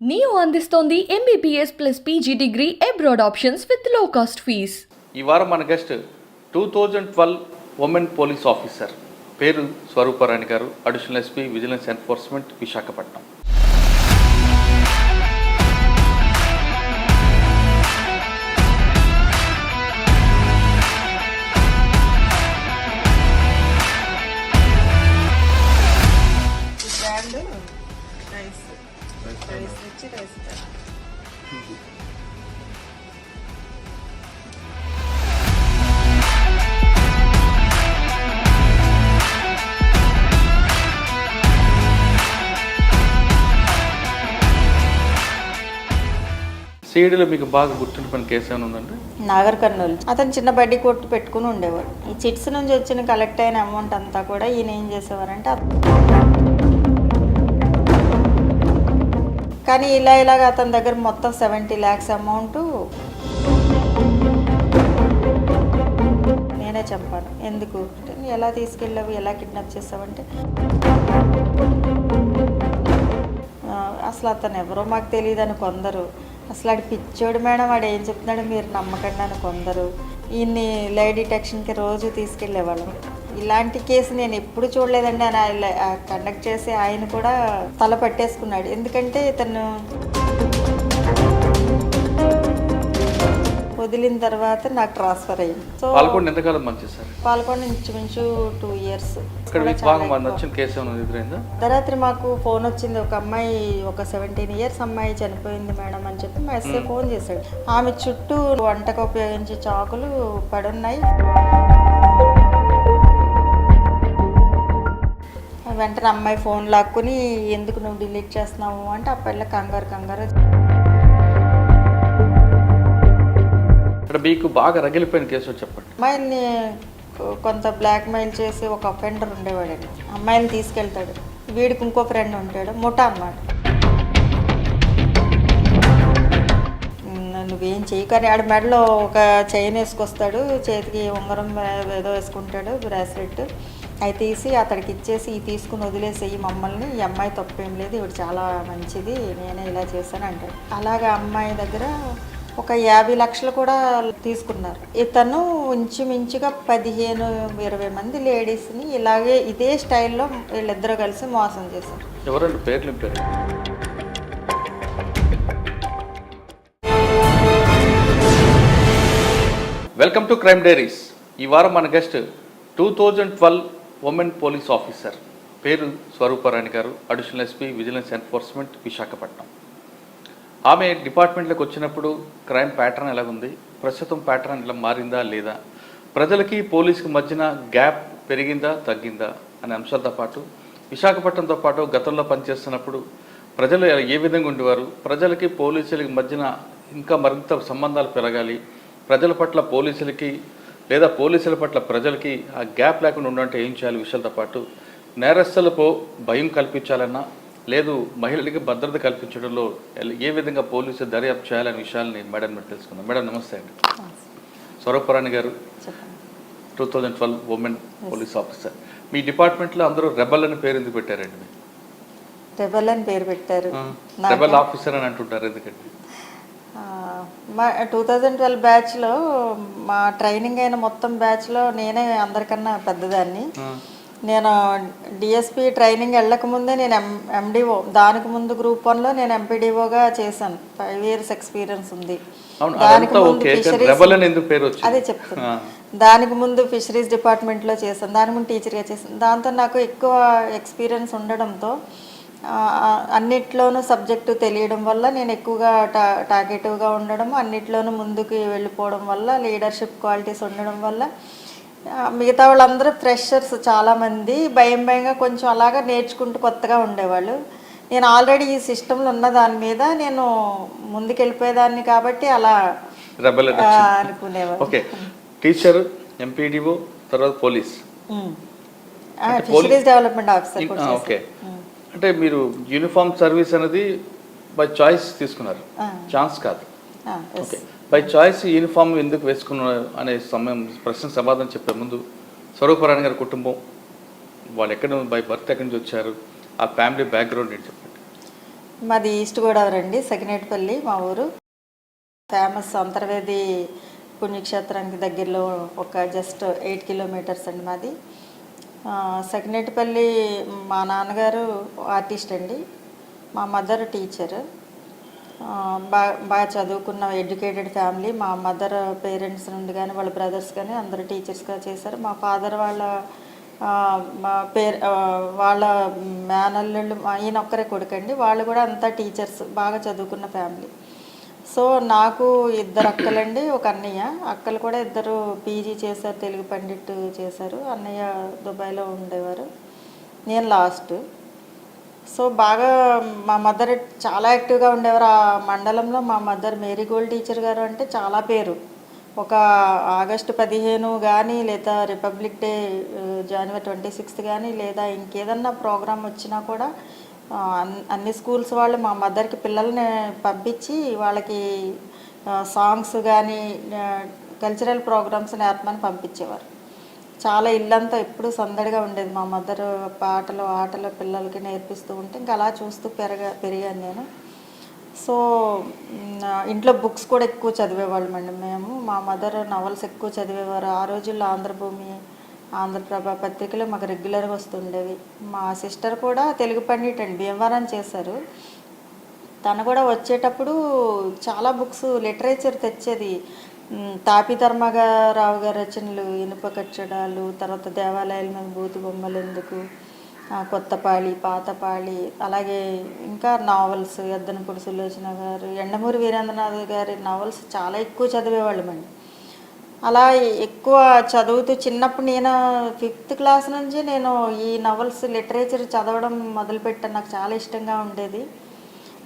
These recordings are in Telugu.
నియో అందిస్తోంది MBBS plus PG degree abroad options with లో కాస్ట్ ఫీస్. ఈ వారం మన గెస్ట్ 2012 ఉమెన్ పోలీస్ ఆఫీసర్ పేరు Swaruparani garu, additional SP vigilance enforcement Visakhapatnam. సీడీలో మీకు బాగా గుర్తుండిపోయిన కేసు ఏమైనా ఉందండి? నాగర్ కర్నూలు అతను చిన్న బడ్డీ కొట్టు పెట్టుకుని ఉండేవాడు. ఈ చిట్స్ నుంచి వచ్చిన కలెక్ట్ అయిన అమౌంట్ అంతా కూడా ఈయన ఏం చేసేవారంటే కానీ ఇలాగ అతని దగ్గర మొత్తం 70 lakhs అమౌంట్ నేనే చెప్పాను. ఎందుకు ఎలా తీసుకెళ్ళావు, ఎలా కిడ్నాప్ చేసావంటే అసలు అతను ఎవరో మాకు తెలియదని కొందరు, అసలు ఆడు పిచ్చోడు మేడం, వాడు ఏం చెప్తున్నాడు మీరు నమ్మకండి అని కొందరు. ఈయన్ని లై డిటెక్షన్కి రోజు తీసుకెళ్ళేవాళ్ళం. ఇలాంటి కేసు నేను ఎప్పుడు చూడలేదండి అని కండక్ట్ చేసి ఆయన కూడా తల పట్టేసుకున్నాడు. ఎందుకంటే ఇతను వదిలిన తర్వాత నాకు ట్రాన్స్ఫర్ అయ్యింది. సో పాల్గొండ ఇంచుమించు 2 years. అర్ధరాత్రి మాకు ఫోన్ వచ్చింది, ఒక అమ్మాయి, ఒక 17 years అమ్మాయి చనిపోయింది మేడం అని చెప్పి మా ఎస్ఐ ఫోన్ చేశాడు. ఆమె చుట్టూ వంటకు ఉపయోగించే చాకులు పడున్నాయి. వెంటనే అమ్మాయి ఫోన్ లాక్కుని ఎందుకు నువ్వు డిలీట్ చేస్తున్నావు అంటే ఆ పిల్ల కంగారు మీకు బాగా రగిలిపోయిన కేసు చెప్పండి. అమ్మాయిల్ని కొంత బ్లాక్మెయిల్ చేసి ఒక అఫెండర్ ఉండేవాడండి. అమ్మాయిని తీసుకెళ్తాడు, వీడికి ఇంకో ఫ్రెండ్ ఉంటాడు, ముఠా అన్నమాట. నువ్వేం చెయ్యి కానీ ఆడ మెడలో ఒక చైన్ వేసుకొస్తాడు, చేతికి ఉంగరం ఏదో వేసుకుంటాడు, బ్రాస్లెట్. అవి తీసి అతడికి ఇచ్చేసి ఈ తీసుకుని వదిలేసేయి మమ్మల్ని, ఈ అమ్మాయి తప్పేం లేదు, ఇవి చాలా మంచిది, నేనే ఇలా చేశాను అంటాడు. అలాగా అమ్మాయి దగ్గర ఒక 50 లక్షలు కూడా తీసుకున్నారు. ఇతను ఇంచుమించుగా 15-20 మంది లేడీస్ని ఇలాగే ఇదే స్టైల్లో వీళ్ళిద్దరూ కలిసి మోసం చేశారు. ఎవరండి పేర్లు? Welcome to crime diaries. ఈ వారం మన గెస్ట్ 2012 ఉమెన్ పోలీస్ ఆఫీసర్ పేరు Swaruparani garu, additional SP vigilance enforcement Visakhapatnam. ఆమె డిపార్ట్మెంట్లోకి వచ్చినప్పుడు క్రైమ్ ప్యాటర్న్ ఎలాగుంది, ప్రస్తుతం ప్యాటర్న్ ఇలా మారిందా లేదా, ప్రజలకి పోలీసుకి మధ్యన గ్యాప్ పెరిగిందా తగ్గిందా అనే అంశాలతో పాటు విశాఖపట్నంతో పాటు గతంలో పనిచేస్తున్నప్పుడు ప్రజలు ఏ విధంగా ఉండేవారు, ప్రజలకి పోలీసులకి మధ్యన ఇంకా మరింత సంబంధాలు పెరగాలి, ప్రజల పట్ల పోలీసులకి లేదా పోలీసుల పట్ల ప్రజలకి ఆ గ్యాప్ లేకుండా ఉండాలంటే ఏం చేయాలి విషయాలతో పాటు నేరస్తులకు భయం కల్పించాలన్నా లేదు మహిళలకి భద్రత కల్పించడంలో ఏ విధంగా పోలీసులు దర్యాప్తు చేయాలనే విషయాలని మేడం మీరు తెలుసుకుందాం. మేడం నమస్తే అండి. స్వరూపరాణి గారు 2012 ఉమెన్ పోలీస్ ఆఫీసర్. మీ డిపార్ట్మెంట్లో అందరూ రెబల్ అని పేరు ఎందుకు పెట్టారండి? రెబల్ అని పేరు పెట్టారు, రెబల్ ఆఫీసర్ అని అంటుంటారు ఎందుకంటే? మా 2012 బ్యాచ్లో మా ట్రైనింగ్ అయిన మొత్తం బ్యాచ్లో నేనే అందరికన్నా పెద్దదాన్ని. నేను డిఎస్పీ ట్రైనింగ్ వెళ్ళకముందే నేను ఎండిఓ, దానికి ముందు గ్రూప్ 1లో నేను ఎంపీడీఓగా చేశాను. 5 years ఎక్స్పీరియన్స్ ఉంది. దానికి ముందు ఫిషరీస్, అదే చెప్తాను, దానికి ముందు ఫిషరీస్ డిపార్ట్మెంట్లో చేశాను, దానికి ముందు టీచర్గా చేశాను. దాంతో నాకు ఎక్కువ ఎక్స్పీరియన్స్ ఉండడంతో అన్నిట్లోనూ సబ్జెక్టు తెలియడం వల్ల నేను ఎక్కువగా టార్గెటివ్గా ఉండడం, అన్నిట్లోనూ ముందుకు వెళ్ళిపోవడం వల్ల, లీడర్షిప్ క్వాలిటీస్ ఉండడం వల్ల మిగతా వాళ్ళందరూ ఫ్రెషర్స్ చాలామంది భయంగా కొంచెం అలాగా నేర్చుకుంటూ కొత్తగా ఉండేవాళ్ళు. నేను ఆల్రెడీ ఈ సిస్టంలో ఉన్న దాని మీద నేను ముందుకెళ్ళిపోయేదాన్ని కాబట్టి అలా అనుకునేవాళ్ళు. ఓకే, టీచర్, ఎంపీడీఓ, తర్వాత police, fisheries development officer. Okay, అంటే మీరు యూనిఫామ్ సర్వీస్ అనేది బై చాయిస్ తీసుకున్నారు, ఛాన్స్ కాదు. ఓకే, బై చాయిస్ యూనిఫామ్ ఎందుకు వేసుకున్నారు అనే ప్రశ్న సమాధానం చెప్పే ముందు స్వరూపరాణి గారి కుటుంబం, వాళ్ళు ఎక్కడ బై బర్త్ ఎక్కడి నుంచి వచ్చారు, ఆ ఫ్యామిలీ బ్యాక్గ్రౌండ్ ఏంటి చెప్పండి. మాది ఈస్ట్ గోదావరి అండి, సకినేటిపల్లి మా ఊరు. ఫేమస్ అంతర్వేది పుణ్యక్షేత్రానికి దగ్గరలో ఒక జస్ట్ 8 కిలోమీటర్స్ అండి మాది. సకినేటిపల్లి మా నాన్నగారు ఆర్టిస్ట్ అండి, మా మదర్ టీచర్. బాగా చదువుకున్న ఎడ్యుకేటెడ్ ఫ్యామిలీ. మా మదర్ పేరెంట్స్ నుండి కానీ వాళ్ళ బ్రదర్స్ కానీ అందరూ టీచర్స్గా చేశారు. మా ఫాదర్ వాళ్ళ వాళ్ళ మేనల్లుళ్ళు ఈయన ఒక్కరే కొడుకండి, వాళ్ళు కూడా అంతా టీచర్స్, బాగా చదువుకున్న ఫ్యామిలీ. సో నాకు 2 అక్కలండి, ఒక అన్నయ్య. అక్కలు కూడా 2 పీజీ చేశారు, తెలుగు పండిట్ చేశారు. అన్నయ్య దుబాయ్లో ఉండేవారు, నేను లాస్ట్. సో బాగా మా మదర్ చాలా యాక్టివ్గా ఉండేవారు ఆ మండలంలో. మా మదర్ మేరీగోల్డ్ టీచర్ గారు అంటే చాలా పేరు. ఒక ఆగస్టు 15 కానీ, లేదా రిపబ్లిక్ డే జనవరి 26 కానీ, లేదా ఇంకేదన్నా ప్రోగ్రామ్ వచ్చినా కూడా అన్ని స్కూల్స్ వాళ్ళు మా మదర్కి పిల్లల్ని పంపించి వాళ్ళకి సాంగ్స్ కానీ కల్చరల్ ప్రోగ్రామ్స్ నేర్పమని పంపించేవారు. చాలా ఇల్లంతా ఎప్పుడు సందడిగా ఉండేది. మా మదర్ పాటలు ఆటలు పిల్లలకి నేర్పిస్తూ ఉంటే ఇంకా అలా చూస్తూ పెరిగాను నేను. సో ఇంట్లో బుక్స్ కూడా ఎక్కువ చదివేవాళ్ళమండి మేము. మా మదర్ నవల్స్ ఎక్కువ చదివేవారు. ఆ రోజుల్లో ఆంధ్రభూమి, ఆంధ్రప్రభ పత్రికలు మాకు రెగ్యులర్గా వస్తుండేవి. మా సిస్టర్ కూడా తెలుగు పండిట్ అండి, భీమవరం చేశారు. తను కూడా వచ్చేటప్పుడు చాలా బుక్స్ లిటరేచర్ తెచ్చేది. తాపి ధర్మరావు గారి రచనలు, ఇనుప కచ్చడాలు, తర్వాత దేవాలయాల మీద బూతు బొమ్మలు ఎందుకు, కొత్తపాళి, పాతపాళి, అలాగే ఇంకా నావల్స్, ఎద్దనపూడి సులోచన గారు, ఎండమూరి వీరేంద్రనాథ్ గారి నావల్స్ చాలా ఎక్కువ చదివేవాళ్ళమండి. అలా ఎక్కువ చదువుతూ చిన్నప్పుడు నేను 5th క్లాస్ నుంచి నేను ఈ నవల్స్ లిటరేచర్ చదవడం మొదలుపెట్టాను. నాకు చాలా ఇష్టంగా ఉండేది.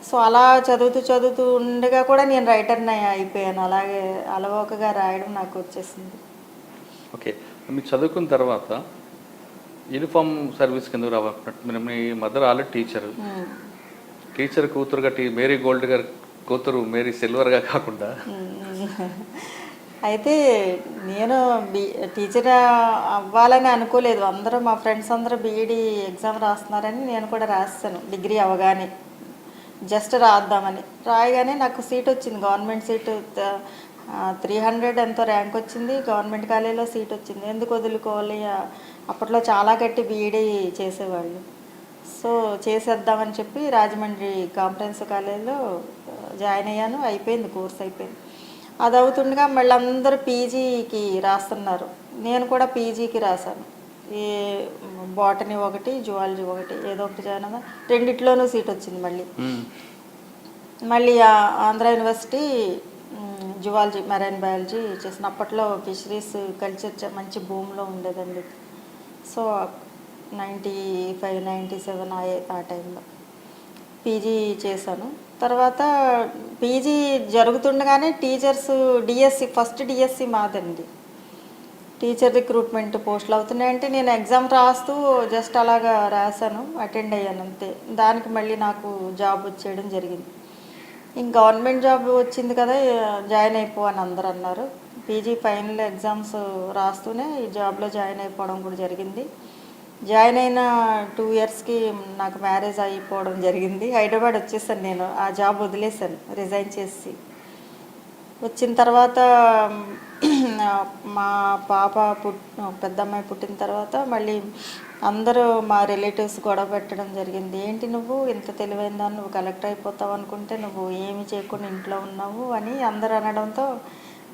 సో అలా చదువుతూ ఉండగా కూడా నేను రైటర్ని అయిపోయాను. అలాగే అలవోకగా రాయడం నాకు వచ్చేసింది. ఓకే, మీరు చదువుకున్న తర్వాత యూనిఫామ్ సర్వీస్ కింద రావాలన్నట్టు మీ మదర్ ఆల్రెడీ టీచర్ కూతురుగా మేరీ గోల్డ్ గారి కూతురు మేరీ సిల్వర్గా కాకుండా అయితే నేను టీచర్ అవ్వాలని అనుకోలేదు. అందరూ మా ఫ్రెండ్స్ అందరూ బీఈడీ ఎగ్జామ్ రాస్తున్నారని నేను కూడా రాస్తాను. డిగ్రీ అవ్వగానే జస్ట్ రాద్దామని రాయగానే నాకు సీట్ వచ్చింది, గవర్నమెంట్ సీటు. 300 ఎంతో ర్యాంక్ వచ్చింది, గవర్నమెంట్ కాలేజీలో సీట్ వచ్చింది. ఎందుకు వదులుకోవాలి? అప్పట్లో చాలా గట్టి బీఈడీ చేసేవాళ్ళు. సో చేసేద్దామని చెప్పి రాజమండ్రి కాంప్రహెన్సివ్ కాలేజీలో జాయిన్ అయ్యాను. అయిపోయింది, కోర్స్ అయిపోయింది. అది అవుతుండగా మళ్ళీ అందరూ పీజీకి రాస్తున్నారు. నేను కూడా పీజీకి రాశాను. ఈ బాటనీ ఒకటి, జువాలజీ ఒకటి, ఏదో ఒకటి జాయిన్ అవ్వ. రెండిట్లోనూ సీట్ వచ్చింది. మళ్ళీ Andhra university zoology, marine biology చేసిన. అప్పట్లో ఫిషరీస్ కల్చర్ మంచి భూమిలో ఉండేదండి. సో 95, 97 ఆ టైంలో పీజీ చేశాను. తర్వాత పీజీ జరుగుతుండగానే టీచర్స్ డిఎస్సి, ఫస్ట్ డిఎస్సి మాదండి, టీచర్ రిక్రూట్మెంట్ పోస్టులు అవుతున్నాయంటే నేను ఎగ్జామ్ రాస్తూ జస్ట్ అలాగా రాశాను, అటెండ్ అయ్యాను అంతే. దానికి మళ్ళీ నాకు జాబ్ వచ్చేయడం జరిగింది. ఇంక గవర్నమెంట్ జాబ్ వచ్చింది కదా, జాయిన్ అయిపో అని అందరు అన్నారు. పీజీ ఫైనల్ ఎగ్జామ్స్ రాస్తూనే ఈ జాబ్లో జాయిన్ అయిపోవడం కూడా జరిగింది. జాయిన్ అయిన 2 ఇయర్స్కి నాకు మ్యారేజ్ అయిపోవడం జరిగింది. హైదరాబాద్ వచ్చేసాను. నేను ఆ జాబ్ వదిలేసాను, రిజైన్ చేసి. వచ్చిన తర్వాత మా పాప పెద్ద అమ్మాయి పుట్టిన తర్వాత మళ్ళీ అందరూ మా రిలేటివ్స్ గొడవ పెట్టడం జరిగింది. ఏంటి నువ్వు ఇంత తెలివైందా, నువ్వు కలెక్టర్ అయిపోతావు అనుకుంటే నువ్వు ఏమి చేయకుండా ఇంట్లో ఉన్నావు అని అందరూ అనడంతో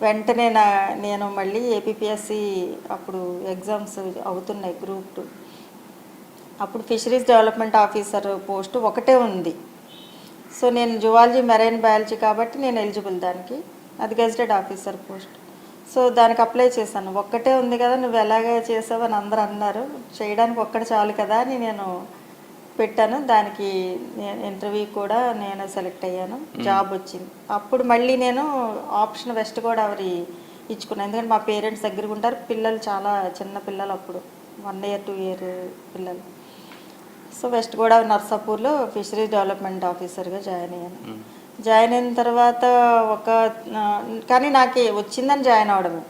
వెంటనే నేను మళ్ళీ ఏపీపీఎస్సి అప్పుడు ఎగ్జామ్స్ అవుతున్నాయి, గ్రూప్ 2. అప్పుడు ఫిషరీస్ డెవలప్మెంట్ ఆఫీసర్ పోస్టు ఒకటే ఉంది. సో నేను జువాలజీ, మెరైన్ బయాలజీ కాబట్టి నేను ఎలిజిబుల్ దానికి. అది గెజిటెడ్ ఆఫీసర్ పోస్ట్. సో దానికి అప్లై చేశాను. ఒక్కటే ఉంది కదా, నువ్వు ఎలాగ చేసావు అని అందరూ అన్నారు. చేయడానికి ఒక్కటి చాలు కదా అని నేను పెట్టాను. దానికి ఇంటర్వ్యూ కూడా నేను సెలెక్ట్ అయ్యాను, జాబ్ వచ్చింది. అప్పుడు మళ్ళీ నేను ఆప్షన్ వెస్ట్ గోదావరి ఇచ్చుకున్నాను. ఎందుకంటే మా పేరెంట్స్ దగ్గరకు ఉంటారు, పిల్లలు చాలా చిన్న పిల్లలు, అప్పుడు 1 year 2 year పిల్లలు. సో వెస్ట్ గోదావరి నర్సాపూర్లో ఫిషరీస్ డెవలప్మెంట్ ఆఫీసర్గా జాయిన్ అయ్యాను. జాయిన్ అయిన తర్వాత కానీ నాకు వచ్చిందని జాయిన్ అవడమే.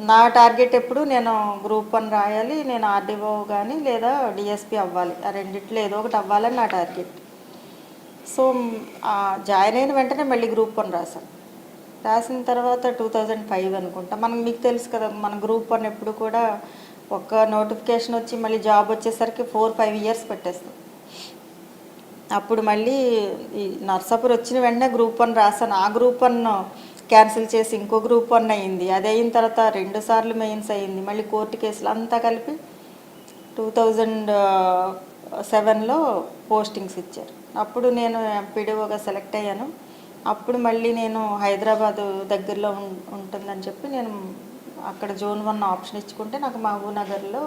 నా టార్గెట్ ఎప్పుడు నేను గ్రూప్ 1 రాయాలి, నేను ఆర్డీఓ కానీ లేదా డిఎస్పీ అవ్వాలి, ఆ రెండిట్లో ఏదో ఒకటి అవ్వాలని నా టార్గెట్. సో జాయిన్ అయిన వెంటనే మళ్ళీ గ్రూప్ 1 రాశాను. రాసిన తర్వాత 2005 అనుకుంటా. మీకు తెలుసు కదా, మన గ్రూప్ 1 ఎప్పుడు కూడా ఒక నోటిఫికేషన్ వచ్చి మళ్ళీ జాబ్ వచ్చేసరికి 4-5 ఇయర్స్ పెట్టేస్తాం. అప్పుడు మళ్ళీ ఈ నర్సాపూర్ వచ్చిన వెంటనే గ్రూప్ 1 రాశాను. ఆ గ్రూప్ 1 క్యాన్సిల్ చేసి ఇంకో గ్రూప్ 1 అయింది. అది అయిన తర్వాత 2 సార్లు మెయిన్స్ అయింది. మళ్ళీ కోర్టు కేసులు అంతా కలిపి 2007లో పోస్టింగ్స్ ఇచ్చారు. అప్పుడు నేను ఎంపీడీఓగా సెలెక్ట్ అయ్యాను. అప్పుడు మళ్ళీ నేను హైదరాబాదు దగ్గరలో ఉంటుందని చెప్పి నేను అక్కడ జోన్ 1 ఆప్షన్ ఇచ్చుకుంటే నాకు మహబూబ్నగర్లో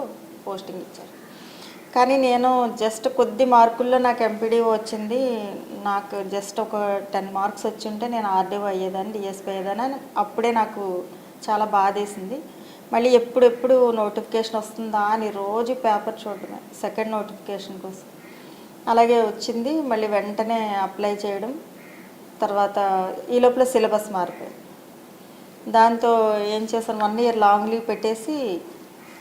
పోస్టింగ్ ఇచ్చారు. కానీ నేను జస్ట్ కొద్ది మార్కుల్లో నాకు ఎంపీడీఓ వచ్చింది. నాకు జస్ట్ ఒక 10 మార్క్స్ వచ్చి ఉంటే నేను ఆర్డీఓ అయ్యేదాన్ని, డిఎస్పీ అయ్యేదాన్ని అని అప్పుడే నాకు చాలా బాధేసింది. మళ్ళీ ఎప్పుడెప్పుడు నోటిఫికేషన్ వస్తుందా అని రోజు పేపర్ చూడడమే సెకండ్ నోటిఫికేషన్ కోసం. అలాగే వచ్చింది. మళ్ళీ వెంటనే అప్లై చేయడం. తర్వాత ఈ లోపల సిలబస్ మారిపోయింది. దాంతో ఏం చేశాను, 1 ఇయర్ లాంగ్ లీవ్ పెట్టేసి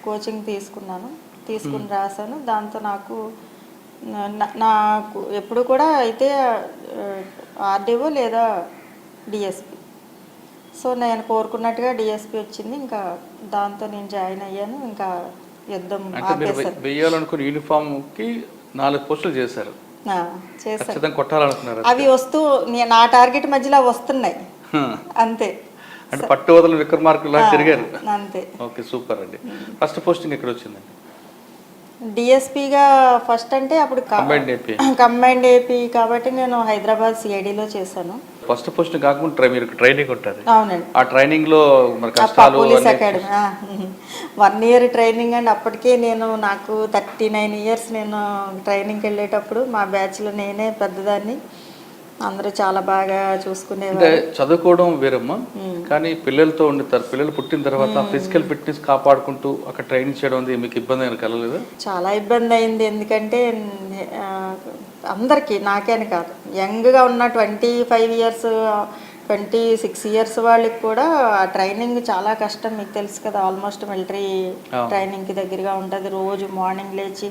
కోచింగ్ తీసుకుని రాశాను. దాంతో నాకు ఎప్పుడు కూడా అయితే ఆర్డీఓ లేదా డిఎస్పి. సో నేను కోరుకున్నట్టుగా డిఎస్పి వచ్చింది. ఇంకా దాంతో నేను జాయిన్ అయ్యాను. ఇంకా యుద్ధం వేయాలనుకున్న యూనిఫామ్కి 4 పోస్టులు చేశారు. కొట్టాలనుకున్నారు. అవి వస్తూ నా టార్గెట్ మధ్యలో వస్తున్నాయి అంతే. అంటే పట్టు వదల విక్రమార్కులా తిరిగారు అంతే. ఓకే, సూపర్ అండి. ఫస్ట్ పోస్టింగ్ ఎక్కడ వచ్చిందండి? డిఎస్పీగా ఫస్ట్ అంటే అప్పుడు కంబైన్డ్ ఏపీ కాబట్టి నేను హైదరాబాద్ సిఐడిలో చేశాను. ఫస్ట్ పోస్టింగ్ కాకుండా మీరు ట్రైనింగ్ ఉంటుంది. అవునండి. ఆ ట్రైనింగ్ లో మరి కష్టాలు పోలీస్ అకాడమీ 1 ఇయర్ ట్రైనింగ్ అండి. అప్పటికే నాకు 39 ఇయర్స్. నేను ట్రైనింగ్కి వెళ్ళేటప్పుడు మా బ్యాచ్లో నేనే పెద్దదాన్ని. అందరూ చాలా బాగా చూసుకునేవారు. అంటే చదువుకోవడం వేరమ్మా, కానీ పిల్లలతో ఉండుతారు. పిల్లలు పుట్టిన తర్వాత ఫిజికల్ ఫిట్నెస్ కాపాడుకుంటూ అక్కడ ట్రైనింగ్ చేయడం అనేది మీకు ఇబ్బంది అయినా కలగలేదు? చాలా ఇబ్బంది అయింది. ఎందుకంటే అందరికీ, నాకేని కాదు, యంగ్గా ఉన్న 25 ఇయర్స్ 26 ఇయర్స్ వాళ్ళకి కూడా ఆ ట్రైనింగ్ చాలా కష్టం. మీకు తెలుసు కదా, ఆల్మోస్ట్ మిలిటరీ ట్రైనింగ్కి దగ్గరగా ఉంటుంది. రోజు మార్నింగ్ లేచి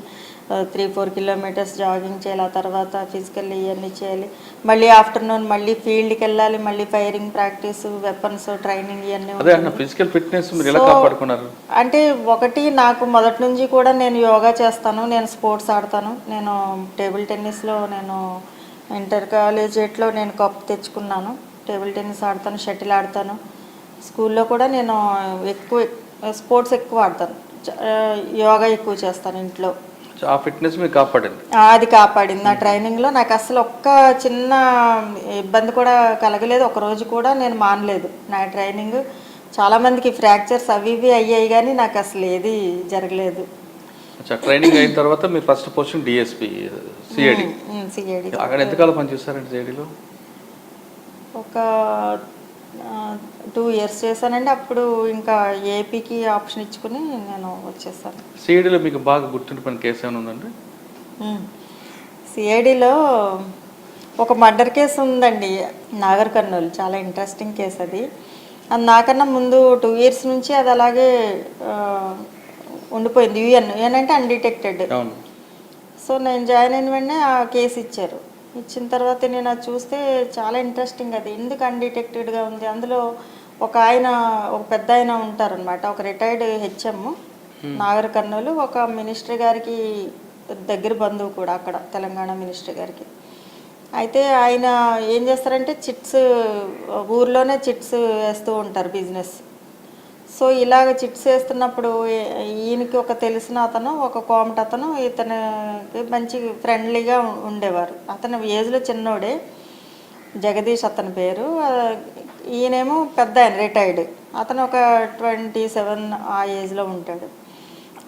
3-4 కిలోమీటర్స్ జాగింగ్ చేయాలి. ఆ తర్వాత ఫిజికల్ ఇవన్నీ చేయాలి. మళ్ళీ ఆఫ్టర్నూన్ మళ్ళీ ఫీల్డ్కి వెళ్ళాలి. మళ్ళీ ఫైరింగ్ ప్రాక్టీస్, వెపన్స్ ట్రైనింగ్ ఇవన్నీ. ఫిజికల్ ఫిట్నెస్ మీరు ఎలా కాపాడుకున్నారు? అంటే ఒకటి, నాకు మొదటి నుంచి కూడా నేను యోగా చేస్తాను, నేను స్పోర్ట్స్ ఆడతాను. నేను టేబుల్ టెన్నిస్లో నేను ఇంటర్ కాలేజేట్లో నేను కప్ తెచ్చుకున్నాను. టేబుల్ టెన్నిస్ ఆడతాను, షటిల్ ఆడతాను. స్కూల్లో కూడా నేను స్పోర్ట్స్ ఎక్కువ ఆడతాను. యోగా ఎక్కువ చేస్తాను ఇంట్లో. ఆ ఫిట్నెస్ మీకు కాపాడింది? అది కాపాడింది. నా ట్రైనింగ్లో నాకు అసలు ఒక్క చిన్న ఇబ్బంది కూడా కలగలేదు. ఒక రోజు కూడా నేను మానలేదు నా ట్రైనింగ్. చాలామందికి ఫ్రాక్చర్స్ అవి ఇవి అయ్యాయి, కానీ నాకు అసలు ఏది జరగలేదు. ట్రైనింగ్ అయిన తర్వాత మీరు ఫస్ట్ పోస్టింగ్ డిఎస్పి సిఐడి. అక్కడ ఎంతకాలం పనిచేస్తారండి సిఐడిలో? ఒక 2 ఇయర్స్ చేశానండి. అప్పుడు ఇంకా ఏపీకి ఆప్షన్ ఇచ్చుకుని నేను వచ్చేసాను. సిఐడిలో మీకు బాగా గుర్తుండిపోయిన కేసు ఏమైనా ఉందండి? సిఐడిలో ఒక మర్డర్ కేసు ఉందండి, నాగర్ కర్నూలు. చాలా ఇంట్రెస్టింగ్ కేసు అది. నాకన్నా ముందు 2 ఇయర్స్ నుంచి అది అలాగే ఉండిపోయింది. యుఎన్ అంటే అన్డిటెక్టెడ్. సో నేను జాయిన్ అయిన వెంటనే ఆ కేసు ఇచ్చారు. ఇచ్చిన తర్వాత నేను అది చూస్తే చాలా ఇంట్రెస్టింగ్. అది ఎందుకు అన్డిటెక్టెడ్గా ఉంది? అందులో ఒక పెద్ద ఆయన ఉంటారనమాట, ఒక రిటైర్డ్ హెచ్ఎం నాగర్ కర్నూలు. ఒక మినిస్టర్ గారికి దగ్గర బంధువు కూడా అక్కడ, తెలంగాణ మినిస్టర్ గారికి. అయితే ఆయన ఏం చేస్తారంటే ఊర్లోనే చిట్స్ వేస్తూ ఉంటారు, బిజినెస్. సో ఇలాగ చిట్స్ వేస్తున్నప్పుడు ఈయనకి ఒక తెలిసిన అతను, ఒక కోమట అతను ఇతనికి మంచి ఫ్రెండ్లీగా ఉండేవారు. అతను ఏజ్లో చిన్నోడే, జగదీష్ అతని పేరు. ఈయనేమో పెద్ద ఆయన, రిటైర్డ్. అతను ఒక 27 ఆ ఏజ్లో ఉంటాడు.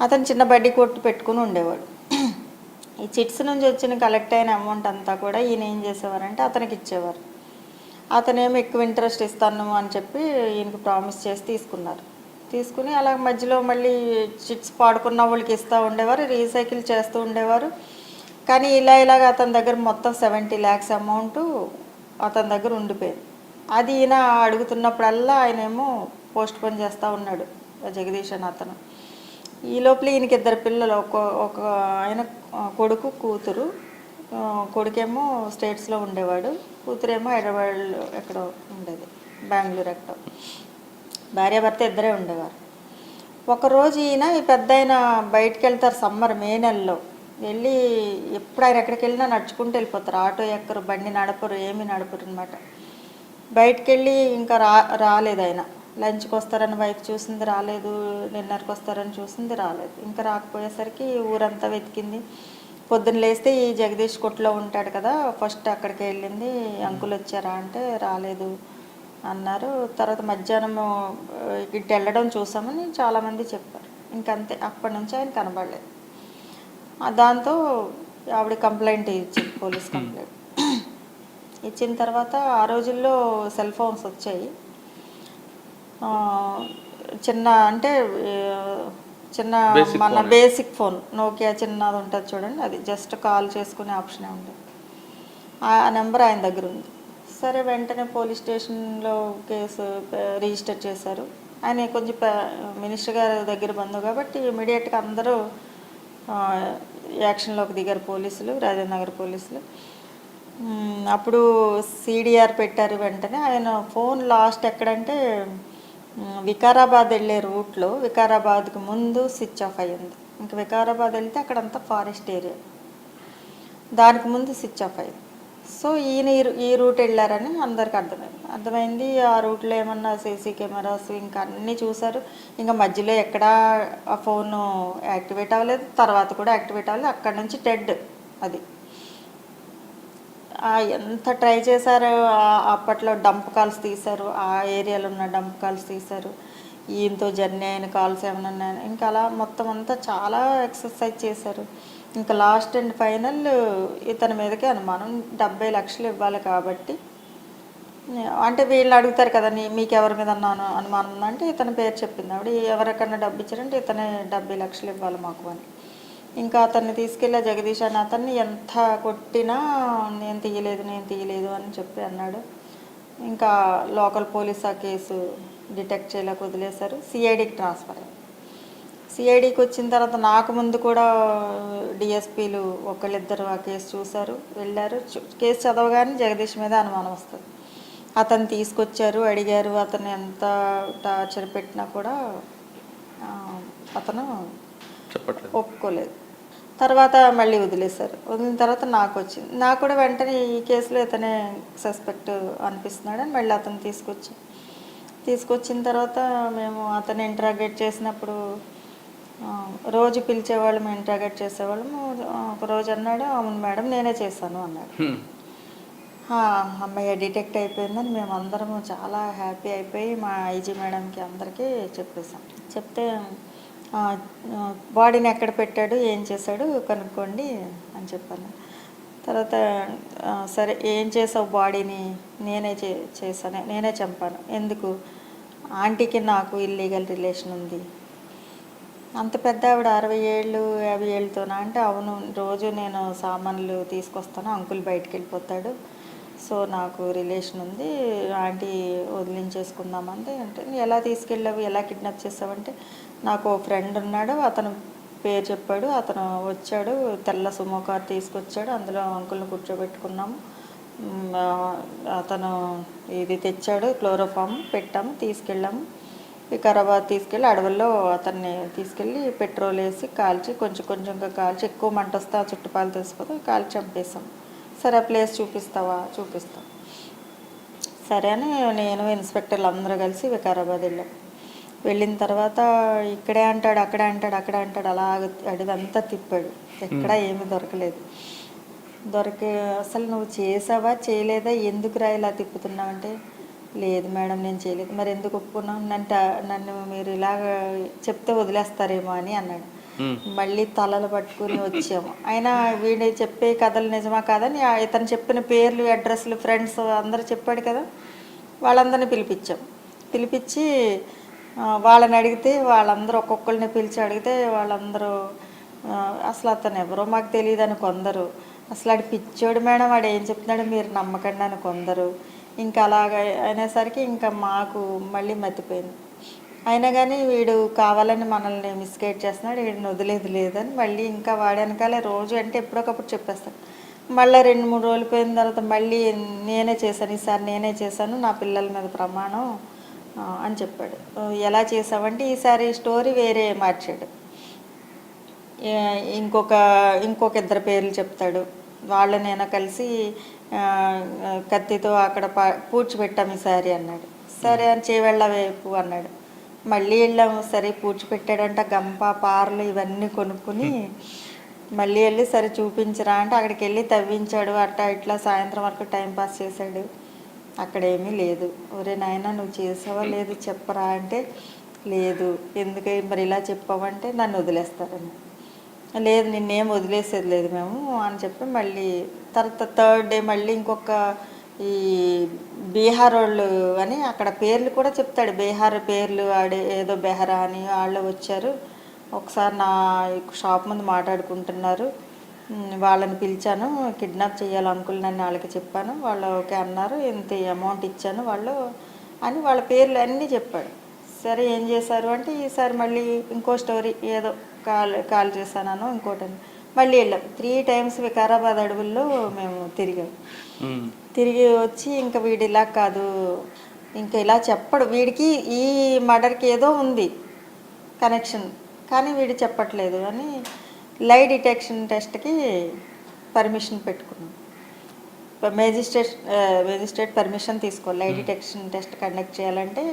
అతను చిన్న బడ్డీ కొట్టు పెట్టుకుని ఉండేవాడు. ఈ చిట్స్ నుంచి వచ్చిన కలెక్ట్ అయిన అమౌంట్ అంతా కూడా ఈయన ఏం చేసేవారంటే అతనికి ఇచ్చేవారు. అతనేమో ఎక్కువ ఇంట్రెస్ట్ ఇస్తాను అని చెప్పి ఈయనకి ప్రామిస్ చేసి తీసుకుని అలా మధ్యలో మళ్ళీ చిట్స్ పాడుకున్న వాళ్ళకి ఇస్తూ ఉండేవారు, రీసైకిల్ చేస్తూ ఉండేవారు. కానీ ఇలాగ అతని దగ్గర మొత్తం 70 lakhs అమౌంట్ అతని దగ్గర ఉండిపోయింది. అది ఈయన అడుగుతున్నప్పుడల్లా ఆయనేమో పోస్ట్ పోన్ చేస్తూ ఉన్నాడు, జగదీష్ అని అతను. ఈ లోపల ఈయనకి 2 పిల్లలు, ఒక ఆయన కొడుకు, కూతురు. కొడుకేమో స్టేట్స్లో ఉండేవాడు, కూతురేమో హైదరాబాద్లో ఎక్కడో ఉండేది, బెంగళూరు ఎక్కడో. భార్యాభర్త ఇద్దరే ఉండేవారు. ఒకరోజు ఈ పెద్ద ఆయన బయటికి వెళ్తారు సమ్మర్ మే నెలలో. వెళ్ళి ఎప్పుడు ఆయన ఎక్కడికి వెళ్ళినా నడుచుకుంటూ వెళ్ళిపోతారు, ఆటో ఎక్కరు, బండి నడపరు, ఏమీ నడపరు అనమాట. బయటికి వెళ్ళి ఇంకా రాలేదు ఆయన. లంచ్కి వస్తారని వైఫ్ చూసింది, రాలేదు. డిన్నర్కి వస్తారని చూసింది, రాలేదు. ఇంకా రాకపోయేసరికి ఊరంతా వెతికింది. పొద్దున్న లేస్తే ఈ జగదీష్ కొట్లో ఉంటాడు కదా, ఫస్ట్ అక్కడికి వెళ్ళింది. అంకుల్ వచ్చారా అంటే రాలేదు అన్నారు. తర్వాత మధ్యాహ్నం ఇటు వెళ్ళడం చూసామని చాలామంది చెప్పారు. ఇంకంతే, అప్పటి నుంచి ఆయన కనబడలేదు. దాంతో ఆవిడ కంప్లైంట్ ఇచ్చింది, పోలీస్ కంప్లైంట్ ఇచ్చిన తర్వాత ఆ రోజుల్లో సెల్ ఫోన్స్ వచ్చాయి. చిన్న అంటే చిన్న మన బేసిక్ ఫోన్ నోకియా చిన్నది ఉంటుంది చూడండి, అది జస్ట్ కాల్ చేసుకునే ఆప్షనే ఉంటుంది. ఆ నెంబర్ ఆయన దగ్గర ఉంది. సరే వెంటనే పోలీస్ స్టేషన్లో కేసు రిజిస్టర్ చేశారు. ఆయన కొంచెం మినిస్టర్ గారి దగ్గర బంధువు కాబట్టి ఇమీడియట్గా అందరూ యాక్షన్లోకి దిగారు పోలీసులు, రాజేంద్ర నగర్ పోలీసులు. అప్పుడు సిడిఆర్ పెట్టారు. వెంటనే ఆయన ఫోన్ లాస్ట్ ఎక్కడంటే వికారాబాద్ వెళ్ళే రూట్లో, వికారాబాద్కి ముందు స్విచ్ ఆఫ్ అయ్యింది. ఇంక వికారాబాద్ వెళ్తే అక్కడంతా ఫారెస్ట్ ఏరియా, దానికి ముందు స్విచ్ ఆఫ్ అయ్యింది. సో ఈయన ఈ రూట్ వెళ్ళారని అందరికి అర్థమైంది. ఆ రూట్లో ఏమన్నా సీసీ కెమెరాస్ ఇంకా అన్నీ చూశారు. ఇంకా మధ్యలో ఎక్కడా ఆ ఫోను యాక్టివేట్ అవ్వలేదు, తర్వాత కూడా యాక్టివేట్ అవ్వలేదు. అక్కడి నుంచి డెడ్ అది. ఎంత ట్రై చేశారో. అప్పట్లో డంప్ కాల్స్ తీశారు, ఆ ఏరియాలో ఉన్న డంప్ కాల్స్ తీశారు. ఈయనతో జర్నీ అయిన కాల్స్ ఏమైనా ఉన్నాయని ఇంకా అలా మొత్తం అంతా చాలా ఎక్సర్సైజ్ చేశారు. ఇంకా లాస్ట్ అండ్ ఫైనల్ ఇతని మీదకే అనుమానం. 70 లక్షలు ఇవ్వాలి కాబట్టి, అంటే వీళ్ళు అడుగుతారు కదా, మీకు ఎవరి మీద అనుమానం ఉందంటే ఇతని పేరు చెప్పింది ఆవిడ. ఎవరికన్నా డబ్బు ఇచ్చారంటే ఇతనే 70 లక్షలు ఇవ్వాలి మాకు అని. ఇంకా అతన్ని తీసుకెళ్ళా జగదీష్ అని. అతన్ని ఎంత కొట్టినా నేను తీయలేదు అని చెప్పి అన్నాడు. ఇంకా లోకల్ పోలీస్ ఆ కేసు డిటెక్ట్ చేయలేక వదిలేశారు. సిఐడికి ట్రాన్స్ఫర్ అయ్యారు. సిఐడికి వచ్చిన తర్వాత నాకు ముందు కూడా డిఎస్పీలు ఒకళ్ళిద్దరు ఆ కేసు చూశారు, వెళ్ళారు. కేసు చదవగానే జగదీష్ మీద అనుమానం వస్తుంది. అతను తీసుకొచ్చారు, అడిగారు. అతను ఎంత టార్చర్ పెట్టినా కూడా అతను ఒప్పుకోలేదు. తర్వాత మళ్ళీ వదిలేశారు. వదిలిన తర్వాత నాకు వచ్చింది. నాకు కూడా వెంటనే ఈ కేసులో ఇతనే సస్పెక్ట్ అనిపిస్తున్నాడు అని మళ్ళీ అతను తీసుకొచ్చిన తర్వాత మేము అతను ఇంటరాగేట్ చేసినప్పుడు రోజు పిలిచేవాళ్ళము, ఇంటరాగేట్ చేసేవాళ్ళము. ఒకరోజు అన్నాడు, అవును మేడం నేనే చేశాను అన్నాడు. అమ్మాయి డిటెక్ట్ అయిపోయిందని మేము అందరము చాలా హ్యాపీ అయిపోయి మా ఐజీ మేడంకి అందరికీ చెప్పేసాం. చెప్తే బాడీని ఎక్కడ పెట్టాడు, ఏం చేశాడు కనుక్కోండి అని చెప్పాను. తర్వాత సరే ఏం చేసావు బాడీని? నేనే చంపాను. ఎందుకు? ఆంటీకి నాకు ఇల్లీగల్ రిలేషన్ ఉంది. అంత పెద్ద ఆవిడ 60 ఏళ్ళు 50 ఏళ్ళతోనా అంటే అవును, రోజు నేను సామాన్లు తీసుకొస్తాను, అంకుల్ బయటికి వెళ్ళిపోతాడు, సో నాకు రిలేషన్ ఉంది, ఆంటీ వదిలించేసుకుందామంటే. అంటే ఎలా తీసుకెళ్ళావు, ఎలా కిడ్నాప్ చేసావంటే నాకు ఓ ఫ్రెండ్ ఉన్నాడు, అతను పేరు చెప్పాడు, అతను వచ్చాడు, తెల్ల సుమో కార్ తీసుకొచ్చాడు, అందులో అంకుల్ని కూర్చోబెట్టుకున్నాము, అతను ఇది తెచ్చాడు, క్లోరోఫామ్ పెట్టాము, తీసుకెళ్ళాము, వికారాబాద్ తీసుకెళ్ళి అడవుల్లో అతన్ని తీసుకెళ్ళి పెట్రోల్ వేసి కాల్చి కొంచెంగా కాల్చి ఎక్కువ మంట వస్తే ఆ చుట్టుపాలు తెలిసిపోతే కాల్చి చంపేసాం. సరే ఆ ప్లేస్ చూపిస్తావా? చూపిస్తాం. సరే అని నేను ఇన్స్పెక్టర్లు అందరూ కలిసి వికారాబాద్ వెళ్ళిన తర్వాత ఇక్కడే అంటాడు, అక్కడే అంటాడు, అలా అడిదంతా తిప్పాడు. ఎక్కడా ఏమీ దొరకలేదు. అసలు నువ్వు చేసావా చేయలేదా, ఎందుకురా ఇలా తిప్పుతున్నావు అంటే, లేదు మేడం నేను చేయలేదు. మరి ఎందుకు ఒప్పుకున్నావు? నన్ను మీరు ఇలాగ చెప్తే వదిలేస్తారేమో అని అన్నాడు. మళ్ళీ తలలు పట్టుకుని వచ్చాము. అయినా వీడి చెప్పే కథలు నిజమా కాదని ఇతను చెప్పిన పేర్లు, అడ్రస్లు, ఫ్రెండ్స్ అందరూ చెప్పాడు కదా, వాళ్ళందరినీ పిలిపించి వాళ్ళని అడిగితే వాళ్ళందరూ ఒక్కొక్కరిని పిలిచి అడిగితే వాళ్ళందరూ అసలు అతను ఎవరో మాకు తెలియదని కొందరు, అసలు ఆడు పిచ్చోడు మేడం, వాడు ఏం చెప్తున్నాడు మీరు నమ్మకండి అని కొందరు. ఇంకా అలాగ అయినసరికి ఇంకా మాకు మళ్ళీ మతిపోయింది. అయినా కానీ వీడు కావాలని మనల్ని మిస్గైడ్ చేస్తున్నాడు, వీడిని వదిలేదు లేదని మళ్ళీ ఇంకా వాడి వెనకాలే రోజు అంటే ఎప్పుడొకప్పుడు చెప్పేస్తాడు. మళ్ళీ 2-3 రోజులు పోయిన తర్వాత మళ్ళీ నేనే చేశాను, ఈసారి నేనే చేశాను, నా పిల్లల మీద ప్రమాణం అని చెప్పాడు. ఎలా చేసావంటే ఈసారి స్టోరీ వేరే మార్చాడు. ఇంకొక ఇద్దరు పేర్లు చెప్తాడు. వాళ్ళనైనా కలిసి కత్తితో అక్కడ పూడ్చిపెట్టాము ఈసారి అన్నాడు. సరే అని చేవెళ్ళ వైపు అన్నాడు. మళ్ళీ వెళ్ళాము. సరే పూడ్చిపెట్టాడంట. గంప పార్లు ఇవన్నీ కొనుక్కుని మళ్ళీ వెళ్ళి సరే చూపించరా అంటే అక్కడికి వెళ్ళి తవ్వించాడు. అట్లా ఇట్లా సాయంత్రం వరకు టైంపాస్ చేశాడు. అక్కడేమీ లేదు. ఒరే నాయన నువ్వు చేసావా లేదు చెప్పరా అంటే లేదు. ఎందుకు మరి ఇలా చెప్పావంటే నన్ను వదిలేస్తారని. లేదు నిన్నేం వదిలేసేది లేదు మేము అని చెప్పి మళ్ళీ తర్వాత 3rd డే మళ్ళీ ఇంకొక ఈ బీహార్ వాళ్ళు అని అక్కడ పేర్లు కూడా చెప్తాడు. బీహార్ పేర్లు ఆడే ఏదో బెహరా అని వాళ్ళు వచ్చారు. ఒకసారి నా షాప్ ముందు మాట్లాడుకుంటున్నారు. వాళ్ళని పిలిచాను, కిడ్నాప్ చేయాలి అంకుల్ నన్ను వాళ్ళకి చెప్పాను. వాళ్ళు ఓకే అన్నారు. ఇంత అమౌంట్ ఇచ్చాను వాళ్ళు అని వాళ్ళ పేర్లు అన్నీ చెప్పాడు. సరే ఏం చేశారు అంటే ఈసారి మళ్ళీ ఇంకో స్టోరీ ఏదో కాల్ చేశాను ఇంకోటి మళ్ళీ వెళ్ళాం. 3 times వికారాబాద్ అడవుల్లో మేము తిరిగాం. తిరిగి వచ్చి ఇంకా వీడు ఇలా కాదు, ఇంకా ఇలా చెప్పడు, వీడికి ఈ మర్డర్కి ఏదో ఉంది కనెక్షన్ కానీ వీడు చెప్పట్లేదు అని లై డిటెక్షన్ టెస్ట్కి పర్మిషన్ పెట్టుకున్నాం. మేజిస్ట్రేట్ పర్మిషన్ తీసుకోవాలి. లై డిటెక్షన్ టెస్ట్ కండక్ట్ చేయాలంటే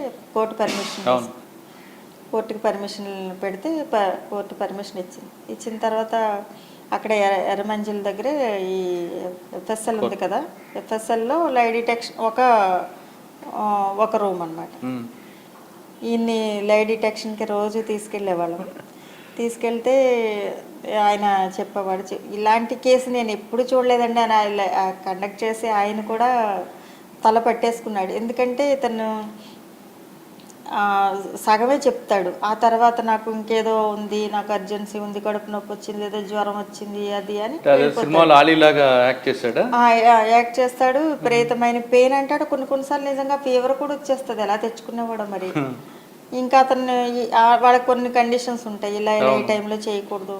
కోర్టుకి పర్మిషన్ పెడితే కోర్టు పర్మిషన్ ఇచ్చిన తర్వాత అక్కడ ఎర్రమంజిల్ దగ్గర ఈ ఎఫ్ఎస్ఎల్ ఉంది కదా, ఎఫ్ఎస్ఎల్లో లై డిటెక్షన్ ఒక రూమ్ అన్నమాట. ఈయన్ని లై డిటెక్షన్కి రోజు తీసుకెళ్ళేవాళ్ళం. తీసుకెళ్తే ఆయన చెప్పేవాడు ఇలాంటి కేసు నేను ఎప్పుడు చూడలేదండి అని కండక్ట్ చేసి ఆయన కూడా తల పట్టేసుకున్నాడు. ఎందుకంటే ఇతను సగమే చెప్తాడు. ఆ తర్వాత నాకు ఇంకేదో ఉంది, నాకు అర్జెన్సీ ఉంది, కడుపు నొప్పి వచ్చింది, ఏదో జ్వరం వచ్చింది అది అని యాక్ట్ చేస్తాడు. ప్రేతమైన పెయిన్ అంటాడు. కొన్నిసార్లు నిజంగా ఫీవర్ కూడా వచ్చేస్తుంది. ఎలా తెచ్చుకునేవాడు మరి. ఇంకా అతను వాళ్ళకి కొన్ని కండిషన్స్ ఉంటాయి. ఇలా ఈ టైంలో చేయకూడదు.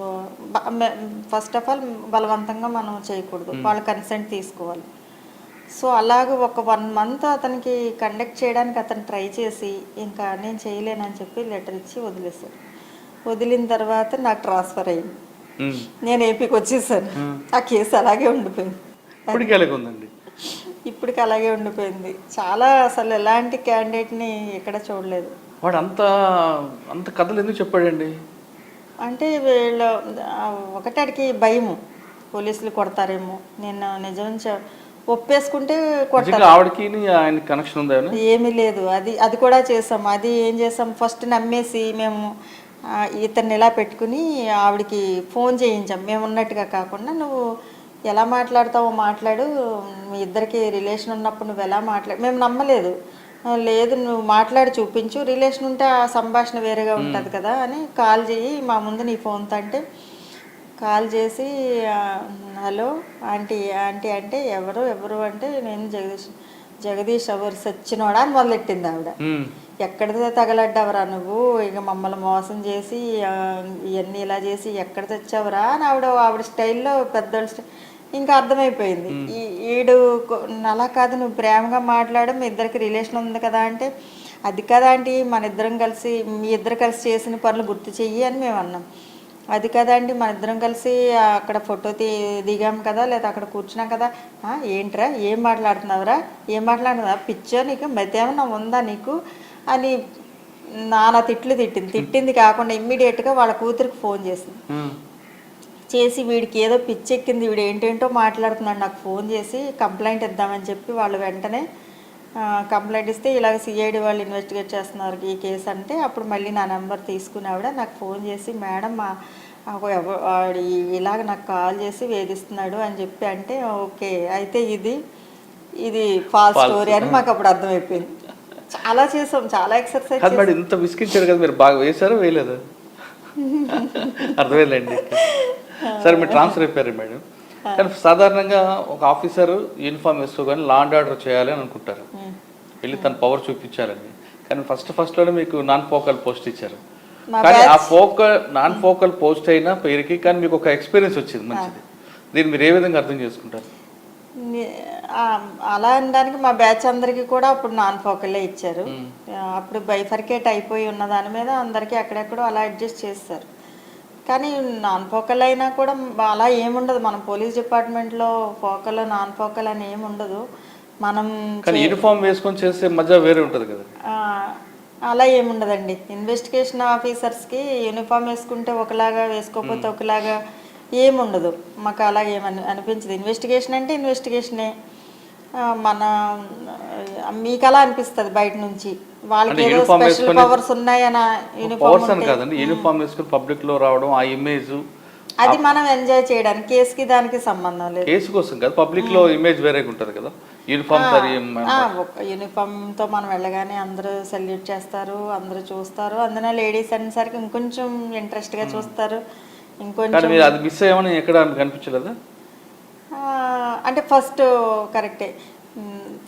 ఫస్ట్ ఆఫ్ ఆల్ బలవంతంగా మనం చేయకూడదు, వాళ్ళ కన్సెంట్ తీసుకోవాలి. సో అలాగే ఒక 1 month అతనికి కండక్ట్ చేయడానికి అతను ట్రై చేసి ఇంకా నేను చేయలేనని చెప్పి లెటర్ ఇచ్చి వదిలేశాడు. వదిలిన తర్వాత నాకు ట్రాన్స్ఫర్ అయింది. నేను ఏపీకి వచ్చేసాను. ఆ కేసు అలాగే ఉండిపోయింది. ఇప్పటికి అలాగే ఉండిపోయింది. చాలా అసలు ఎలాంటి క్యాండిడేట్ని ఎక్కడ చూడలేదు. వాడు అంత కథలు ఎందుకు చెప్పాడండి అంటే వీళ్ళు ఒకటాడికి భయము, పోలీసులు కొడతారేమో. నేను నిజం ఒప్పేసుకుంటే కొట్టారు. ఆవిడకి ఆయన కనెక్షన్ ఉందా? ఏమీ లేదు. అది కూడా చేసాం. అది ఏం చేసాం, ఫస్ట్ నమ్మేసి మేము ఇతన్ని ఇలా పెట్టుకుని ఆవిడకి ఫోన్ చేయించాం. మేము ఉన్నట్టుగా కాకుండా నువ్వు ఎలా మాట్లాడతావో మాట్లాడు, మీ ఇద్దరికి రిలేషన్ ఉన్నప్పుడు నువ్వు ఎలా మేము నమ్మలేదు. లేదు నువ్వు మాట్లాడి చూపించు, రిలేషన్ ఉంటే ఆ సంభాషణ వేరేగా ఉంటుంది కదా అని కాల్ చేయి మా ముందు నీ ఫోన్తో అంటే కాల్ చేసి హలో ఆంటీ అంటే ఎవరు అంటే నేను జగదీష్ ఎవరు సచ్చినోడా అని మొదలెట్టింది ఆవిడ. ఎక్కడితో తగలడ్డావరా నువ్వు, ఇక మమ్మల్ని మోసం చేసి ఇవన్నీ ఇలా చేసి ఎక్కడ తెచ్చావురా అని ఆవిడ స్టైల్లో పెద్దోళ్ళ ఇంకా అర్థమైపోయింది. ఈడు అలా కాదు, నువ్వు ప్రేమగా మాట్లాడు, మీ ఇద్దరికి రిలేషన్ ఉంది కదా అంటే అది కదా ఆంటీ మన ఇద్దరం కలిసి మీ ఇద్దరు కలిసి చేసిన పనులు గుర్తు చెయ్యి అని మేము అన్నాం. అది కదా అండి మన ఇద్దరం కలిసి అక్కడ ఫోటో దిగాం కదా, లేదా అక్కడ కూర్చున్నాం కదా. ఏంట్రా ఏం మాట్లాడుతున్నావురా పిచ్చో నీకు మతేమన్నా ఉందా నీకు అని నానా తిట్టింది కాకుండా ఇమ్మీడియట్గా వాళ్ళ కూతురికి ఫోన్ చేసి వీడికి ఏదో పిచ్చెక్కింది, వీడు ఏంటేంటో మాట్లాడుతున్నాడు, నాకు ఫోన్ చేసి కంప్లైంట్ ఇద్దామని చెప్పి వాళ్ళు వెంటనే కంప్లైంట్ ఇస్తే ఇలాగ సిఐడి వాళ్ళు ఇన్వెస్టిగేట్ చేస్తున్నారు ఈ కేసు అంటే అప్పుడు మళ్ళీ నా నెంబర్ తీసుకుని ఆవిడ నాకు ఫోన్ చేసి మేడం ఇలాగ నాకు కాల్ చేసి వేధిస్తున్నాడు అని చెప్పి అంటే ఓకే అయితే ఇది ఫాల్స్ స్టోరీ అని మాకు అప్పుడు అర్థమైపోయింది. చాలా చేసాం, చాలా ఎక్సర్సైజ్. ఇంత విసిగించారు కదా మీరు, బాగా వేసారో వేయలేదు అర్థమైందండి. సరే మీరు ట్రాన్స్ఫర్ అయిపోయారు మేడం. కానీ సాధారణంగా ఒక ఆఫీసర్ యూనిఫామ్ వేసుకోగానే లా అండ్ ఆర్డర్ చేయాలి అని అనుకుంటారు, వెళ్ళి తన పవర్ చూపించాలని. కానీ ఫస్ట్లోనే మీకు నాన్ ఫోకల్ పోస్ట్ ఇచ్చారు. కానీ ఆ నాన్ ఫోకల్ పోస్ట్ అయినా పేరుకి కానీ మీకు ఒక ఎక్స్పీరియన్స్ వచ్చింది మంచిది. దీన్ని మీరు ఏ విధంగా అర్థం చేసుకుంటారు? అలా అనడానికి మా బ్యాచ్ అందరికీ కూడా అప్పుడు నాన్ ఫోకలే ఇచ్చారు. అప్పుడు బైఫర్కేట్ అయిపోయి ఉన్న దాని మీద అందరికీ అక్కడెక్కడో అలా అడ్జస్ట్ చేస్తారు. కానీ నాన్ ఫోకల్ అయినా కూడా అలా ఏముండదు. మనం పోలీస్ డిపార్ట్మెంట్లో ఫోకల్ నాన్ ఫోకల్ అని ఏముండదు. మనం కానీ యూనిఫామ్ వేసుకొని చేసే మజా వేరే ఉంటుంది కదా. అలా ఏముండదండి. ఇన్వెస్టిగేషన్ ఆఫీసర్స్కి యూనిఫామ్ వేసుకుంటే ఒకలాగా, వేసుకోకపోతే ఒకలాగా ఏముండదు. మాకు అలా అనిపించదు. ఇన్వెస్టిగేషన్ అంటే ఇన్వెస్టిగేషనే. మన మీకు అలా అనిపిస్తుంది బయట నుంచి, వాళ్ళకి ఏదో స్పెషల్ పవర్స్ ఉన్నాయని. యూనిఫామ్ కాదండి, యూనిఫామ్ వేసుకొని పబ్లిక్ లో రావడం, ఆ ఇమేజ్ అది మనం ఎంజాయ్ చేయడానికి, కేసుకి దానికి సంబంధం లేదు. కేసు కోసం కదా, పబ్లిక్ లో ఇమేజ్ వేరేగా ఉంటుంది కదా. యూనిఫామ్ తో మనం వెళ్ళగానే అందరూ సెల్యూట్ చేస్తారు, అందరూ చూస్తారు. అందులో లేడీస్ అనేసరికి ఇంకొంచెం ఇంట్రెస్ట్ గా చూస్తారు. ఇంకొంచెం అది మిస్ అయ్యామని ఎక్కడ కనిపించలేదా? అంటే ఫస్ట్ కరెక్టే,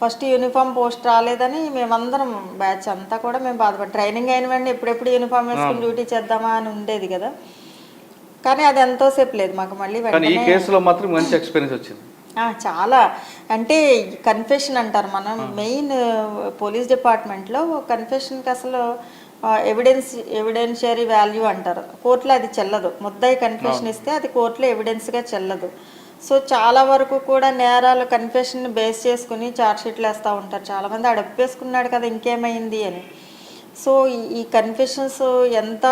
ఫస్ట్ యూనిఫామ్ పోస్ట్ రాలేదని మేమందరం బ్యాచ్ అంతా కూడా మేము బాధపడి, ట్రైనింగ్ అయిన వెంటనే ఎప్పుడెప్పుడు యూనిఫామ్ వేసుకుని డ్యూటీ చేద్దామా అని ఉండేది కదా. కానీ అది ఎంతోసేపు లేదు మాకు. మళ్ళీ ఈ కేసులో మాత్రం మంచి ఎక్స్పీరియన్స్ వచ్చింది. చాలా, అంటే కన్ఫెషన్ అంటారు. మనం మెయిన్ పోలీస్ డిపార్ట్మెంట్లో కన్ఫెషన్కి అసలు ఎవిడెన్షియరీ వాల్యూ అంటారు. కోర్టులో అది చెల్లదు. ముద్దాయి కన్ఫెషన్ ఇస్తే అది కోర్టులో ఎవిడెన్స్గా చెల్లదు. సో చాలా వరకు కూడా నేరాలు కన్ఫెషన్ బేస్ చేసుకుని ఛార్జ్షీట్లు వేస్తూ ఉంటారు. చాలామంది అడప్పేసుకున్నాడు కదా ఇంకేమైంది అని. సో ఈ కన్ఫెషన్స్ ఎంత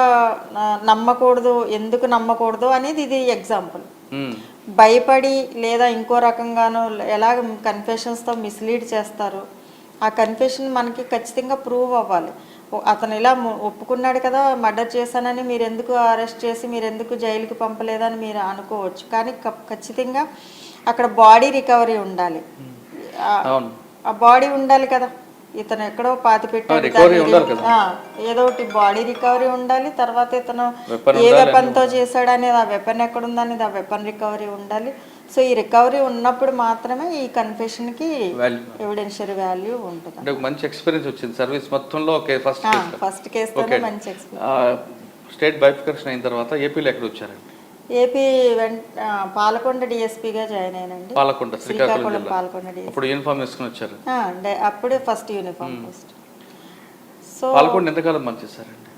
నమ్మకూడదు, ఎందుకు నమ్మకూడదు అనేది ఇది ఎగ్జాంపుల్. భయపడి లేదా ఇంకో రకంగానో ఎలా కన్ఫెషన్స్తో మిస్లీడ్ చేస్తారు. ఆ కన్ఫెషన్ మనకి ఖచ్చితంగా ప్రూవ్ అవ్వాలి. అతను ఇలా ఒప్పుకున్నాడు కదా మర్డర్ చేశానని, మీరు ఎందుకు అరెస్ట్ చేసి మీరు ఎందుకు జైలుకి పంపలేదని మీరు అనుకోవచ్చు. కానీ ఖచ్చితంగా అక్కడ బాడీ రికవరీ ఉండాలి. ఆ బాడీ ఉండాలి కదా. ఇతను ఎక్కడో పాతి పెట్టాడు, ఏదో ఒకటి బాడీ రికవరీ ఉండాలి. తర్వాత ఇతను ఏ వెపన్తో చేశాడు అనేది, ఆ వెపన్ ఎక్కడుందనేది, ఆ వెపన్ రికవరీ ఉండాలి. సో ఈ రికవరీ ఉన్నప్పుడు మాత్రమే ఈ కన్ఫెషన్కి ఎవిడెన్షియరీ వాల్యూ ఉంటుంది. అంటే మంచి ఎక్స్పీరియన్స్ వచ్చింది సర్వీస్ మొత్తంలో. ఫస్ట్ కేసులోనే మంచి ఎక్స్పీరియన్స్. స్టేట్ బైఫికేషన్ అయిన తర్వాత ఏపీలో ఎక్కడ వచ్చారండి? ఏపీ పాలకొండ డిఎస్పీగా జాయిన్ అయినండి. పాలకొండ, శ్రీకాకుళం పాలకొండ డిఎస్పీ. అప్పుడు యూనిఫామ్ వేసుకుని వచ్చారు? అప్పుడే first uniform post. So Palakonda ఎంతకాలం పనిచేశారండి?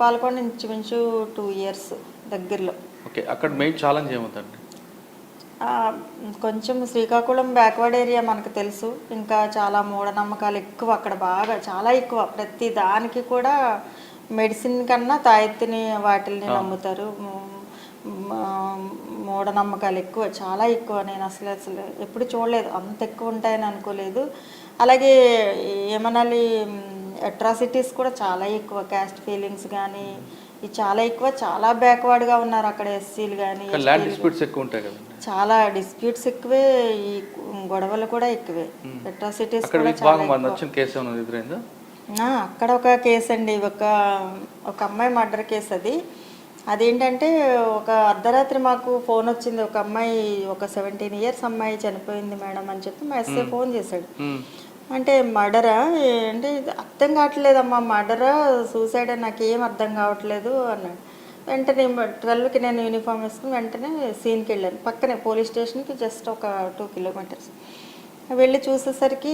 పాలకొండ ఇంచుమించు 2 years దగ్గరలో. ఓకే, అక్కడ మెయిన్ ఛాలెంజ్ ఏముందండి? కొంచెం శ్రీకాకుళం బ్యాక్వర్డ్ ఏరియా మనకు తెలుసు. ఇంకా చాలా మూఢనమ్మకాలు ఎక్కువ అక్కడ, బాగా చాలా ఎక్కువ. ప్రతి దానికి కూడా మెడిసిన్ కన్నా తాయెత్తిని వాటిల్ని నమ్ముతారు. మూఢనమ్మకాలు ఎక్కువ, చాలా ఎక్కువ. నేను అసలు ఎప్పుడు చూడలేదు, అంత ఎక్కువ ఉంటాయని అనుకోలేదు. అలాగే ఏమనాలి, అట్రాసిటీస్ కూడా చాలా ఎక్కువ. క్యాస్ట్ ఫీలింగ్స్ కానీ ఇది చాలా ఎక్కువ. చాలా బ్యాక్వర్డ్గా ఉన్నారు అక్కడ ఎస్సీలు కానీ. చాలా డిస్ప్యూట్స్ ఎక్కువే, ఈ గొడవలు కూడా ఎక్కువే, అట్రాసిటీస్ కూడా చాలా ఎక్కువ. అక్కడ ఒక కేసు అండి, ఒక అమ్మాయి మర్డర్ కేసు. అదేంటంటే ఒక అర్ధరాత్రి మాకు ఫోన్ వచ్చింది. ఒక అమ్మాయి, ఒక 17 years అమ్మాయి చనిపోయింది మేడం అని చెప్పి మా ఎస్ఐ ఫోన్ చేశాడు. అంటే మర్డరా అంటే అర్థం కావట్లేదమ్మా, మర్డరా సూసైడ్ అని నాకేం అర్థం కావట్లేదు అన్నాడు. వెంటనే 12కి నేను యూనిఫామ్ వేసుకుని వెంటనే సీన్కి వెళ్ళాను. పక్కనే పోలీస్ స్టేషన్కి జస్ట్ ఒక 2 kilometers వెళ్ళి చూసేసరికి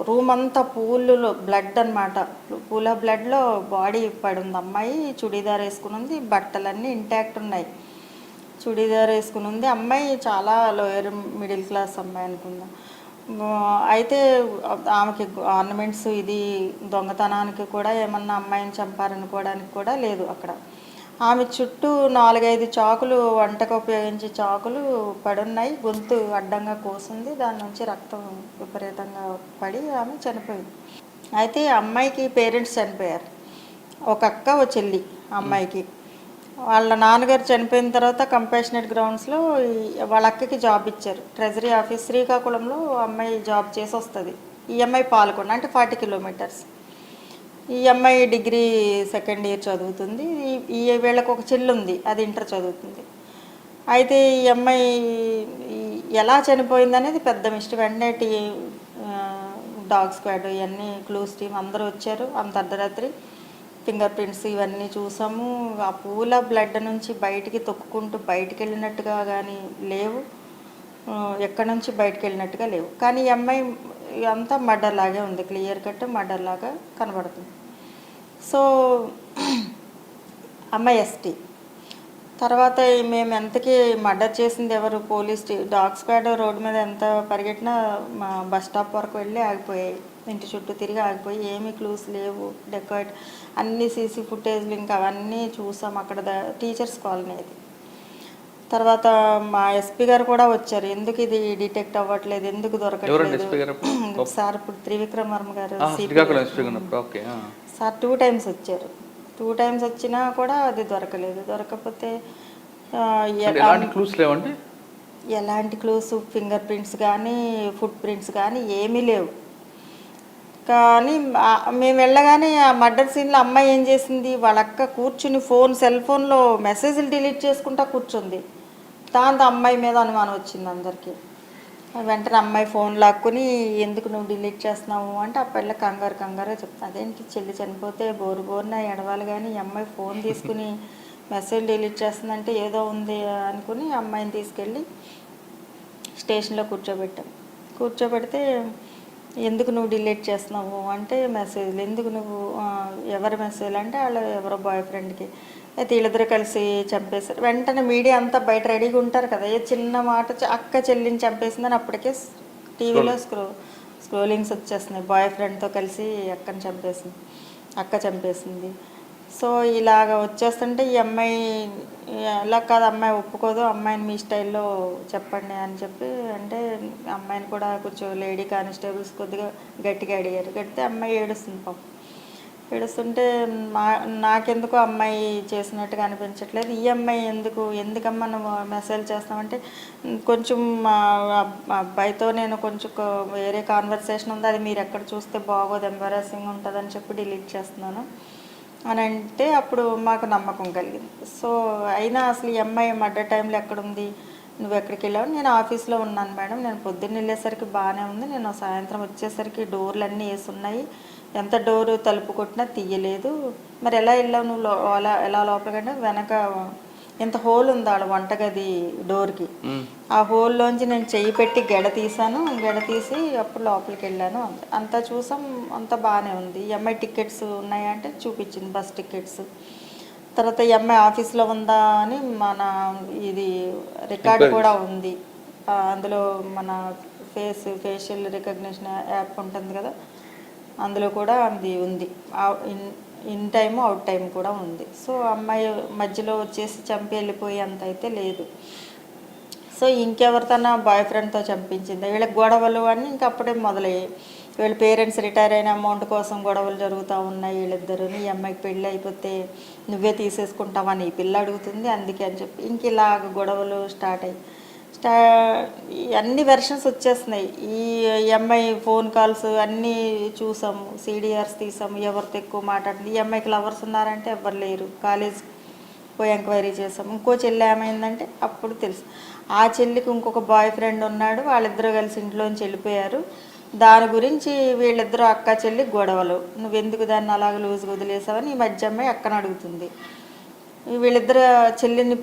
రూమ్ అంతా పూలలో బ్లడ్ అనమాట. పూల బ్లడ్లో బాడీ పడి ఉంది. అమ్మాయి చుడీదార్ వేసుకుని ఉంది, బట్టలన్నీ ఇంటాక్ట్ ఉన్నాయి. చుడీదార్ వేసుకుని ఉంది అమ్మాయి. చాలా లోయర్ మిడిల్ క్లాస్ అమ్మాయి అనుకుందాం. అయితే ఆమెకి ఆర్నమెంట్స్ ఇది దొంగతనానికి కూడా ఏమన్నా అమ్మాయిని చంపారనుకోవడానికి కూడా లేదు అక్కడ. ఆమె చుట్టూ 4-5 చాకులు, వంటకు ఉపయోగించే చాకులు పడున్నాయి. గొంతు అడ్డంగా కోసింది, దాని నుంచి రక్తం విపరీతంగా పడి ఆమె చనిపోయింది. అయితే అమ్మాయికి పేరెంట్స్ చనిపోయారు. ఒక అక్క, ఒక చెల్లి అమ్మాయికి. వాళ్ళ నాన్నగారు చనిపోయిన తర్వాత కంపాషనేట్ గ్రౌండ్స్లో వాళ్ళ అక్కకి జాబ్ ఇచ్చారు. ట్రెజరీ ఆఫీస్ శ్రీకాకుళంలో అమ్మాయి జాబ్ చేసి వస్తుంది. ఈ అమ్మాయి పాల్గొండ, అంటే 40 kilometers. ఈ అమ్మాయి డిగ్రీ 2nd year చదువుతుంది. ఈ వీళ్ళకి ఒక చెల్లి ఉంది, అది ఇంటర్ చదువుతుంది. అయితే ఈ అమ్మాయి ఎలా చనిపోయింది అనేది పెద్ద మిస్టరీ. వెంటనే డాగ్ స్క్వాడ్, ఇవన్నీ క్లూస్ టీమ్ అందరూ వచ్చారు. అంత అర్ధరాత్రి ఫింగర్ ప్రింట్స్ ఇవన్నీ చూసాము. ఆ పూల బ్లడ్ నుంచి బయటికి తొక్కుకుంటూ బయటికి వెళ్ళినట్టుగా కానీ లేవు, ఎక్కడి నుంచి బయటికి వెళ్ళినట్టుగా లేవు. కానీ ఈ అమ్మాయి అంతా మర్డర్ లాగే ఉంది, క్లియర్ కట్ మర్డర్ లాగా కనబడుతుంది. సో అమ్మాయి ఎస్టీ. తర్వాత మేము ఎంతకీ మర్డర్ చేసింది ఎవరు, పోలీస్ డాగ్ స్క్వాడ్ రోడ్డు మీద ఎంత పరిగెట్టినా మా బస్ స్టాప్ వరకు వెళ్ళి ఆగిపోయాయి, ఇంటి చుట్టూ తిరిగి ఆగిపోయి ఏమీ క్లూస్ లేవు. డెకాయిట్ అన్ని సీసీ ఫుటేజ్లు ఇంకా అవన్నీ చూసాం. అక్కడ టీచర్స్ కాలనీ అది. తర్వాత మా ఎస్పీ గారు కూడా వచ్చారు, ఎందుకు ఇది డిటెక్ట్ అవ్వట్లేదు, ఎందుకు దొరకట్లేదు సార్. ఇప్పుడు త్రివిక్రమ్ వర్మ గారు సార్ 2 times వచ్చారు. 2 times వచ్చినా కూడా అది దొరకలేదు. దొరకకపోతే ఎలాంటి క్లూస్, ఫింగర్ ప్రింట్స్ కానీ ఫుట్ ప్రింట్స్ కానీ ఏమీ లేవు. కానీ మేము వెళ్ళగానే ఆ మర్డర్ సీన్లో అమ్మాయి ఏం చేసింది, వాళ్ళ అక్క కూర్చుని సెల్ ఫోన్లో మెసేజ్లు డిలీట్ చేసుకుంటా కూర్చుంది. దాంతో అమ్మాయి మీద అనుమానం వచ్చింది అందరికీ. వెంటనే అమ్మాయి ఫోన్ లాక్కుని ఎందుకు నువ్వు డిలీట్ చేస్తున్నావు అంటే ఆ పిల్ల కంగారుగా చెప్తాను, అదేంటి చెల్లి చనిపోతే బోరున ఎడవాలి కానీ ఈ అమ్మాయి ఫోన్ తీసుకుని మెసేజ్ డిలీట్ చేస్తుందంటే ఏదో ఉంది అనుకుని అమ్మాయిని తీసుకెళ్ళి స్టేషన్లో కూర్చోబెడితే ఎందుకు నువ్వు డిలీట్ చేస్తున్నావు అంటే మెసేజ్లు ఎందుకు నువ్వు, ఎవరి మెసేజ్ అంటే వాళ్ళు ఎవరో బాయ్ ఫ్రెండ్కి, అయితే వీళ్ళిద్దరు కలిసి చంపేశారు. వెంటనే మీడియా అంతా బయట రెడీగా ఉంటారు కదా, ఏ చిన్న మాట అక్క చెల్లిని చంపేసిందని అప్పటికే టీవీలో స్క్రోలింగ్స్ వచ్చేస్తున్నాయి, బాయ్ ఫ్రెండ్తో కలిసి అక్క చంపేసింది. సో ఇలాగ వచ్చేస్తుంటే ఈ అమ్మాయి ఎలా కాదు, అమ్మాయి ఒప్పుకోదు, అమ్మాయిని మీ స్టైల్లో చెప్పండి అని చెప్పి అంటే అమ్మాయిని కూడా కొంచెం లేడీ కానిస్టేబుల్స్ కొద్దిగా గట్టిగా అడిగారు. కడితే అమ్మాయి ఏడుస్తుంది. పాపం ఏడుస్తుంటే నాకెందుకు అమ్మాయి చేసినట్టుగా అనిపించట్లేదు, ఈ అమ్మాయి ఎందుకమ్మా నువ్వు మెసేజ్ చేస్తామంటే కొంచెం అబ్బాయితో నేను కొంచెం వేరే కాన్వర్సేషన్ ఉంది, అది మీరు ఎక్కడ చూస్తే బాగోదు, ఎంబారాసింగ్ ఉంటుందని చెప్పి డిలీట్ చేస్తున్నాను అని అంటే అప్పుడు మాకు నమ్మకం కలిగింది. సో అయినా అసలు ఈ అమ్మాయి మర్డర్ టైంలో ఎక్కడుంది, నువ్వు ఎక్కడికి వెళ్ళావు, నేను ఆఫీస్లో ఉన్నాను మేడం, నేను పొద్దున్న వెళ్ళేసరికి బాగానే ఉంది, నేను సాయంత్రం వచ్చేసరికి డోర్లు అన్నీ వేసి ఉన్నాయి, ఎంత డోరు తలుపు కొట్టినా తీయలేదు, మరి ఎలా వెళ్ళావు నువ్వు ఎలా లోపలికంటే వెనక ఎంత హోల్ ఉంది ఆడ వంటగది డోర్కి, ఆ హోల్లోంచి నేను చెయ్యి పెట్టి గెడ తీసి అప్పుడు లోపలికి వెళ్ళాను. అంతా చూసాం, అంతా బాగానే ఉంది. ఈ అమ్మాయి టికెట్స్ ఉన్నాయంటే చూపించింది, బస్ టికెట్స్. తర్వాత ఈ అమ్మాయి ఆఫీస్లో ఉందా అని మన ఇది రికార్డు కూడా ఉంది, అందులో మన ఫేషియల్ రికగ్నిషన్ యాప్ ఉంటుంది కదా, అందులో కూడా అది ఉంది, ఇన్ టైము అవుట్ టైం కూడా ఉంది. సో అమ్మాయి మధ్యలో వచ్చేసి చంపి వెళ్ళిపోయి అంత అయితే లేదు. సో ఇంకెవరితోనా బాయ్ ఫ్రెండ్తో చంపించింది, వీళ్ళకి గొడవలు అని ఇంక అప్పుడే మొదలయ్యాయి. వీళ్ళ పేరెంట్స్ రిటైర్ అయిన అమౌంట్ కోసం గొడవలు జరుగుతూ ఉన్నాయి వీళ్ళిద్దరు. ఈ అమ్మాయికి పెళ్ళి అయిపోతే నువ్వే తీసేసుకుంటావని ఈ పిల్ల అడుగుతుంది, అందుకే అని చెప్పి ఇంక ఇలాగ గొడవలు స్టార్ట్ అయ్యి అన్ని వెర్షన్స్ వచ్చేస్తున్నాయి. ఈ అమ్మాయి ఫోన్ కాల్స్ అన్నీ చూసాము, CDRs తీసాము, ఎవరితో ఎక్కువ మాట్లాడింది, ఈ అమ్మాయికి లవర్స్ ఉన్నారంటే ఎవరు లేరు, కాలేజ్ పోయి ఎంక్వైరీ చేసాము. ఇంకో చెల్లి ఏమైందంటే అప్పుడు తెలుసు, ఆ చెల్లికి ఇంకొక బాయ్ ఫ్రెండ్ ఉన్నాడు, వాళ్ళిద్దరూ కలిసి ఇంట్లోంచి వెళ్ళిపోయారు, దాని గురించి వీళ్ళిద్దరూ అక్క చెల్లి గొడవలు, నువ్వెందుకు దాన్ని అలాగ లూజ్గా వదిలేసావని ఈ మధ్య అమ్మాయి అక్కని అడుగుతుంది. వీళ్ళిద్దరు చెల్లిని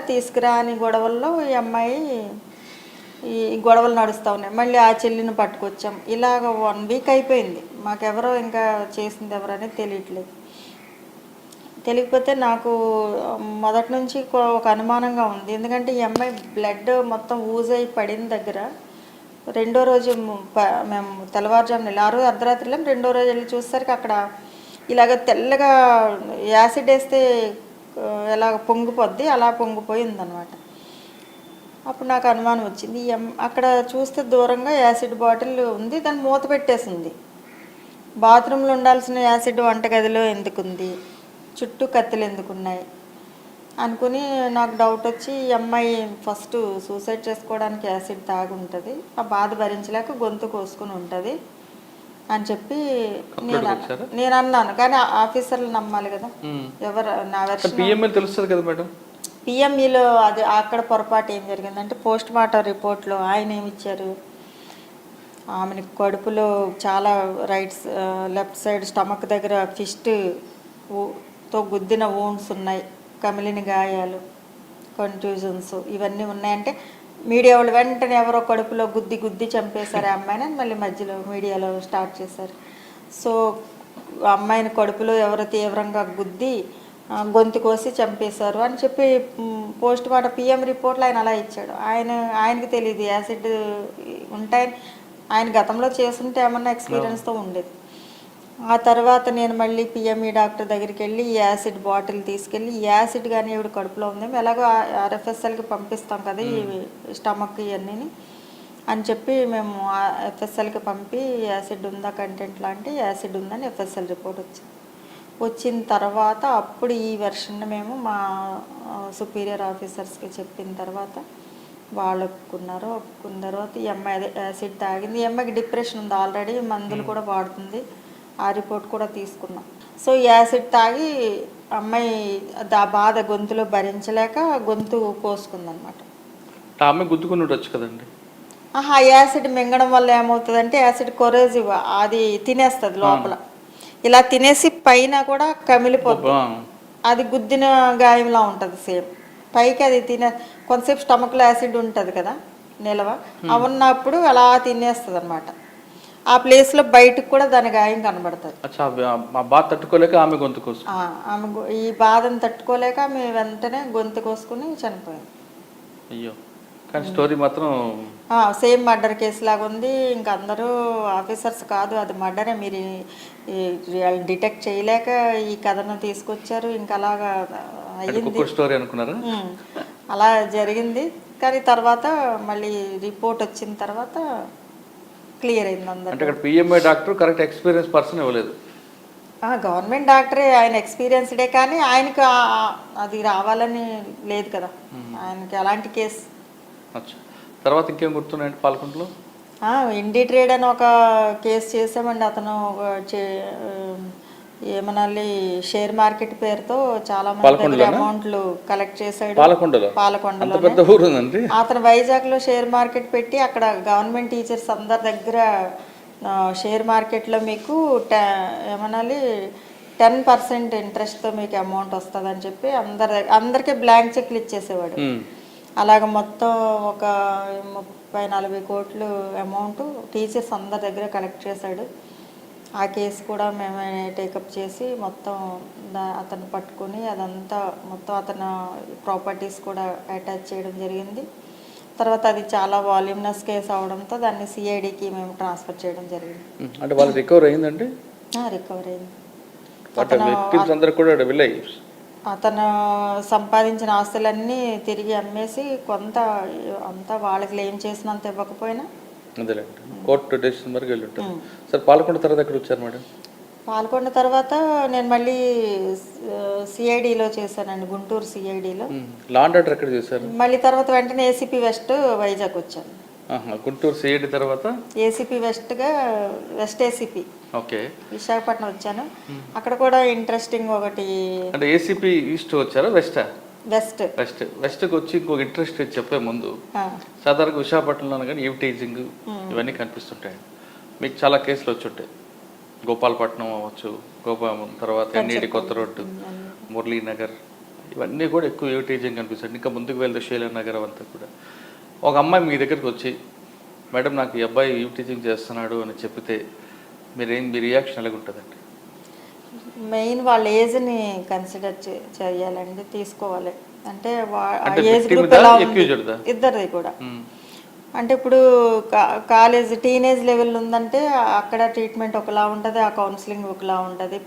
తీసుకురా అని గొడవల్లో ఈ అమ్మాయి ఈ గొడవలు నడుస్తూ ఉన్నాయి. మళ్ళీ ఆ చెల్లిని పట్టుకొచ్చాం. ఇలాగ 1 week అయిపోయింది, మాకెవరో ఇంకా చేసింది ఎవరు అనేది తెలియకపోతే నాకు మొదటి నుంచి ఒక అనుమానంగా ఉంది. ఎందుకంటే ఈ అమ్మాయి బ్లడ్ మొత్తం ఊజ్ అయి పడిన దగ్గర రెండో రోజు మేము తెల్లవారుజామున ఆ రోజు అర్ధరాత్రిలో రెండో రోజు వెళ్ళి చూసేసరికి అక్కడ ఇలాగ తెల్లగా యాసిడ్ వేస్తే ఎలా పొంగిపోద్ది అలా పొంగిపోయి ఉందన్నమాట. అప్పుడు నాకు అనుమానం వచ్చింది, అక్కడ చూస్తే దూరంగా యాసిడ్ బాటిల్ ఉంది, దాన్ని మూత పెట్టేసింది. బాత్రూంలో ఉండాల్సిన యాసిడ్ వంటగదిలో ఎందుకుంది, చుట్టూ కత్తులు ఎందుకున్నాయి అనుకుని నాకు డౌట్ వచ్చి ఈ అమ్మాయి ఫస్ట్ సూసైడ్ చేసుకోవడానికి యాసిడ్ తాగి ఉంటుంది, ఆ బాధ భరించలేక గొంతు కోసుకుని ఉంటుంది అని చెప్పి నేను అన్నాను. కానీ ఆఫీసర్లు నమ్మాలి కదా, ఎవరు నా వెర్షన్ తెలుస్తుంది కదా మేడం. పిఎంఈలో అది అక్కడ పొరపాటు ఏం జరిగిందంటే పోస్ట్ మార్టం రిపోర్ట్లో ఆయన ఏమి ఇచ్చారు, ఆమెని కడుపులో చాలా లెఫ్ట్ సైడ్ స్టమక్ దగ్గర ఫిస్ట్ తో గుద్దిన వూండ్స్ ఉన్నాయి, కమిలిన గాయాలు, కన్ఫ్యూజన్స్ ఇవన్నీ ఉన్నాయంటే మీడియా వాళ్ళు వెంటనే ఎవరో కడుపులో గుద్ది చంపేశారు ఆ అమ్మాయిని అని మళ్ళీ మధ్యలో మీడియాలో స్టార్ట్ చేశారు. సో అమ్మాయిని కడుపులో ఎవరో తీవ్రంగా గుద్ది గొంతు కోసి చంపేశారు అని చెప్పి పోస్ట్ మార్టం పిఎం రిపోర్ట్లో ఆయన అలా ఇచ్చాడు. ఆయనకి తెలియదు యాసిడ్ ఉంటాయని. ఆయన గతంలో చేస్తుంటే ఏమన్నా ఎక్స్పీరియన్స్తో ఉండేది. ఆ తర్వాత నేను మళ్ళీ పిఎంఈ డాక్టర్ దగ్గరికి వెళ్ళి ఈ యాసిడ్ బాటిల్ తీసుకెళ్ళి ఈ యాసిడ్ కానీ ఇవిడ కడుపులో ఉందేమో ఎలాగో ఆర్ఎఫ్ఎస్ఎల్కి పంపిస్తాం కదా ఈ స్టమక్ ఇవన్నీ అని చెప్పి మేము ఎఫ్ఎస్ఎల్కి పంపి యాసిడ్ ఉందా కంటెంట్ లాంటి యాసిడ్ ఉందని ఎఫ్ఎస్ఎల్ రిపోర్ట్ వచ్చిన తర్వాత అప్పుడు ఈ వెర్షన్ మేము మా సుపీరియర్ ఆఫీసర్స్కి చెప్పిన తర్వాత వాళ్ళు ఒప్పుకున్న తర్వాత ఈ అమ్మాయి అదే యాసిడ్ తాగింది. ఈ అమ్మాయికి డిప్రెషన్ ఉంది, ఆల్రెడీ మందులు కూడా వాడుతుంది, ఆ రిపోర్ట్ కూడా తీసుకున్నాం. సో యాసిడ్ తాగి అమ్మాయి బాధ గొంతులో భరించలేక గొంతు కోసుకుందనమాట. ఆమె గుద్దుకుని ఉండొచ్చు కదండి. యాసిడ్ మింగడం వల్ల ఏమవుతుందంటే యాసిడ్ కొరేజివ్ అది తినేస్తుంది లోపల, ఇలా తినేసి పైన కూడా కమిలిపోతుంది. అది గుద్దిన గాయంలా ఉంటుంది సేమ్. పైకి అది కొంతసేపు స్టమక్లో యాసిడ్ ఉంటుంది కదా నిలవ, ఉన్నప్పుడు అలా తినేస్తుంది అనమాట. ఆ ప్లేస్లో బయటకు కూడా దాని గాయం కనబడుతుంది. బాధ తట్టుకోలేక ఆమె గొంతు కోసు ఆమె ఈ బాధను తట్టుకోలేక ఆమె వెంటనే గొంతు కోసుకుని చనిపోయింది. అయ్యో, కానీ స్టోరీ మాత్రం సేమ్ మర్డర్ కేసు లాగా ఉంది. ఇంకా అందరూ ఆఫీసర్స్ కాదు అది మర్డరే మీరు డిటెక్ట్ చేయలేక ఈ కథను తీసుకొచ్చారు. ఇంకా అలాగా అయ్యింది స్టోరీ అనుకున్నారా? అలా జరిగింది. కానీ తర్వాత మళ్ళీ రిపోర్ట్ వచ్చిన తర్వాత క్లియర్ అయింది అందరూ. అంటే ఇక్కడ PMI doctor correct experience person ఇవ్వలేదు. గవర్నమెంట్ డాక్టరే, ఆయన ఎక్స్పీరియన్స్డే, కానీ ఆయనకు అది రావాలని లేదు కదా, ఆయనకి అలాంటి కేసు. తర్వాత ఇంకేం గుర్తున్నాయండి పాలకొండలో? ఇండి ట్రేడ్ అని ఒక కేసు చేసామండి. అతను ఏమనాలి షేర్ మార్కెట్ పేరుతో చాలా మంది అమౌంట్లు కలెక్ట్ చేశాడు పాలకొండలో. అతను వైజాగ్ లో షేర్ మార్కెట్ పెట్టి అక్కడ గవర్నమెంట్ టీచర్స్ అందరి దగ్గర షేర్ మార్కెట్లో మీకు ఏమనాలి 10% ఇంట్రెస్ట్తో మీకు అమౌంట్ వస్తుంది అని చెప్పి అందరికీ బ్లాంక్ చెక్లు ఇచ్చేసేవాడు. అలాగ మొత్తం ఒక 30-40 కోట్లు అమౌంట్ టీచర్స్ అందరి దగ్గర కలెక్ట్ చేశాడు. ఆ కేసు కూడా మేమే టేకప్ చేసి మొత్తం అతను పట్టుకుని అదంతా మొత్తం అతను ప్రాపర్టీస్ కూడా అటాచ్ చేయడం జరిగింది. తర్వాత అది చాలా వాల్యూమినస్ కేసు అవడంతో దాన్ని సిఐడికి మేము ట్రాన్స్ఫర్ చేయడం జరిగింది. అంటే వాళ్ళు రికవర్ అయిందండి? రికవర్ అయింది. అతను సంపాదించిన ఆస్తులన్నీ తిరిగి అమ్మేసి కొంత అంతా వాళ్ళకి క్లెయిమ్ చేసినంత ఇవ్వకపోయినా కోర్టు డెసిషన్ వరకు వెళ్ళి ఉంటుంది. సార్ పాలకొండ తర్వాత ఎక్కడ వచ్చారు మేడం? పాల్గొన్న తర్వాత నేను మళ్ళీ సిఐడిలో చేశానండి, గుంటూరు సిఐడిలో. లాండ్ ఆర్డర్ ఎక్కడ చేశారు? మళ్ళీ తర్వాత వెంటనే ఏసీపీ వెస్ట్ వైజాగ్ వచ్చాను. గుంటూరు సిఐడి తర్వాత ఏసీపీ వెస్ట్గా వెస్ట్ ఏసీపీ ఓకే విశాఖపట్నం వచ్చాను. అక్కడ కూడా ఇంట్రెస్టింగ్ ఒకటి. అంటే ఏసీపీ ఈస్ట్ వచ్చారా వెస్టా? వెస్ట్. వెస్ట్కి వచ్చి ఇంకొక ఇంట్రెస్ట్ చెప్పే ముందు సాధారణంగా విశాఖపట్నంలో కానీ ఈవ్టీజింగ్ ఇవన్నీ కనిపిస్తుంటాయి. మీకు చాలా కేసులు వచ్చి ఉంటాయి. గోపాలపట్నం అవ్వచ్చు, తర్వాత ఎన్ఈడి కొత్త రోడ్డు, మురళీనగర్, ఇవన్నీ కూడా ఎక్కువ ఈవ్టీజింగ్ కనిపిస్తుంది. ఇంకా ముందుకు వెళ్తే శైలన్ నగర్ అంతా కూడా. ఒక అమ్మాయి మీ దగ్గరికి వచ్చి మేడం నాకు ఈ అబ్బాయి ఈవ్టీజింగ్ చేస్తున్నాడు అని చెప్తే మీ రియాక్షన్ ఎలాగ ఉంటుందండి? మెయిన్ వాళ్ళ ఏజ్ని కన్సిడర్ చేయాలండి, తీసుకోవాలి. అంటే ఏజ్ గ్రూప్ ఇద్దరిది కూడా. అంటే ఇప్పుడు కాలేజ్ టీనేజ్ లెవెల్ ఉందంటే అక్కడ ట్రీట్మెంట్ ఒకలా ఉంటుంది, ఆ కౌన్సిలింగ్ ఒకలా ఉంటుంది.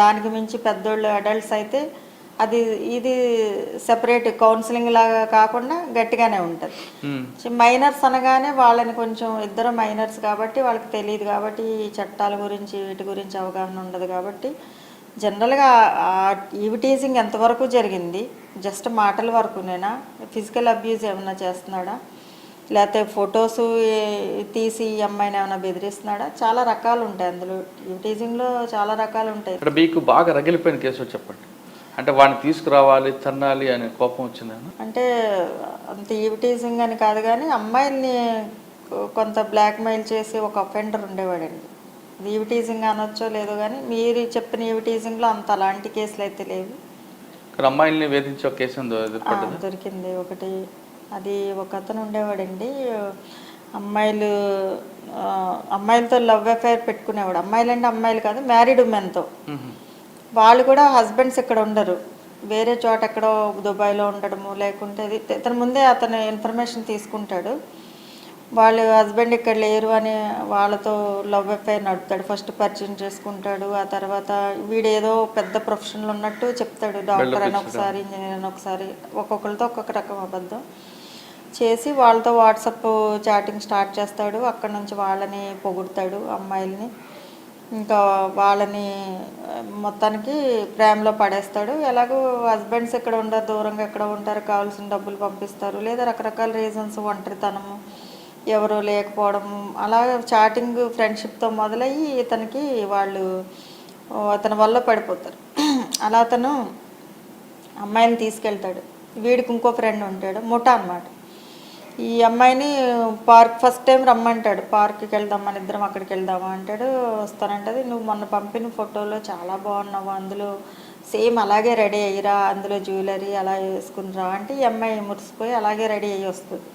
దానికి మించి పెద్దోళ్ళు అడల్ట్స్ అయితే ఇది సెపరేట్ కౌన్సిలింగ్ లాగా కాకుండా గట్టిగానే ఉంటుంది. మైనర్స్ అనగానే వాళ్ళని కొంచెం ఇద్దరు మైనర్స్ కాబట్టి వాళ్ళకి తెలియదు కాబట్టి ఈ చట్టాల గురించి వీటి గురించి అవగాహన ఉండదు కాబట్టి జనరల్గా ఈవిటీజింగ్ ఎంతవరకు జరిగింది, జస్ట్ మాటల వరకునేనా, ఫిజికల్ అబ్యూజ్ ఏమైనా చేస్తున్నాడా, లేకపోతే ఫొటోస్ తీసి ఈ అమ్మాయిని ఏమైనా బెదిరిస్తున్నాడా, చాలా రకాలు ఉంటాయి అందులో. ఈవిటీజింగ్లో చాలా రకాలు ఉంటాయి. మీకు బాగా రగిలిపోయిన కేసు చెప్పండి. అంటే వాడిని తీసుకురావాలి తన్నాలి అనే కోపం వచ్చిందని? అంటే అంత ఈవిటీజింగ్ అని కాదు కానీ అమ్మాయిల్ని కొంత బ్లాక్మెయిల్ చేసి ఒక అఫెండర్ ఉండేవాడండి. అది ఈవ్ టీజింగ్ అనొచ్చో లేదో కానీ మీరు చెప్పిన ఈవ్ టీజింగ్లో అంత అలాంటి కేసులు అయితే లేవు. ఇక్కడ అమ్మాయిల్ని వేధించే ఒక కేసు ఉందో దొరికింది ఒకటి. అది ఒక అతను ఉండేవాడండి, అమ్మాయిలు అమ్మాయిలతో లవ్ అఫైర్ పెట్టుకునేవాడు. అమ్మాయిలు అంటే అమ్మాయిలు కాదు, మ్యారీడ్ ఉమెన్తో. వాళ్ళు కూడా హస్బెండ్స్ ఇక్కడ ఉండరు, వేరే చోట ఎక్కడో దుబాయ్లో ఉండడము, లేకుంటే ఇతను ముందే అతను ఇన్ఫర్మేషన్ తీసుకుంటాడు. వాళ్ళు హస్బెండ్ ఇక్కడ లేరు అని వాళ్ళతో లవ్ అఫైర్ నడుపుతాడు. ఫస్ట్ పరిచయం చేసుకుంటాడు, ఆ తర్వాత వీడేదో పెద్ద ప్రొఫెషన్లో ఉన్నట్టు చెప్తాడు, డాక్టర్ అని ఒకసారి, ఇంజనీర్ అని ఒకసారి, ఒక్కొక్కరితో ఒక్కొక్క రకం అబద్ధం చేసి వాళ్ళతో వాట్సాప్ చాటింగ్ స్టార్ట్ చేస్తాడు. అక్కడ నుంచి వాళ్ళని పొగుడతాడు, అమ్మాయిల్ని. ఇంకా వాళ్ళని మొత్తానికి ప్రేమలో పడేస్తాడు. ఎలాగో హస్బెండ్స్ ఇక్కడ ఉండరు, దూరంగా ఎక్కడ ఉంటారు, కావాల్సిన డబ్బులు పంపిస్తారు, లేదా రకరకాల రీజన్స్, ఒంటరితనము, ఎవరు లేకపోవడము, అలా చాటింగ్ ఫ్రెండ్షిప్తో మొదలయ్యి ఇతనికి వాళ్ళు అతని వల్ల పడిపోతారు. అలా అతను అమ్మాయిని తీసుకెళ్తాడు. వీడికి ఇంకో ఫ్రెండ్ ఉంటాడు, ముఠా అన్నమాట. ఈ అమ్మాయిని పార్క్ ఫస్ట్ టైం రమ్మంటాడు, పార్క్కి వెళ్దాం, మన ఇద్దరం అక్కడికి వెళ్దామా అంటాడు. వస్తానంటది. నువ్వు మొన్న పంపిన ఫోటోలో చాలా బాగున్నావు, అందులో సేమ్ అలాగే రెడీ అయ్యిరా, అందులో జ్యువెలరీ అలా వేసుకునిరా అంటే ఈ అమ్మాయి మురిసిపోయి అలాగే రెడీ అయ్యి వస్తుంది.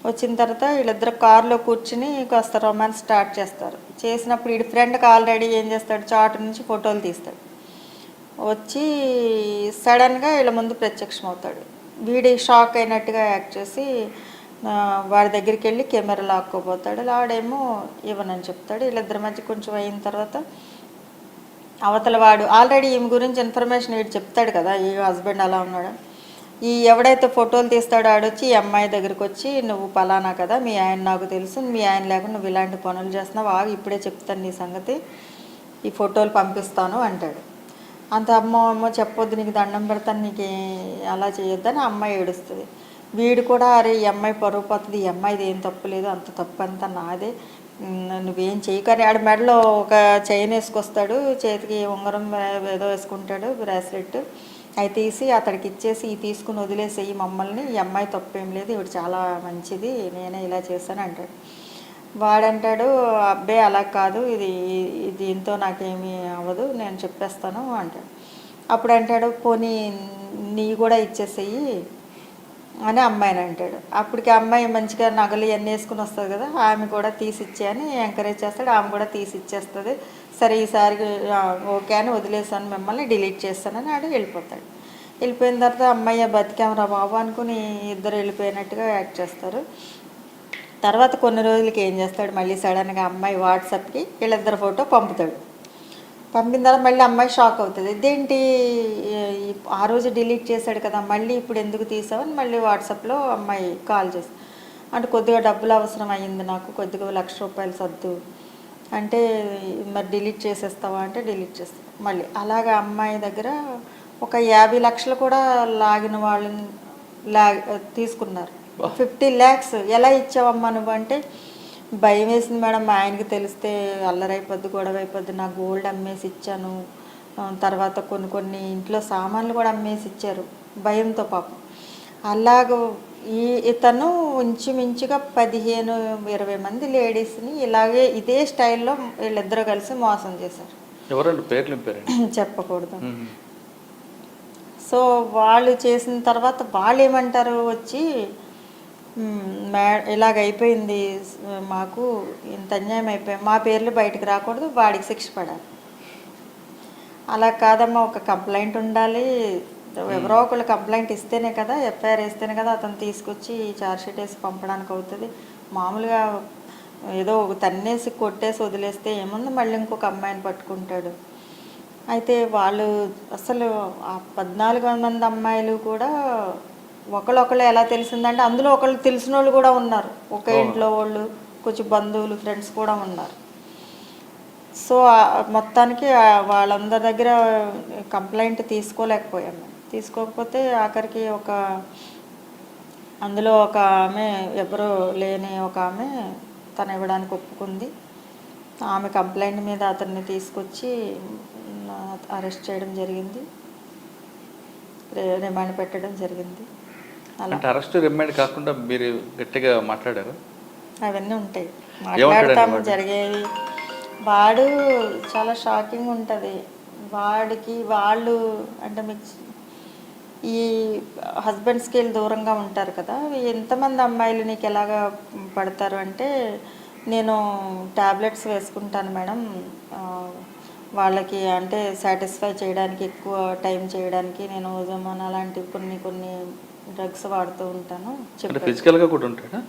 వచ్చిన తర్వాత వీళ్ళిద్దరు కారులో కూర్చుని కాస్త రొమాన్స్ స్టార్ట్ చేస్తారు. చేసినప్పుడు వీడి ఫ్రెండ్కి ఆల్రెడీ ఏం చేస్తాడు, చాటు నుంచి ఫోటోలు తీస్తాడు. వచ్చి సడన్గా వీళ్ళ ముందు ప్రత్యక్షమవుతాడు. వీడి షాక్ అయినట్టుగా యాక్ట్ చేసి వాడి దగ్గరికి వెళ్ళి కెమెరా లాక్కోపోతాడు. వాడేమో ఇవ్వనని చెప్తాడు. వీళ్ళిద్దరి మధ్య కొంచెం అయిన తర్వాత అవతల వాడు ఆల్రెడీ ఈమె గురించి ఇన్ఫర్మేషన్ వీడు చెప్తాడు కదా, ఈ హస్బెండ్ అలా ఉన్నాడు. ఈ ఎవడైతే ఫోటోలు తీస్తాడో ఆడొచ్చి ఈ అమ్మాయి దగ్గరికి వచ్చి, నువ్వు పలానా కదా, మీ ఆయన నాకు తెలుసు, మీ ఆయన లేకుండా నువ్వు ఇలాంటి పనులు చేస్తున్నావు, ఇప్పుడే చెప్తాను నీ సంగతి, ఈ ఫోటోలు పంపిస్తాను అంటాడు. అంత అమ్మ చెప్పొద్దు, నీకు దండం పెడతాను, నీకు అలా చేయొద్దని అమ్మాయి ఏడుస్తుంది. వీడు కూడా అరే ఈ అమ్మాయి పరువు పోతుంది, ఈ అమ్మాయిది ఏం తప్పు లేదు, అంత తప్పు అంతా నాదే, నువ్వేం చేయకని ఆడ మెడలో ఒక చైన్ వేసుకొస్తాడు, చేతికి ఉంగరం ఏదో వేసుకుంటాడు, బ్రాస్లెట్. అవి తీసి అతడికి ఇచ్చేసి, ఈ తీసుకుని వదిలేసేయి మమ్మల్ని, ఈ అమ్మాయి తప్పేం లేదు, ఇవి చాలా మంచిది, నేనే ఇలా చేశాను అంటాడు. వాడంటాడు, అబ్బే అలా కాదు, ఇది దీంతో నాకేమీ అవ్వదు, నేను చెప్పేస్తాను అంటాడు. అప్పుడు అంటాడు, పోనీ నీ కూడా ఇచ్చేసేయి అని అమ్మాయిని అంటాడు. అప్పటికి అమ్మాయి మంచిగా నగలు ఇవన్నీ వేసుకుని వస్తుంది కదా, ఆమె కూడా తీసిచ్చే అని ఎంకరేజ్ చేస్తాడు. ఆమె కూడా తీసిచ్చేస్తుంది. సరే ఈసారి ఓకే అని వదిలేసాను, మిమ్మల్ని డిలీట్ చేస్తానని ఆడు వెళ్ళిపోతాడు. వెళ్ళిపోయిన తర్వాత అమ్మాయి బతికామరా బాబు అనుకుని ఇద్దరు వెళ్ళిపోయినట్టుగా యాక్ట్ చేస్తారు. తర్వాత కొన్ని రోజులకి ఏం చేస్తాడు, మళ్ళీ సడన్గా అమ్మాయి వాట్సాప్కి వీళ్ళిద్దరు ఫోటో పంపుతాడు. పంపిన తర్వాత మళ్ళీ అమ్మాయి షాక్ అవుతుంది, ఇదేంటి ఆ రోజు డిలీట్ చేశాడు కదా, మళ్ళీ ఇప్పుడు ఎందుకు తీసావని మళ్ళీ వాట్సాప్లో అమ్మాయి కాల్ చేసి, అంటే కొద్దిగా డబ్బులు అవసరం అయ్యింది నాకు, కొద్దిగా ₹1,00,000 సర్దు అంటే, మరి డిలీట్ చేసేస్తావా అంటే డిలీట్ చేస్తాను. మళ్ళీ అలాగా అమ్మాయి దగ్గర ఒక 50 లక్షలు కూడా లాగిన వాళ్ళని తీసుకున్నారు. 50 lakhs ఎలా ఇచ్చావమ్మా నువ్వు అంటే, భయం వేసింది మేడం, మా ఆయనకి తెలిస్తే అల్లరైపోద్ది, గొడవ అయిపోద్ది, నా గోల్డ్ అమ్మేసి ఇచ్చాను, తర్వాత కొన్ని ఇంట్లో సామాన్లు కూడా అమ్మేసి ఇచ్చారు భయంతో పాపం. అలాగ ఇతను ఇంచుమించుగా 15-20 మంది లేడీస్ని ఇలాగే ఇదే స్టైల్లో వీళ్ళిద్దరూ కలిసి మోసం చేశారు. ఎవరండి పేర్లు చెప్పకూడదు. సో వాళ్ళు చేసిన తర్వాత వాళ్ళు ఏమంటారు వచ్చి, ఇలాగైపోయింది మాకు, ఇంత అన్యాయం అయిపోయింది, మా పేర్లు బయటకు రాకూడదు, వాడికి శిక్ష పడాలి. అలా కాదమ్మా, ఒక కంప్లైంట్ ఉండాలి, ఎవరో ఒకళ్ళు కంప్లైంట్ ఇస్తేనే కదా, ఎఫ్ఐఆర్ వేస్తేనే కదా అతను తీసుకొచ్చి ఛార్జ్షీట్ వేసి పంపడానికి అవుతుంది. మామూలుగా ఏదో తన్నేసి కొట్టేసి వదిలేస్తే ఏముంది, మళ్ళీ ఇంకొక అమ్మాయిని పట్టుకుంటాడు. అయితే వాళ్ళు అసలు ఆ 14 మంది అమ్మాయిలు కూడా ఒకళ్ళు ఎలా తెలిసిందంటే, అందులో ఒకళ్ళు తెలిసిన వాళ్ళు కూడా ఉన్నారు, ఒక ఇంట్లో వాళ్ళు, కొంచెం బంధువులు, ఫ్రెండ్స్ కూడా ఉన్నారు. సో మొత్తానికి వాళ్ళందరి దగ్గర కంప్లైంట్ తీసుకోలేకపోయాము. తీసుకోకపోతే ఆఖరికి అందులో ఒక ఆమె, ఎవరో లేని ఒక ఆమె తను ఇవ్వడానికి ఒప్పుకుంది. ఆమె కంప్లైంట్ మీద అతన్ని తీసుకొచ్చి అరెస్ట్ చేయడం జరిగింది, రిమాండ్ పెట్టడం జరిగింది. అలా అరెస్ట్ రిమాండ్ కాకుండా మీరు గట్టిగా మాట్లాడారు, అవన్నీ ఉంటాయి, మాట్లాడతాము, జరిగేవి. వాడు చాలా షాకింగ్ ఉంటుంది. వాడికి వాళ్ళు అంటే మీకు ఈ హస్బెండ్స్కి వెళ్ళి దూరంగా ఉంటారు కదా, ఎంతమంది అమ్మాయిలు నీకు ఎలాగా పడతారు అంటే, నేను టాబ్లెట్స్ వేసుకుంటాను మేడం, వాళ్ళకి అంటే సాటిస్ఫై చేయడానికి, ఎక్కువ టైం చేయడానికి నేను ఓజోమాన్ అలాంటి కొన్ని డ్రగ్స్ వాడుతూ ఉంటాను చెప్పారు. ఫిజికల్గా కూడా ఉంటాడా?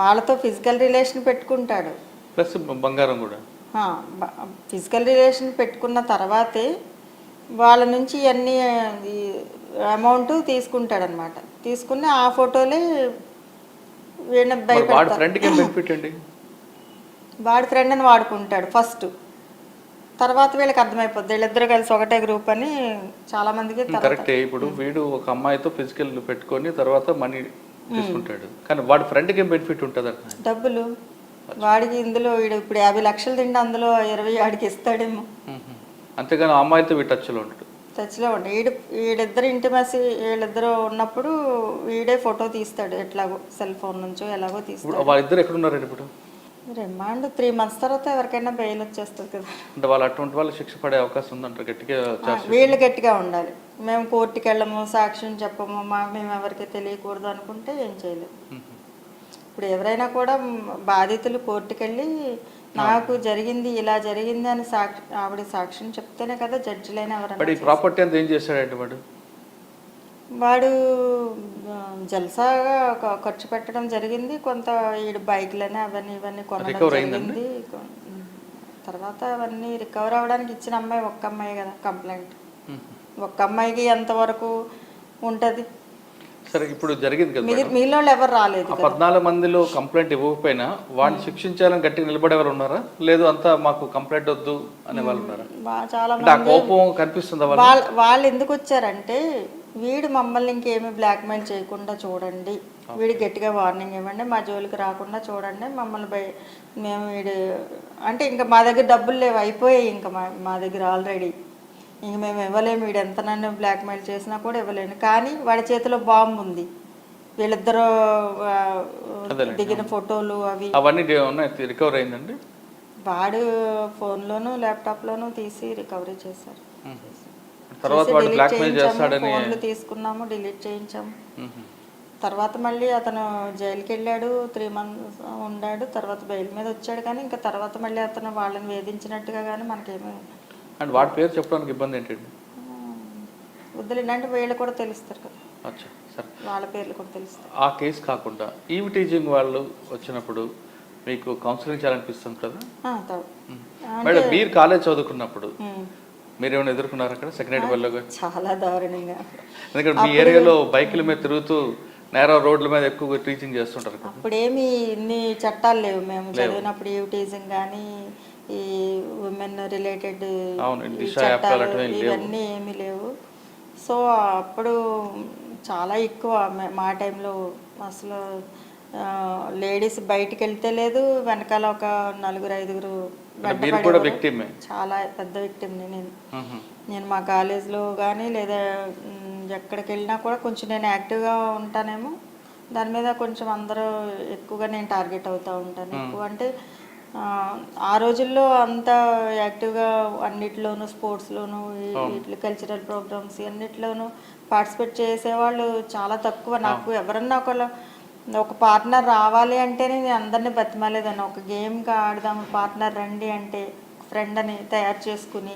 వాళ్ళతో ఫిజికల్ రిలేషన్ పెట్టుకుంటాడు, ప్లస్ బంగారం కూడా. ఫిజికల్ రిలేషన్ పెట్టుకున్న తర్వాతే వాళ్ళ నుంచి అన్ని అమౌంట్ తీసుకుంటాడనమాట. తీసుకుని ఆ ఫోటోలే వీళ్ళని వాడి భయపెడతాడు. ఫ్రెండ్కి ఏం బెనిఫిట్ అండి? వాడి ఫ్రెండ్ అని వాడుకుంటాడు ఫస్ట్, తర్వాత వీళ్ళకి అర్థమైపోద్ది వీళ్ళిద్దరు కలిసి ఒకటే గ్రూప్ అని చాలా మందికి. కరెక్టే. ఇప్పుడు వీడు ఒక అమ్మాయితో ఫిజికల్ పెట్టుకొని తర్వాత మనీ తీసుకుంటాడు, కానీ వాడి ఫ్రెండ్కి ఏం బెనిఫిట్ ఉంటుంది? డబ్బులు వాడికి ఇందులో వీడు ఇప్పుడు 50 లక్షలు తిండి అందులో 20 వాడికి ఇస్తాడేమో. అంతేగాని ఆ అమ్మాయితో వీడు టచ్లో ఉంటాడు. టచ్లో ఉండి వీడిద్దరు ఇంటిమసీ వీళ్ళిద్దరూ ఉన్నప్పుడు వీడే ఫోటో తీస్తాడు, ఎట్లాగో సెల్ ఫోన్ నుంచో ఎలాగో తీస్తాడు. వాళ్ళిద్దరు ఎక్కడున్నారండి ఇప్పుడు? రిమాండ్ 3 months తర్వాత ఎవరికైనా బెయిల్ వచ్చేస్తుంది కదా. అంటే వాళ్ళు అటువంటి వాళ్ళు శిక్ష పడే అవకాశం ఉందంటారు గట్టిగా? వీళ్ళు గట్టిగా ఉండాలి. మేము కోర్టుకి వెళ్ళము, సాక్ష్యం చెప్పము, మేము ఎవరికి తెలియకూడదు అనుకుంటే ఏం చేయలేము. ఇప్పుడు ఎవరైనా కూడా బాధితులు కోర్టుకి వెళ్ళి నాకు జరిగింది ఇలా జరిగింది అని ఆవిడ సాక్ష్యం చెప్తేనే కదా జడ్జిలైనా ఎవరైనా. ప్రాపర్టీ అంతా ఏం చేశాడంటే వాడు జల్సాగా ఖర్చు పెట్టడం జరిగింది. కొంత ఈడు బైక్లని అవన్నీ ఇవన్నీ కొనడం జరిగింది. తర్వాత అవన్నీ రికవర్ అవ్వడానికి ఇచ్చిన అమ్మాయి ఒక్క అమ్మాయి కదా కంప్లైంట్. ఒక్క అమ్మాయికి ఎంతవరకు ఉంటుంది? సరే, ఇప్పుడు జరిగింది కదా, మీలో ఎవరు రాలేదు. 14 మందిలో కంప్లైంట్ ఇవ్వకపోయినా వాడిని శిక్షించాలని గట్టిగా నిలబడేవారు ఉన్నారా? లేదు అంతా మాకు కంప్లైంట్ వద్దు అనే వాళ్ళు ఉన్నారా? చాలా కోపం కనిపిస్తుందా? వాళ్ళు ఎందుకు వచ్చారంటే, వీడు మమ్మల్ని ఇంకేమీ బ్లాక్మెయిల్ చేయకుండా చూడండి, వీడి గట్టిగా వార్నింగ్ ఇవ్వండి, మా జోలికి రాకుండా చూడండి, మమ్మల్ని మేము వీడు అంటే ఇంకా మా దగ్గర డబ్బులు లేవు, అయిపోయాయి ఇంకా మా దగ్గర ఆల్రెడీ, ఇంక మేము ఇవ్వలేము, వీడు ఎంత నన్ను బ్లాక్మెయిల్ చేసినా కూడా ఇవ్వలేను. కానీ వాడి చేతిలో బాంబు ఉంది, వీళ్ళిద్దరూ దిగిన ఫోటోలు అవన్నీ రికవర్ అయిందండి. వాడు ఫోన్లోను ల్యాప్టాప్లోను తీసి రికవరీ చేశారు. ఫోన్లు తీసుకున్నాము, డిలీట్ చేయించాము. తర్వాత మళ్ళీ అతను జైలుకి వెళ్ళాడు, 3 months ఉన్నాడు. తర్వాత బెయిల్ మీద వచ్చాడు. కానీ ఇంకా తర్వాత మళ్ళీ అతను వాళ్ళని వేధించినట్టుగా కానీ మనకేమీ. అండ్ వాడి పేరు చెప్పడానికి ఇబ్బంది ఏంటండి? వద్దులేండి, అంటే వీళ్ళు కూడా తెలుస్తారు కదా. అచ్చా, సరే, వాళ్ళ పేర్లు కూడా తెలుస్తారు. ఆ కేసు కాకుండా ఈవ్ టీజింగ్ వాళ్ళు వచ్చినప్పుడు మీకు కౌన్సిలింగ్ చేయాలనిపిస్తుంది కదా మేడం? మీరు కాలేజ్ చదువుకున్నప్పుడు మీరు ఏమైనా ఎదుర్కొన్నారు అక్కడ సెకండ్ వెళ్ళలో? చాలా దారుణంగా. ఎందుకంటే మీ ఏరియాలో బైకుల మీద తిరుగుతూ నేరో రోడ్ల మీద ఎక్కువ టీచింగ్ చేస్తుంటారు. అప్పుడేమి ఇన్ని చట్టాలు లేవు. మేము చదివినప్పుడు ఈవ్ టీజింగ్ కానీ ఈ ఉమెన్ రిలేటెడ్ చట్టాలు ఇవన్నీ ఏమీ లేవు. సో అప్పుడు చాలా ఎక్కువ మా టైంలో అసలు లేడీస్ బయటికి వెళ్తే లేదు, వెనకాల ఒక 4-5 చాలా పెద్ద విక్టిమ్ని నేను మా కాలేజ్లో కానీ లేదా ఎక్కడికి వెళ్ళినా కూడా కొంచెం నేను యాక్టివ్గా ఉంటానేమో, దాని మీద కొంచెం అందరూ ఎక్కువగా నేను టార్గెట్ అవుతూ ఉంటాను. ఎక్కువ అంటే ఆ రోజుల్లో అంత యాక్టివ్గా అన్నిట్లోనూ, స్పోర్ట్స్లోనూ, వీటి కల్చరల్ ప్రోగ్రామ్స్ అన్నిట్లోనూ పార్టిసిపేట్ చేసేవాళ్ళు చాలా తక్కువ. నాకు ఎవరన్నా ఒక పార్ట్నర్ రావాలి అంటేనే నేను అందరినీ బతిమాలేదాన్ని. ఒక గేమ్గా ఆడదాము, పార్ట్నర్ రండి అంటే ఫ్రెండ్ అని తయారు చేసుకుని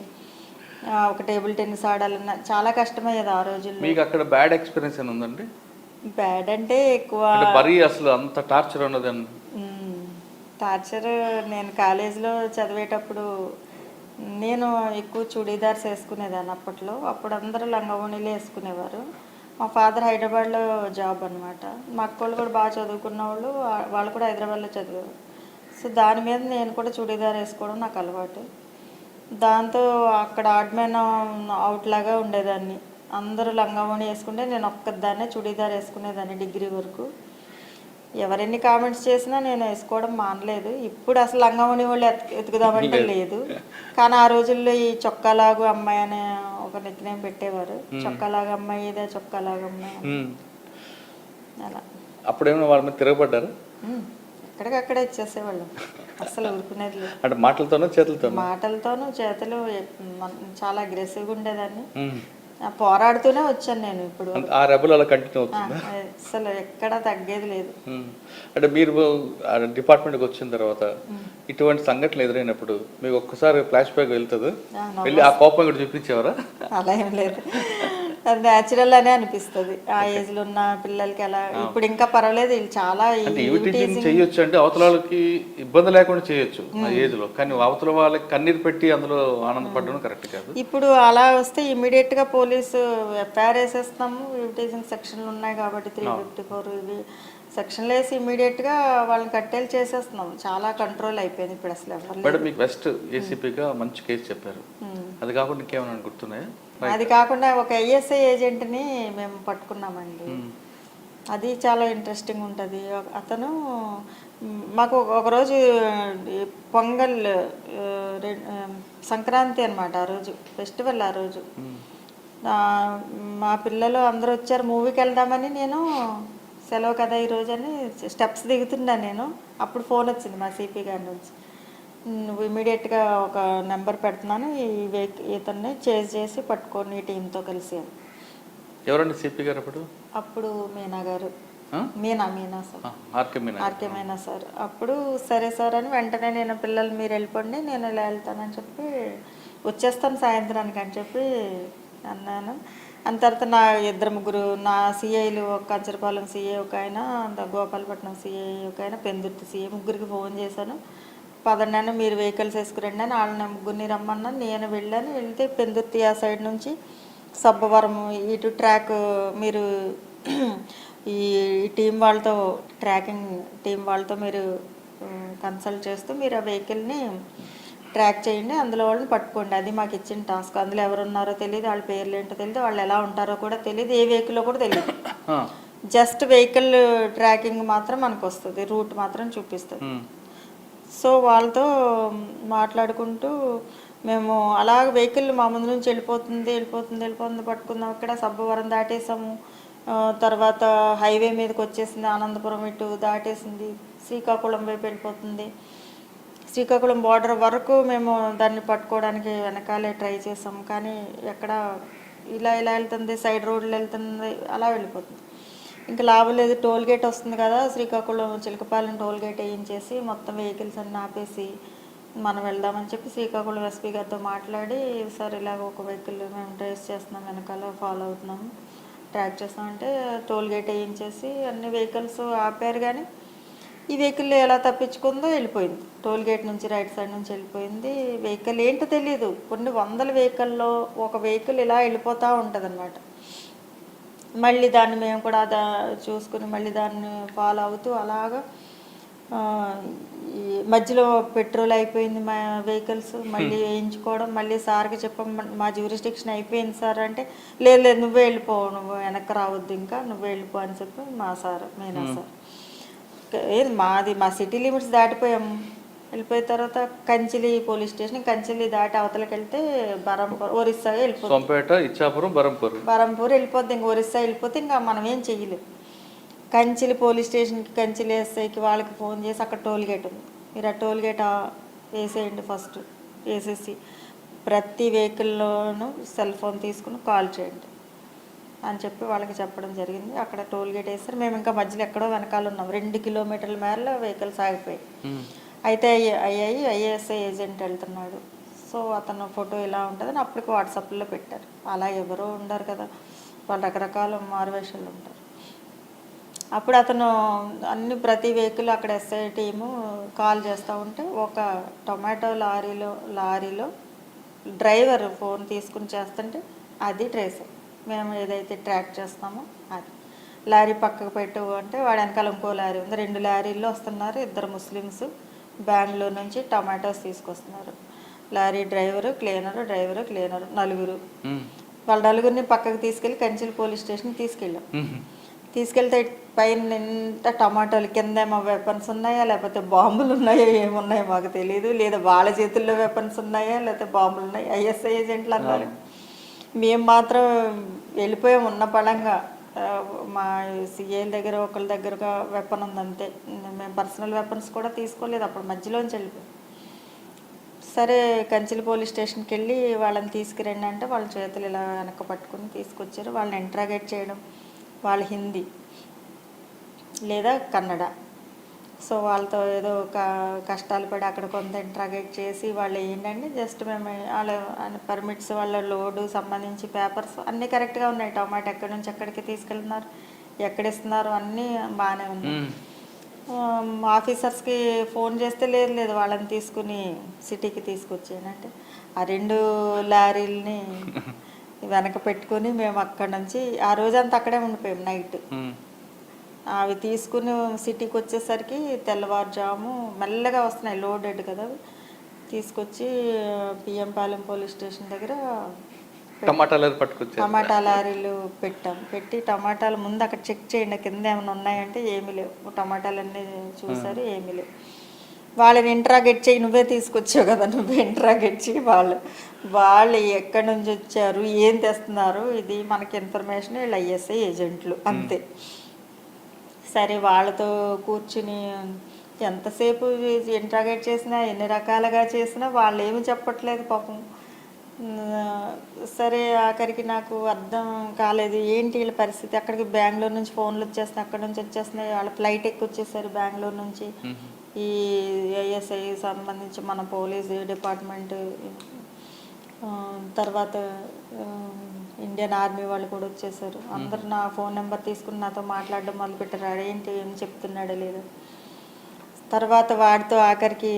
ఒక టేబుల్ టెన్నిస్ ఆడాలన్నా చాలా కష్టమయ్యేది ఆ రోజుల్లో. మీకు అక్కడ బ్యాడ్ ఎక్స్పీరియన్స్ అని ఉందండి? బ్యాడ్ అంటే ఎక్కువ అసలు అంత టార్చర్ ఉన్నదండి. టార్చర్ నేను కాలేజీలో చదివేటప్పుడు నేను ఎక్కువ చుడీదార్స్ వేసుకునేదాన్ని అప్పట్లో. అప్పుడు అందరూ లంగావోణీలు వేసుకునేవారు. మా ఫాదర్ హైదరాబాద్లో జాబ్ అనమాట. మా అక్క వాళ్ళు కూడా బాగా చదువుకున్న వాళ్ళు, వాళ్ళు కూడా హైదరాబాద్లో చదివారు. సో దాని మీద నేను కూడా చుడీదార్ వేసుకోవడం నాకు అలవాటు. దాంతో అక్కడ ఆడ్మెన్ అవుట్ లాగా ఉండేదాన్ని. అందరూ లంగావోణి వేసుకుంటే నేను ఒక్కదాన్నే చుడీదార్ వేసుకునేదాన్ని డిగ్రీ వరకు. ఎవరెన్ని కామెంట్స్ చేసినా నేను వేసుకోవడం మానలేదు. ఇప్పుడు అసలు లంగావోణి వాళ్ళు ఎతుకుదామంటే లేదు. కానీ ఆ రోజుల్లో ఈ చొక్కాలాగు అమ్మాయి అనే ఒక నిక్నేమ్ పెట్టేవారు. చొక్కాలాగా అమ్మాయి, ఇదే చొక్కాలాగా అమ్మాయి అలా. అప్పుడేమో వాళ్ళ మీద తిరగబడ్డారు? ఎక్కడికక్కడే ఇచ్చేసేవాళ్ళం, అస్సలు ఊరుకునేది లేదు. అంటే మాటలతోనో చేతులతోనో? మాటలతోనూ చేతులు చాలా అగ్రెసివ్గా ఉండేదాన్ని. పోరాడుతూనే వచ్చాను నేను ఇప్పుడు. ఆ రెబల్ అలా కంటిన్యూ అవుతుంది? అసలు ఎక్కడా తగ్గేది లేదు. అంటే మీరు డిపార్ట్మెంట్కి వచ్చిన తర్వాత ఇటువంటి సంఘటనలు ఎదురైనప్పుడు మీకు ఒక్కసారి ఫ్లాష్ బ్యాక్ వెళ్తుంది, వెళ్ళి ఆ కోపం కూడా చూపించేవారా? అలా ఏం లేదు, అది న్యాచురల్ అనే అనిపిస్తుంది. ఆ ఏజ్ లో ఉన్న పిల్లలకి అలా. ఇప్పుడు ఇంకా పర్వాలేదు, వీళ్ళు చాలా చేయొచ్చు, అంటే అవతల వాళ్ళకి ఇబ్బంది లేకుండా చేయొచ్చు ఆ ఏజ్ లో, కానీ అవతల వాళ్ళకి కన్నీరు పెట్టి అందులో ఆనందపడడం కరెక్ట్ కాదు. ఇప్పుడు అలా వస్తే ఇమీడియట్ గా పోలీసు ఎఫ్ఐఆర్ వేసేస్తాము. ఈవిటీజింగ్ సెక్షన్లు ఉన్నాయి కాబట్టి 354 ఇవి సెక్షన్లు వేసి ఇమీడియట్ గా వాళ్ళని కట్టేలు చేసేస్తున్నాం. చాలా కంట్రోల్ అయిపోయింది ఇప్పుడు అసలు ఎవరు. మేడం, మీకు వెస్ట్ ఏసీపీగా మంచి కేసు చెప్పారు, అది కాకుండా ఇంకేమైనా గుర్తున్నాయా? అది కాకుండా ఒక ఐఎస్ఐ ఏజెంట్ని మేము పట్టుకున్నామండి. అది చాలా ఇంట్రెస్టింగ్ ఉంటుంది. అతను మాకు ఒకరోజు పొంగల్ సంక్రాంతి అనమాట, ఆ రోజు ఫెస్టివల్. ఆ రోజు మా పిల్లలు అందరూ వచ్చారు, మూవీకి వెళ్దామని. నేను సెలవు కదా ఈరోజు అని స్టెప్స్ దిగుతున్నా నేను. అప్పుడు ఫోన్ వచ్చింది మా సిపి గారి నుంచి, నువ్వు ఇమీడియట్గా ఒక నెంబర్ పెడుతున్నాను, ఇతన్ని చేజ్ చేసి పట్టుకొని టీంతో కలిసి. ఎవరండి సిపి గారు అప్పుడు? అప్పుడు మీనా గారు, Meena sir, RK Meena sir. అప్పుడు సరే సార్ అని వెంటనే నేను, పిల్లలు మీరు వెళ్ళిపోండి, నేను ఇలా వెళ్తానని చెప్పి వచ్చేస్తాను సాయంత్రానికి అని చెప్పి అన్నాను. అంత తర్వాత నా 2-3 నా సిఐలు, ఒక కంచరపాలెం సిఐ ఒక ఆయన, గోపాలపట్నం సిఐ ఒక ఆయన, పెందుర్తి సిఐ, ముగ్గురికి ఫోన్ చేశాను. పదండి మీరు వెహికల్స్ వేసుకురండి అని వాళ్ళని ముగ్గురిని రమ్మన్నాను. నేను వెళ్ళాను. వెళ్తే పెందుర్తి ఆ సైడ్ నుంచి సబ్బవరం ఇటు ట్రాక్ మీరు ఈ టీం వాళ్ళతో, ట్రాకింగ్ టీం వాళ్ళతో మీరు కన్సల్ట్ చేస్తూ మీరు ఆ వెహికల్ని ట్రాక్ చేయండి, అందులో వాళ్ళని పట్టుకోండి. అది మాకు ఇచ్చిన టాస్క్. అందులో ఎవరున్నారో తెలియదు, వాళ్ళ పేర్లు ఏంటో తెలియదు, వాళ్ళు ఎలా ఉంటారో కూడా తెలియదు, ఏ వెహికల్లో కూడా తెలియదు. జస్ట్ వెహికల్ ట్రాకింగ్ మాత్రం మనకు వస్తుంది, రూట్ మాత్రం చూపిస్తుంది. సో వాళ్ళతో మాట్లాడుకుంటూ మేము అలా వెహికల్ మా ముందు నుంచి వెళ్ళిపోతుంది పట్టుకుందాం. ఇక్కడ సబ్బవరం దాటేసాము, తర్వాత హైవే మీదకి వచ్చేసింది, ఆనందపురం ఇటు దాటేసింది, శ్రీకాకుళం వైపు వెళ్ళిపోతుంది. శ్రీకాకుళం బార్డర్ వరకు మేము దాన్ని పట్టుకోవడానికి వెనకాలే ట్రై చేసాము, కానీ ఎక్కడ ఇలా వెళ్తుంది, సైడ్ రోడ్లు వెళ్తుంది, అలా వెళ్ళిపోతుంది. ఇంకా లాభం లేదు, టోల్ గేట్ వస్తుంది కదా, శ్రీకాకుళం చిలకపాలెం టోల్ గేట్ వేయించేసి మొత్తం వెహికల్స్ అన్ని ఆపేసి మనం వెళ్దామని చెప్పి శ్రీకాకుళం ఎస్పీ గారితో మాట్లాడి, సార్ ఇలాగ ఒక వెహికల్ మేము ట్రేస్ చేస్తున్నాం, వెనకాల ఫాలో అవుతున్నాము, ట్రాక్ చేస్తామంటే టోల్ గేట్ వేయించేసి అన్ని వెహికల్స్ ఆపారు. కానీ ఈ వెహికల్ ఎలా తప్పించుకుందో వెళ్ళిపోయింది, టోల్ గేట్ నుంచి రైట్ సైడ్ నుంచి వెళ్ళిపోయింది. వెహికల్ ఏంటో తెలియదు, కొన్ని వందల వెహికల్లో ఒక వెహికల్ ఇలా వెళ్ళిపోతూ ఉంటుంది అన్నమాట. మళ్ళీ దాన్ని మేము కూడా చూసుకుని మళ్ళీ దాన్ని ఫాలో అవుతూ అలాగా ఈ మధ్యలో పెట్రోల్ అయిపోయింది మా వెహికల్స్, మళ్ళీ వేయించుకోవడం, మళ్ళీ సార్కి చెప్పాం మా జ్యూరిస్డిక్షన్ అయిపోయింది సార్ అంటే, లేదు నువ్వే వెళ్ళిపో, నువ్వు వెనక్కి రావద్దు, ఇంకా నువ్వే వెళ్ళిపో అని చెప్పి మా సార్, మీనా సార్. మా సిటీ లిమిట్స్ దాటిపోయాము. వెళ్ళిపోయిన తర్వాత కంచిలి పోలీస్ స్టేషన్, కంచిలి దాటి అవతలకి వెళ్తే బరంపూర్, ఒరిస్సా వెళ్ళిపోతుంది, బరంపూర్ వెళ్ళిపోద్ది. ఇంక ఒరిస్సా వెళ్ళిపోతే ఇంకా మనం ఏం చెయ్యలేదు. కంచిలి పోలీస్ స్టేషన్కి, కంచిలి ఎస్ఐకి వాళ్ళకి ఫోన్ చేసి అక్కడ టోల్ గేట్ ఉంది, మీరు ఆ టోల్ గేట్ వేసేయండి, ఫస్ట్ వేసేసి ప్రతి వెహికల్లోనూ సెల్ ఫోన్ తీసుకుని కాల్ చేయండి అని చెప్పి వాళ్ళకి చెప్పడం జరిగింది. అక్కడ టోల్ గేట్ వేస్తారు. మేము ఇంకా మధ్యలో ఎక్కడో వెనకాల ఉన్నాం, 2 కిలోమీటర్ల మేరలో వెహికల్స్ ఆగిపోయాయి. అయితే ఐఏఎస్ఐ ఏజెంట్ వెళ్తున్నాడు, సో అతను ఫోటో ఇలా ఉంటుందని అప్పటికి వాట్సాప్లో పెట్టారు. అలా ఎవరో ఉండరు కదా, వాళ్ళు రకరకాల మారువేషాలు ఉంటారు. అప్పుడు అతను ప్రతి వెహికల్ అక్కడ ఎస్ఐ టీము కాల్ చేస్తూ ఉంటే ఒక టొమాటో లారీలో డ్రైవర్ ఫోన్ తీసుకుని చేస్తుంటే అది ట్రేసర్, మేము ఏదైతే ట్రాక్ చేస్తామో అది. లారీ పక్కకు పెట్టు అంటే వాడు వెనకాల ఇంకో లారీ ఉంది, 2 లారీల్లో వస్తున్నారు, 2 ముస్లిమ్స్ బెంగళూరు నుంచి టమాటోస్ తీసుకొస్తున్నారు. లారీ డ్రైవరు, క్లీనరు, నలుగురు. వాళ్ళ నలుగురిని పక్కకు తీసుకెళ్ళి కంచిలి పోలీస్ స్టేషన్కి తీసుకెళ్తే పైన ఎంత టమాటోలు, కింద ఏమో వెపన్స్ ఉన్నాయా లేకపోతే బాంబులు ఉన్నాయో ఏమున్నాయో మాకు తెలియదు, లేదా వాళ్ళ చేతుల్లో వెపన్స్ ఉన్నాయా లేకపోతే బాంబులు ఉన్నాయి. ఐఎస్ఐ ఏజెంట్లు అన్నారు. మేము మాత్రం వెళ్ళిపోయాం ఉన్న పళంగా, మా సిఐల దగ్గర ఒకళ్ళ దగ్గర వెపన్ ఉంది అంతే. మేము పర్సనల్ వెపన్స్ కూడా తీసుకోలేదు అప్పుడు, మధ్యలోంచి వెళ్ళిపోయి. సరే కంచిలి పోలీస్ స్టేషన్కి వెళ్ళి వాళ్ళని తీసుకురండి అంటే వాళ్ళ చేతులు ఇలా వెనక్కి పట్టుకుని తీసుకొచ్చారు. వాళ్ళని ఇంట్రాగేట్ చేయడం, వాళ్ళ హిందీ లేదా కన్నడ. సో వాళ్ళతో ఏదో కష్టాలు పడి అక్కడ కొంత ఇంట్రాగేట్ చేసి వాళ్ళు ఏంటంటే జస్ట్ మేము వాళ్ళ పర్మిట్స్, వాళ్ళ లోడు సంబంధించి పేపర్స్ అన్నీ కరెక్ట్గా ఉన్నాయి. టమాటా ఎక్కడి నుంచి ఎక్కడికి తీసుకెళ్తున్నారు, ఎక్కడ ఇస్తున్నారు అన్నీ బాగానే ఉన్నాయి. ఆఫీసర్స్కి ఫోన్ చేస్తే లేదు వాళ్ళని తీసుకుని సిటీకి తీసుకొచ్చానంటే ఆ 2 లారీలని వెనక పెట్టుకుని మేము అక్కడ నుంచి ఆ రోజంతా అక్కడే ఉండిపోయాం. నైట్ అవి తీసుకుని సిటీకి వచ్చేసరికి తెల్లవారుజాము మెల్లగా వస్తున్నాయి, లోడెడ్ కదా. తీసుకొచ్చి పిఎం పాలెం పోలీస్ స్టేషన్ దగ్గర టమాటా లారీలు పెట్టి టమాటాలు ముందు అక్కడ చెక్ చేయండి కింద ఏమైనా ఉన్నాయంటే ఏమీ లేవు. టమాటాలన్నీ చూసారు, ఏమీ లేవు. వాళ్ళని ఇంట్రాగేట్ చేయి, నువ్వే తీసుకొచ్చావు కదా, నువ్వే ఇంట్రాగేట్ చేయి. వాళ్ళు ఎక్కడి నుంచి వచ్చారు, ఏం తెస్తున్నారు, ఇది మనకి ఇన్ఫర్మేషన్, వీళ్ళు ఐఎస్ఐ ఏజెంట్లు అంతే. సరే వాళ్ళతో కూర్చుని ఎంతసేపు ఇంట్రాగేట్ చేసినా, ఎన్ని రకాలుగా చేసినా వాళ్ళు ఏమి చెప్పట్లేదు పాపం. సరే ఆఖరికి నాకు అర్థం కాలేదు ఏంటి వీళ్ళ పరిస్థితి. అక్కడికి బెంగళూరు నుంచి ఫోన్లు వచ్చేస్తున్నాయి, అక్కడ నుంచి వచ్చేస్తున్నాయి. వాళ్ళ ఫ్లైట్ ఎక్కి వచ్చేసారు బెంగళూరు నుంచి. ఈ ఐఎస్ఐ సంబంధించి మన పోలీస్ డిపార్ట్మెంట్, తర్వాత ఇండియన్ ఆర్మీ వాళ్ళు కూడా వచ్చేసారు. అందరు నా ఫోన్ నెంబర్ తీసుకుని నాతో మాట్లాడడం మొదలుపెట్టారు. ఏంటి ఏం చెప్తున్నాడో లేదు. తర్వాత వాడితో ఆఖరికి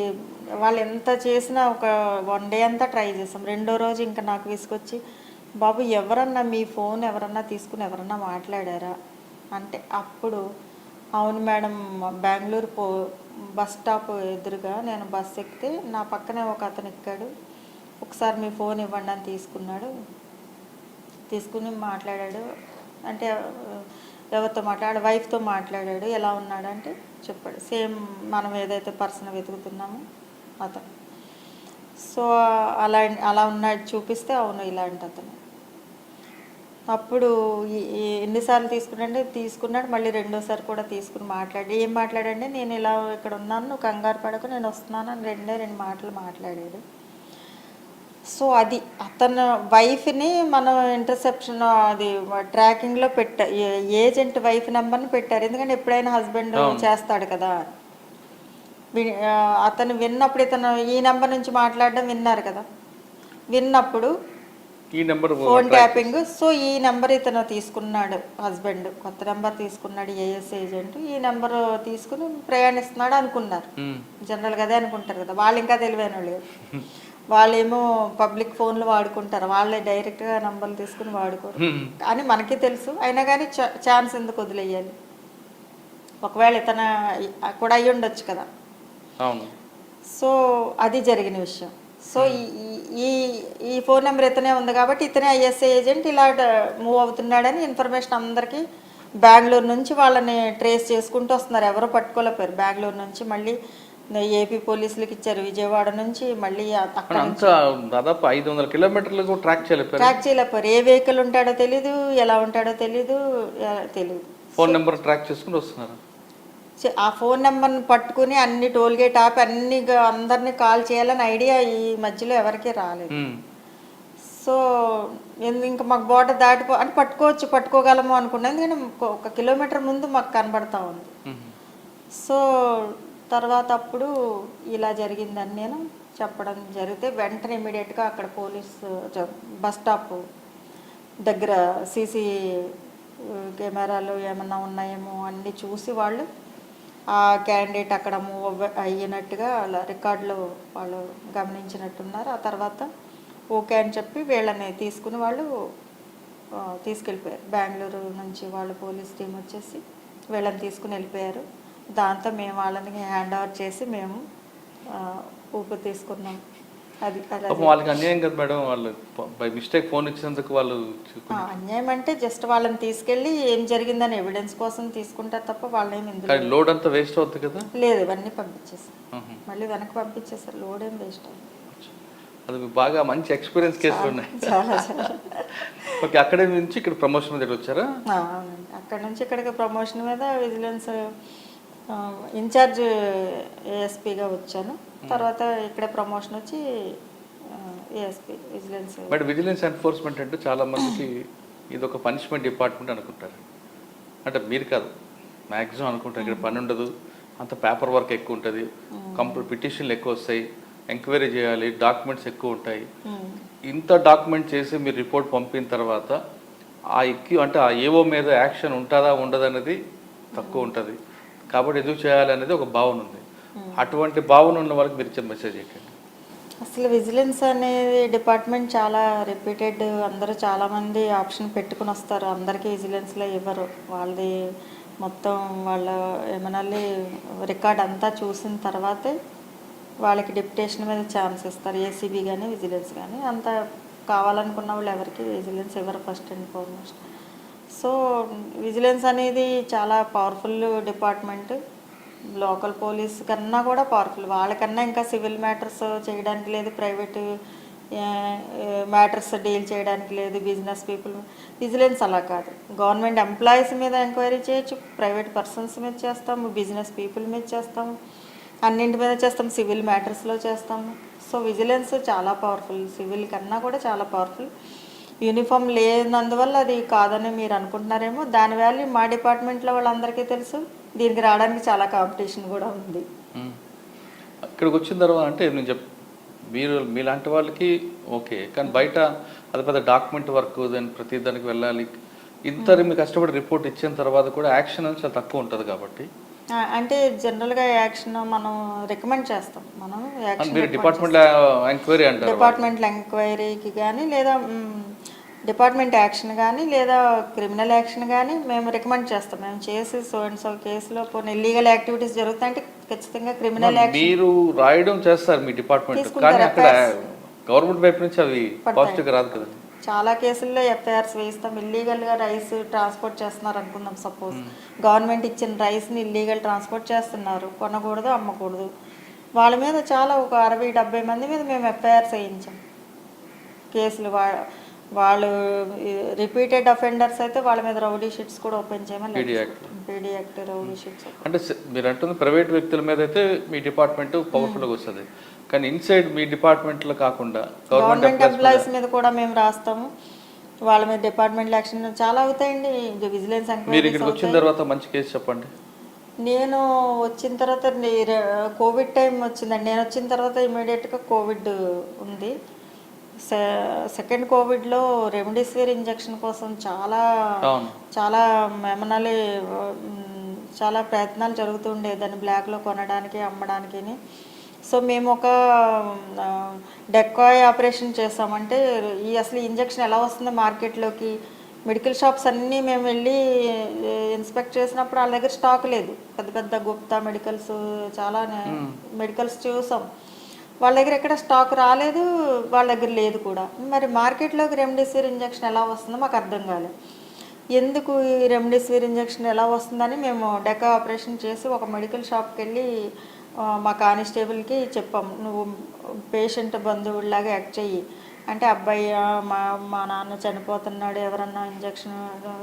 వాళ్ళు ఎంత చేసినా ఒక 1 డే అంతా ట్రై చేసాం. 2వ రోజు ఇంకా నాకు విసుకొచ్చి, బాబు ఎవరన్నా మీ ఫోన్ ఎవరన్నా తీసుకుని ఎవరన్నా మాట్లాడారా అంటే అప్పుడు అవును మేడం, బెంగళూరు బస్ స్టాప్ ఎదురుగా నేను బస్ ఎక్కితే నా పక్కనే ఒక అతను ఎక్కాడు, ఒకసారి మీ ఫోన్ ఇవ్వండి అని తీసుకుని మాట్లాడాడు. అంటే ఎవరితో మాట్లాడాడు, వైఫ్తో మాట్లాడాడు. ఎలా ఉన్నాడు అంటే చెప్పాడు, సేమ్ మనం ఏదైతే పర్సన్ వెతుకుతున్నామో అతను. సో అలా ఉన్నాడు చూపిస్తే, అవును ఇలాంటి అతను. అప్పుడు ఎన్నిసార్లు తీసుకున్నాడు, మళ్ళీ 2వసారి కూడా తీసుకుని ఏం మాట్లాడండి, నేను ఇలా ఇక్కడ ఉన్నాను, నువ్వు కంగారు పడకు, నేను వస్తున్నాను అని 2 మాటలు మాట్లాడాడు. సో అది అతను వైఫ్ని మనం ఇంటర్సెప్షన్ అది ట్రాకింగ్లో ఏజెంట్ వైఫ్ నెంబర్ని పెట్టారు. ఎందుకంటే ఎప్పుడైనా హస్బెండ్ చేస్తాడు కదా. అతను విన్నప్పుడు ఇతను ఈ నెంబర్ నుంచి మాట్లాడడం విన్నారు కదా, విన్నప్పుడు ఈ నెంబర్ ఫోన్ ట్యాపింగ్. సో ఈ నెంబర్ ఇతను తీసుకున్నాడు, హస్బెండ్ కొత్త నెంబర్ తీసుకున్నాడు, ఏఎస్ ఏజెంట్. ఈ నెంబర్ తీసుకుని ప్రయాణిస్తున్నాడు అనుకున్నారు. జనరల్గా అదే అనుకుంటారు కదా, వాళ్ళు ఇంకా తెలివైన వాళ్ళు. వాళ్ళేమో పబ్లిక్ ఫోన్లు వాడుకుంటారు, వాళ్ళే డైరెక్ట్గా నంబర్లు తీసుకుని వాడుకోరు అని మనకి తెలుసు. అయినా కానీ ఛాన్స్ ఎందుకు వదిలేయాలి, ఒకవేళ ఇతను కూడా అయ్యి ఉండొచ్చు కదా. సో అది జరిగిన విషయం. సో ఈ ఫోన్ నెంబర్ ఇతనే ఉంది కాబట్టి ఇతనే ఐఎస్ఐ ఏజెంట్, ఇలా మూవ్ అవుతున్నాడని ఇన్ఫర్మేషన్ అందరికీ బెంగళూరు నుంచి వాళ్ళని ట్రేస్ చేసుకుంటూ వస్తున్నారు. ఎవరో పట్టుకోలేకపోయారు. బెంగళూరు నుంచి మళ్ళీ ఏపీ పోలీసులకు ఇచ్చారు, విజయవాడ నుంచి మళ్ళీ అక్కడ దాదాపు 500 కిలోమీటర్లు ట్రాక్ చేయలేకపోయారు. ఏ వెహికల్ ఉంటాడో తెలీదు, ఎలా ఉంటాడో తెలీదు. ఫోన్ నెంబర్ ట్రాక్ చేసుకుని వస్తున్నారు. ఆ ఫోన్ నెంబర్ని పట్టుకుని అన్ని టోల్గేట్ ఆపి అందరినీ కాల్ చేయాలని ఐడియా ఈ మధ్యలో ఎవరికీ రాలేదు. సో ఇంకా మాకు బోర్డర్ అంటే పట్టుకోగలము అనుకున్నాం, ఎందుకంటే 1 కిలోమీటర్ ముందు మాకు కనబడతా ఉంది. సో తర్వాత అప్పుడు ఇలా జరిగిందని నేను చెప్పడం జరిగితే వెంటనే ఇమీడియట్గా అక్కడ పోలీసు బస్ స్టాప్ దగ్గర సీసీ కెమెరాలు ఏమన్నా ఉన్నాయేమో అన్నీ చూసి వాళ్ళు ఆ క్యాండిడేట్ అక్కడ మూవ్ అయ్యినట్టుగా అలా రికార్డులో వాళ్ళు గమనించినట్టున్నారు. ఆ తర్వాత ఓకే అని చెప్పి వీళ్ళని తీసుకుని వాళ్ళు తీసుకెళ్ళిపోయారు. బెంగళూరు నుంచి వాళ్ళు పోలీస్ టీం వచ్చేసి వీళ్ళని తీసుకుని వెళ్ళిపోయారు. దాంతో మేము వాళ్ళని హ్యాండ్ ఓవర్ చేసి మేము ఊపిరి తీసుకున్నాం. అది వాళ్ళకి అన్యాయం కదా మేడం, వాళ్ళు బై మిస్టేక్ ఫోన్ ఇచ్చినందుకు వాళ్ళు అన్యాయం అంటే జస్ట్ వాళ్ళని తీసుకెళ్ళి ఏం జరిగిందని ఎవిడెన్స్ కోసం తీసుకుంటారు తప్ప వాళ్ళేమి ఇందులో లోడ్ అంతా వేస్ట్ అవుతుంది కదా. లేదు, ఇవన్నీ పంపించేసారు, మళ్ళీ వెనక్కి పంపించేసారు, లోడ్ ఏం వేస్ట్ అవుతుంది. అది మీకు బాగా మంచి ఎక్స్పీరియన్స్ కేసులు ఉన్నాయి. చాలా చాలా ఓకే, అక్కడి నుంచి ఇక్కడ ప్రమోషన్ మీద వచ్చారా? అవునండి. అక్కడ నుంచి ఇక్కడికి ప్రమోషన్ మీద విజిలెన్స్ ఇన్ఛార్జ్ ఏఎస్పీగా వచ్చాను. తర్వాత ఇక్కడ ప్రమోషన్ వచ్చి ASP vigilance. But vigilance enforcement అంటే చాలా మందికి ఇది ఒక పనిష్మెంట్ డిపార్ట్మెంట్ అనుకుంటారు. అంటే మీరు కాదు, మ్యాక్సిమం అనుకుంటారు ఇక్కడ పని ఉండదు, అంత పేపర్ వర్క్ ఎక్కువ ఉంటుంది, పిటిషన్లు ఎక్కువ వస్తాయి, ఎంక్వైరీ చేయాలి, డాక్యుమెంట్స్ ఎక్కువ ఉంటాయి. ఇంత డాక్యుమెంట్ చేసి మీరు రిపోర్ట్ పంపిన తర్వాత అంటే ఆ ఏవో మీద యాక్షన్ ఉంటుందా ఉండదు అనేది తక్కువ ఉంటుంది. కాబట్టి ఎందుకు చేయాలి అనేది ఒక భావన ఉంది. అటువంటి భావన ఉన్న వాళ్ళకి మీరు ఇచ్చే మెసేజ్ ఏంటండి? అసలు విజిలెన్స్ అనేది డిపార్ట్మెంట్ చాలా రిపీటెడ్. అందరూ చాలామంది ఆప్షన్ పెట్టుకుని వస్తారు. అందరికీ విజిలెన్స్లో ఇవ్వరు. వాళ్ళది మొత్తం వాళ్ళ ఏమన్నా రికార్డ్ అంతా చూసిన తర్వాతే వాళ్ళకి డిప్యుటేషన్ మీద ఛాన్స్ ఇస్తారు. ఏసీబీ కానీ విజిలెన్స్ కానీ అంత కావాలనుకున్న వాళ్ళు ఎవరికి విజిలెన్స్ ఇవ్వరు first and foremost. So vigilance అనేది చాలా పవర్ఫుల్ డిపార్ట్మెంట్. లోకల్ పోలీస్ కన్నా కూడా పవర్ఫుల్. వాళ్ళకన్నా ఇంకా సివిల్ మ్యాటర్స్ చేయడానికి లేదు, ప్రైవేట్ మ్యాటర్స్ డీల్ చేయడానికి లేదు. బిజినెస్ పీపుల్ విజిలెన్స్ అలా కాదు. గవర్నమెంట్ ఎంప్లాయీస్ మీద ఎంక్వైరీ చేయొచ్చు, ప్రైవేట్ పర్సన్స్ మీద చేస్తాము, బిజినెస్ పీపుల్ మీద చేస్తాము, అన్నింటి మీద చేస్తాం, సివిల్ మ్యాటర్స్లో చేస్తాము. సో విజిలెన్స్ చాలా పవర్ఫుల్, సివిల్ కన్నా కూడా చాలా పవర్ఫుల్. యూనిఫామ్ లేనందువల్ల అది కాదని మీరు అనుకుంటున్నారేమో. దాని వాల్యూ మా డిపార్ట్మెంట్లో వాళ్ళందరికీ తెలుసు. దీనికి రావడానికి చాలా కాంపిటీషన్ కూడా ఉంది. ఇక్కడికి వచ్చిన తర్వాత అంటే నేను మీరు మీలాంటి వాళ్ళకి ఓకే, కానీ బయట అది పెద్ద డాక్యుమెంట్ వర్క్, దాన్ని ప్రతి దానికి వెళ్ళాలి. ఇంత మీ కష్టపడి రిపోర్ట్ ఇచ్చిన తర్వాత కూడా యాక్షన్ అనేది చాలా తక్కువ ఉంటుంది. కాబట్టి అంటే జనరల్గా యాక్షన్ మనం రికమెండ్ చేస్తాం. మనం మీరు డిపార్ట్మెంట్ ఎంక్వైరీ అంటారు. డిపార్ట్మెంట్ ఎంక్వైరీకి కానీ లేదా డిపార్ట్మెంట్ యాక్షన్ కానీ లేదా క్రిమినల్ యాక్షన్ కానీ మేము రికమెండ్ చేస్తాం. మేము చేసి సో అండ్ సో కేసులో కొన్ని ఇల్లీగల్ యాక్టివిటీస్ జరుగుతాయంటే ఖచ్చితంగా క్రిమినల్ యాక్షన్ మీరు రాయడం చేస్తారు మీ డిపార్ట్మెంట్, కానీ అక్కడ గవర్నమెంట్ వైపు నుంచి అవి పాజిటివ్గా రాదు కదా. చాలా కేసుల్లో ఎఫ్ఐఆర్స్ వేస్తాం. ఇల్లీగల్గా రైస్ ట్రాన్స్పోర్ట్ చేస్తున్నారు అనుకుందాం. సపోజ్ గవర్నమెంట్ ఇచ్చిన రైస్ని ఇల్లీగల్ ట్రాన్స్పోర్ట్ చేస్తున్నారు, కొనకూడదు, అమ్మకూడదు. వాళ్ళ మీద చాలా ఒక 60-70 మంది మీద మేము ఎఫ్ఐఆర్స్ వేయించాం కేసులు. వాళ్ళు రిపీటెడ్ అఫెండర్స్ అయితే వాళ్ళ మీద రౌడీ షీట్స్ కూడా ఓపెన్ చేయమని, పీడీ యాక్ట్ రౌడీ షీట్స్. అంటే మీరు అంటుంది ప్రైవేట్ వ్యక్తుల మీద అయితే మీ డిపార్ట్మెంట్ పవర్ఫుల్గా వస్తుంది, కానీ ఇన్సైడ్ మీ డిపార్ట్మెంట్లో కాకుండా గవర్నమెంట్ ఎంప్లాయీస్ మీద కూడా మేము రాస్తాము. వాళ్ళ మీద డిపార్ట్మెంట్ యాక్షన్ చాలా అవుతాయండి. విజిలెన్స్ మీరు ఇక్కడికి వచ్చిన తర్వాత మంచి కేసు చెప్పండి. నేను వచ్చిన తర్వాత కోవిడ్ టైం వచ్చిందండి. నేను వచ్చిన తర్వాత ఇమీడియట్గా కోవిడ్ ఉంది. సెకండ్ కోవిడ్లో రెమ్డెసివిర్ ఇంజెక్షన్ కోసం చాలా చాలా ఏమనాలి చాలా ప్రయత్నాలు జరుగుతుండే దాన్ని బ్లాక్లో కొనడానికి, అమ్మడానికి. సో మేము ఒక డెకాయ్ ఆపరేషన్ చేస్తామంటే అసలు ఇంజెక్షన్ ఎలా వస్తుందో మార్కెట్లోకి. మెడికల్ షాప్స్ అన్నీ మేము వెళ్ళి ఇన్స్పెక్ట్ చేసినప్పుడు వాళ్ళ దగ్గర స్టాక్ లేదు. పెద్ద పెద్ద గుప్తా మెడికల్స్ చాలా మెడికల్స్ చూసాం, వాళ్ళ దగ్గర ఎక్కడ స్టాక్ రాలేదు, వాళ్ళ దగ్గర లేదు కూడా. మరి మార్కెట్లోకి రెమ్డెసివిర్ ఇంజెక్షన్ ఎలా వస్తుందో మాకు అర్థం కాలేదు. ఎందుకు ఈ రెమ్డెసివిర్ ఇంజెక్షన్ ఎలా వస్తుందని మేము డెకా ఆపరేషన్ చేసి ఒక మెడికల్ షాప్కి వెళ్ళి మా కానిస్టేబుల్కి చెప్పాం, నువ్వు పేషెంట్ బంధువులాగా యాక్ట్ చెయ్యి అంటే, అబ్బాయి మా నాన్న చనిపోతున్నాడు, ఎవరన్నా ఇంజెక్షన్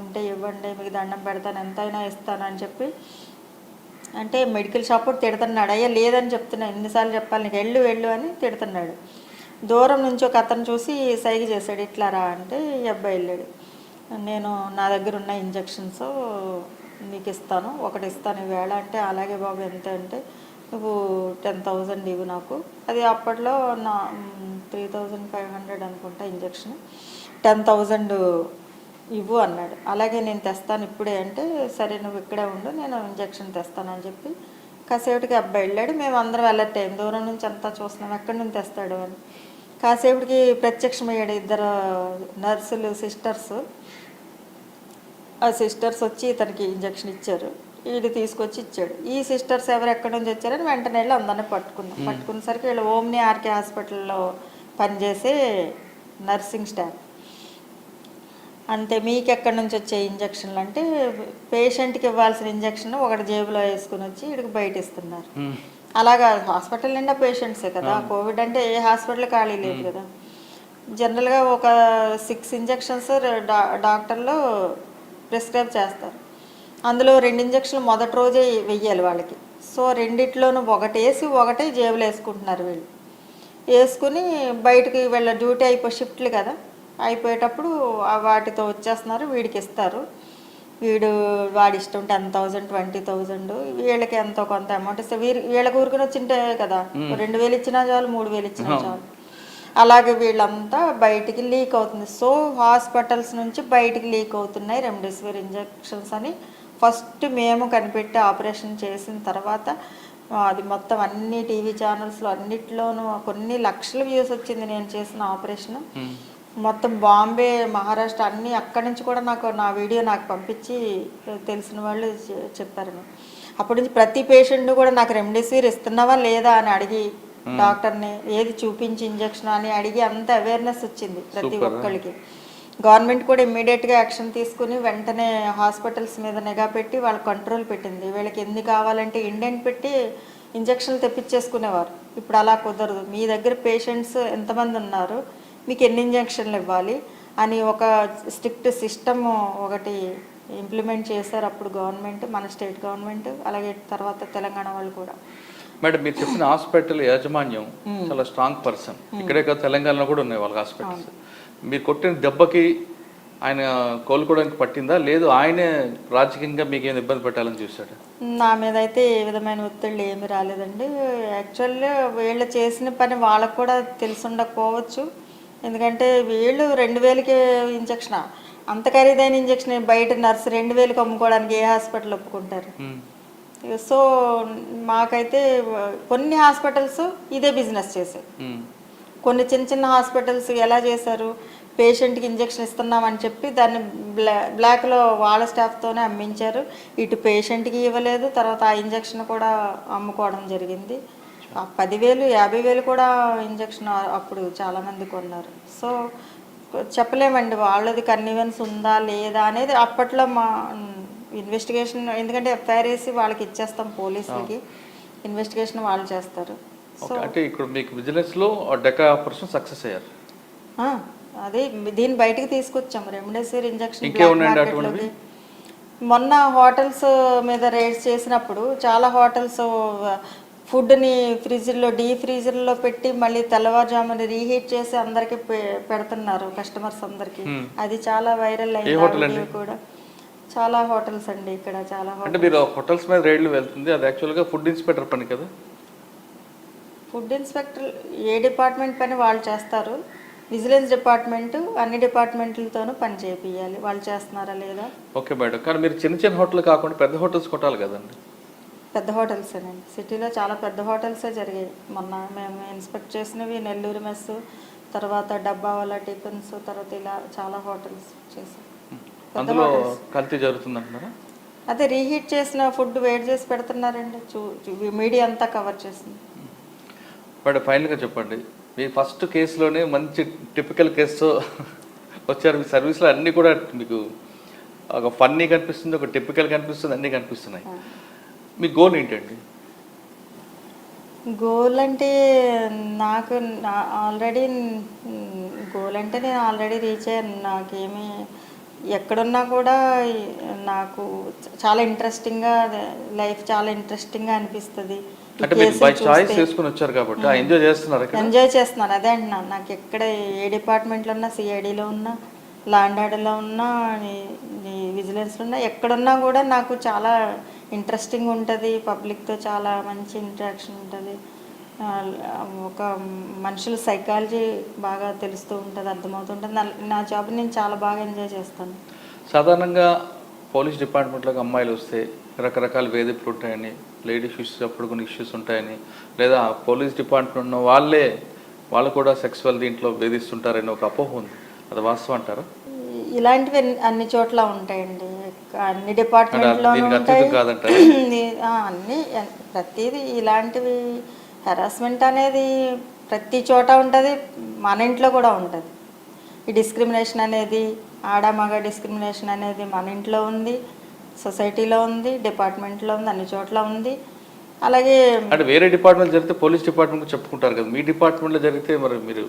ఉంటే ఇవ్వండి, మీకు దండం పెడతాను, ఎంతైనా ఇస్తాను అని చెప్పి అంటే మెడికల్ షాప్ తిడుతున్నాడు. అయ్యా లేదని చెప్తున్నా, ఎన్నిసార్లు చెప్పాలి నీకు, వెళ్ళు అని తిడుతున్నాడు. దూరం నుంచి ఒక అతను చూసి సైగ చేశాడు, ఇట్లా రా అంటే ఈ అబ్బాయి వెళ్ళాడు. నేను నా దగ్గర ఉన్న ఇంజెక్షన్స్ నీకు ఇస్తాను, ఒకటి ఇస్తాను ఈవేళ అంటే, అలాగే బాబు ఎంత అంటే, నువ్వు 10,000 ఇవ్వు నాకు. అది అప్పట్లో 3,500 అనుకుంటా ఇంజెక్షన్. 10,000 ఇవ్వు అన్నాడు. అలాగే నేను తెస్తాను ఇప్పుడే అంటే, సరే నువ్వు ఇక్కడే ఉండు, నేను ఇంజెక్షన్ తెస్తానని చెప్పి కాసేపటికి అబ్బాయి వెళ్ళాడు. మేము అందరం అలర్ట్ అయ్యాం, దూరం నుంచి అంతా చూస్తున్నాం ఎక్కడి నుంచి తెస్తాడు అని. కాసేపటికి ప్రత్యక్షమయ్యాడు 2 నర్సులు, సిస్టర్స్. ఆ సిస్టర్స్ వచ్చి ఇతనికి ఇంజెక్షన్ ఇచ్చారు. వీడు తీసుకొచ్చి ఇచ్చాడు. ఈ సిస్టర్స్ ఎవరు ఎక్కడి నుంచి వచ్చారని వెంటనే వెళ్ళి అందరినీ పట్టుకున్నసరికి వీళ్ళు ఓమ్ని ఆర్కే హాస్పిటల్లో పనిచేసే నర్సింగ్ స్టాఫ్. అంతే, మీకు ఎక్కడి నుంచి వచ్చే ఇంజక్షన్లు అంటే, పేషెంట్కి ఇవ్వాల్సిన ఇంజక్షన్ ఒకటి జేబులో వేసుకుని వచ్చి వీడికి బయట ఇస్తున్నారు. అలాగా హాస్పిటల్ నిండా పేషెంట్సే కదా, కోవిడ్ అంటే ఏ హాస్పిటల్ ఖాళీ లేదు కదా. జనరల్గా ఒక 6 ఇంజెక్షన్స్ డాక్టర్లు ప్రిస్క్రైబ్ చేస్తారు. అందులో 2 ఇంజక్షన్లు మొదటి రోజే వెయ్యాలి వాళ్ళకి. సో రెండిట్లోనూ ఒకటేసి ఒకటే జేబులు వేసుకుంటున్నారు వీళ్ళు. వేసుకుని బయటకి వీళ్ళ డ్యూటీ అయిపోయి షిఫ్ట్లు కదా, అయిపోయేటప్పుడు వాటితో వచ్చేస్తున్నారు, వీడికి ఇస్తారు. వాడి ఇష్టం 10,000 20,000 వీళ్ళకి ఎంతో కొంత అమౌంట్ ఇస్తే వీళ్ళకి ఊరుకుని వచ్చింటే కదా, 2,000 ఇచ్చినా చాలు, 3,000 ఇచ్చినా చాలు. అలాగే వీళ్ళంతా బయటికి లీక్ అవుతుంది. సో హాస్పిటల్స్ నుంచి బయటికి లీక్ అవుతున్నాయి రెమ్డెసివిర్ ఇంజెక్షన్స్ అని ఫస్ట్ మేము కనిపెట్టి ఆపరేషన్ చేసిన తర్వాత అది మొత్తం అన్ని టీవీ ఛానల్స్లో అన్నిట్లోనూ కొన్ని లక్షల వ్యూస్ వచ్చింది నేను చేసిన ఆపరేషన్. మొత్తం బాంబే, మహారాష్ట్ర అన్నీ అక్కడి నుంచి కూడా నా వీడియో నాకు పంపించి తెలిసిన వాళ్ళు చెప్పారు. అప్పటి నుంచి ప్రతి పేషెంట్ కూడా నాకు రెమ్డెసివిర్ ఇస్తున్నావా లేదా అని అడిగి డాక్టర్ని ఏది చూపించి ఇంజక్షన్ అని అడిగి అంత అవేర్నెస్ వచ్చింది ప్రతి ఒక్కరికి. గవర్నమెంట్ కూడా ఇమ్మీడియట్గా యాక్షన్ తీసుకుని వెంటనే హాస్పిటల్స్ మీద నిఘా పెట్టి వాళ్ళ కంట్రోల్ పెట్టింది. వీళ్ళకి ఎన్ని కావాలంటే ఇండెంట్ పెట్టి ఇంజక్షన్లు తెప్పించేసుకునేవారు. ఇప్పుడు అలా కుదరదు. మీ దగ్గర పేషెంట్స్ ఎంతమంది ఉన్నారు, మీకు ఎన్ని ఇంజక్షన్లు ఇవ్వాలి అని ఒక స్ట్రిక్ట్ సిస్టమ్ ఒకటి ఇంప్లిమెంట్ చేశారు అప్పుడు గవర్నమెంట్, మన స్టేట్ గవర్నమెంట్, అలాగే తర్వాత తెలంగాణ వాళ్ళు కూడా. మేడం, మీరు చెప్పిన హాస్పిటల్ యాజమాన్యం చాలా స్ట్రాంగ్ పర్సన్. ఇక్కడే కాదు, తెలంగాణలో కూడా ఉన్నాయి వాళ్ళ హాస్పిటల్స్. మీరు కొట్టిన దెబ్బకి ఆయన కోలుకోవడానికి పట్టిందా, లేదు ఆయనే రాజకీయంగా మీకు ఏమైనా ఇబ్బంది పెట్టాలని చూశాడు? నా మీద అయితే ఏ విధమైన ఒత్తిళ్ళు ఏమీ రాలేదండి. యాక్చువల్లీ వీళ్ళు చేసిన పని వాళ్ళకు కూడా తెలిసి ఉండకపోవచ్చు. ఎందుకంటే వీళ్ళు 2,000కి ఇంజక్షన్, అంత ఖరీదైన ఇంజక్షన్ బయట నర్సు 2,000కి అమ్ముకోవడానికి ఏ హాస్పిటల్ ఒప్పుకుంటారు? సో మాకైతే కొన్ని హాస్పిటల్స్ ఇదే బిజినెస్ చేశాయి. కొన్ని చిన్న చిన్న హాస్పిటల్స్ ఎలా చేశారు, పేషెంట్కి ఇంజక్షన్ ఇస్తున్నామని చెప్పి దాన్ని బ్లాక్లో వాళ్ళ స్టాఫ్తోనే అమ్మించారు. ఇటు పేషెంట్కి ఇవ్వలేదు, తర్వాత ఆ ఇంజక్షన్ కూడా అమ్ముకోవడం జరిగింది. 10,000 50,000 కూడా ఇంజక్షన్ అప్పుడు చాలామంది కొన్నారు. సో చెప్పలేమండి వాళ్ళది కన్వీనియన్స్ ఉందా లేదా అనేది. అప్పట్లో మా ఇన్వెస్టిగేషన్, ఎందుకంటే ఎఫ్ఐఆర్ వేసి వాళ్ళకి ఇచ్చేస్తాం పోలీసులకి, ఇన్వెస్టిగేషన్ వాళ్ళు చేస్తారు. సో అంటే ఇక్కడ మీకు విజిలెన్స్లో డెకా ఆపరేషన్ సక్సెస్ అయ్యారు. అదే దీన్ని బయటకు తీసుకొచ్చాము రెమ్డెసివిర్ ఇంజక్షన్. మొన్న హోటల్స్ మీద రేట్స్ చేసినప్పుడు చాలా హోటల్స్ ఫుడ్ని డీ ఫ్రీజర్లో పెట్టి మళ్ళీ తెల్లవారుజామున రీహీట్ చేసి అందరికి పెడుతున్నారు కస్టమర్స్ అందరికి. అది చాలా వైరల్ అయింది కూడా. చాలా హోటల్స్ అండి ఇక్కడ, చాలా అంటే మీరు హోటల్స్ మీద రేట్లు వెళ్తుంది, అది యాక్చువల్గా ఫుడ్ ఇన్స్పెక్టర్ పని కదా. ఫుడ్ ఇన్స్పెక్టర్ ఏ డిపార్ట్మెంట్ పని వాళ్ళు చేస్తారు. విజిలెన్స్ డిపార్ట్మెంట్ అన్ని డిపార్ట్మెంట్లతోనూ పని చేపియాలి, వాళ్ళు చేస్తున్నారా లేదా. ఓకే మేడం, కానీ మీరు చిన్న చిన్న హోటల్ కాకుండా పెద్ద హోటల్స్ కొట్టాలి కదండి. పెద్ద హోటల్సేనండి, సిటీలో చాలా పెద్ద హోటల్సే జరిగాయి. మొన్న మేము ఇన్స్పెక్ట్ చేసినవి నెల్లూరు మెస్సు, తర్వాత డబ్బావాలా టిఫిన్స్, తర్వాత ఇలా చాలా హోటల్స్ చేసాం. అందులో కల్తీ జరుగుతుంది అంటున్నారా? అదే రీహీట్ చేసిన ఫుడ్ వేడి చేసి పెడుతున్నారండి, మీడియా అంతా కవర్ చేసింది. మేడం ఫైనల్గా చెప్పండి, మీ ఫస్ట్ కేసులోనే మంచి టిపికల్ కేసు వచ్చారు. మీ సర్వీస్లో అన్నీ కూడా మీకు ఒక ఫన్నీ కనిపిస్తుంది, ఒక టిపికల్ కనిపిస్తుంది, అన్నీ కనిపిస్తున్నాయి. మీ గోల్ ఏంటండి? గోల్ అంటే నాకు ఆల్రెడీ గోల్ అంటే నేను ఆల్రెడీ రీచ్ అయ్యాను. నాకేమీ ఎక్కడున్నా కూడా నాకు చాలా ఇంట్రెస్టింగ్గా, లైఫ్ చాలా ఇంట్రెస్టింగ్గా అనిపిస్తుంది. ఎంజాయ్ చేస్తున్నాను, అదే అంటున్నాను. నాకు ఎక్కడ ఏ డిపార్ట్మెంట్లో ఉన్నా, సిఐడిలో ఉన్నా, ల్యాండ్ ఆర్డర్లో ఉన్నా, విజిలెన్స్లో ఉన్నా, ఎక్కడున్నా కూడా నాకు చాలా ఇంట్రెస్టింగ్ ఉంటుంది. పబ్లిక్తో చాలా మంచి ఇంటరాక్షన్ ఉంటుంది. ఒక మనుషుల సైకాలజీ బాగా తెలుస్తూ ఉంటుంది, అర్థమవుతుంటుంది. నా జాబ్ నేను చాలా బాగా ఎంజాయ్ చేస్తాను. సాధారణంగా పోలీస్ డిపార్ట్మెంట్లోకి అమ్మాయిలు వస్తే రకరకాల వేధింపులు ఉంటాయని, లేడీస్ ఇష్యూస్ అప్పుడు కొన్ని ఇష్యూస్ ఉంటాయని, లేదా పోలీస్ డిపార్ట్మెంట్ ఉన్న వాళ్ళు కూడా సెక్సువల్ దీంట్లో వేధిస్తుంటారని ఒక అపోహ ఉంది, అది వాస్తవం అంటారా? ఇలాంటివి అన్ని చోట్ల ఉంటాయండి, అన్ని డిపార్ట్మెంట్లో ఉంటాయి. అన్ని ప్రతిదీ ఇలాంటివి హెరాస్మెంట్ అనేది ప్రతి చోట ఉంటుంది, మన ఇంట్లో కూడా ఉంటుంది. ఈ డిస్క్రిమినేషన్ అనేది, ఆడ మగ డిస్క్రిమినేషన్ అనేది మన ఇంట్లో ఉంది, సొసైటీలో ఉంది, డిపార్ట్మెంట్లో ఉంది, అన్ని చోట్ల ఉంది. అలాగే అంటే వేరే డిపార్ట్మెంట్ జరిగితే పోలీస్ డిపార్ట్మెంట్ చెప్పుకుంటారు కదా, మీ డిపార్ట్మెంట్లో జరిగితే మరి మీరు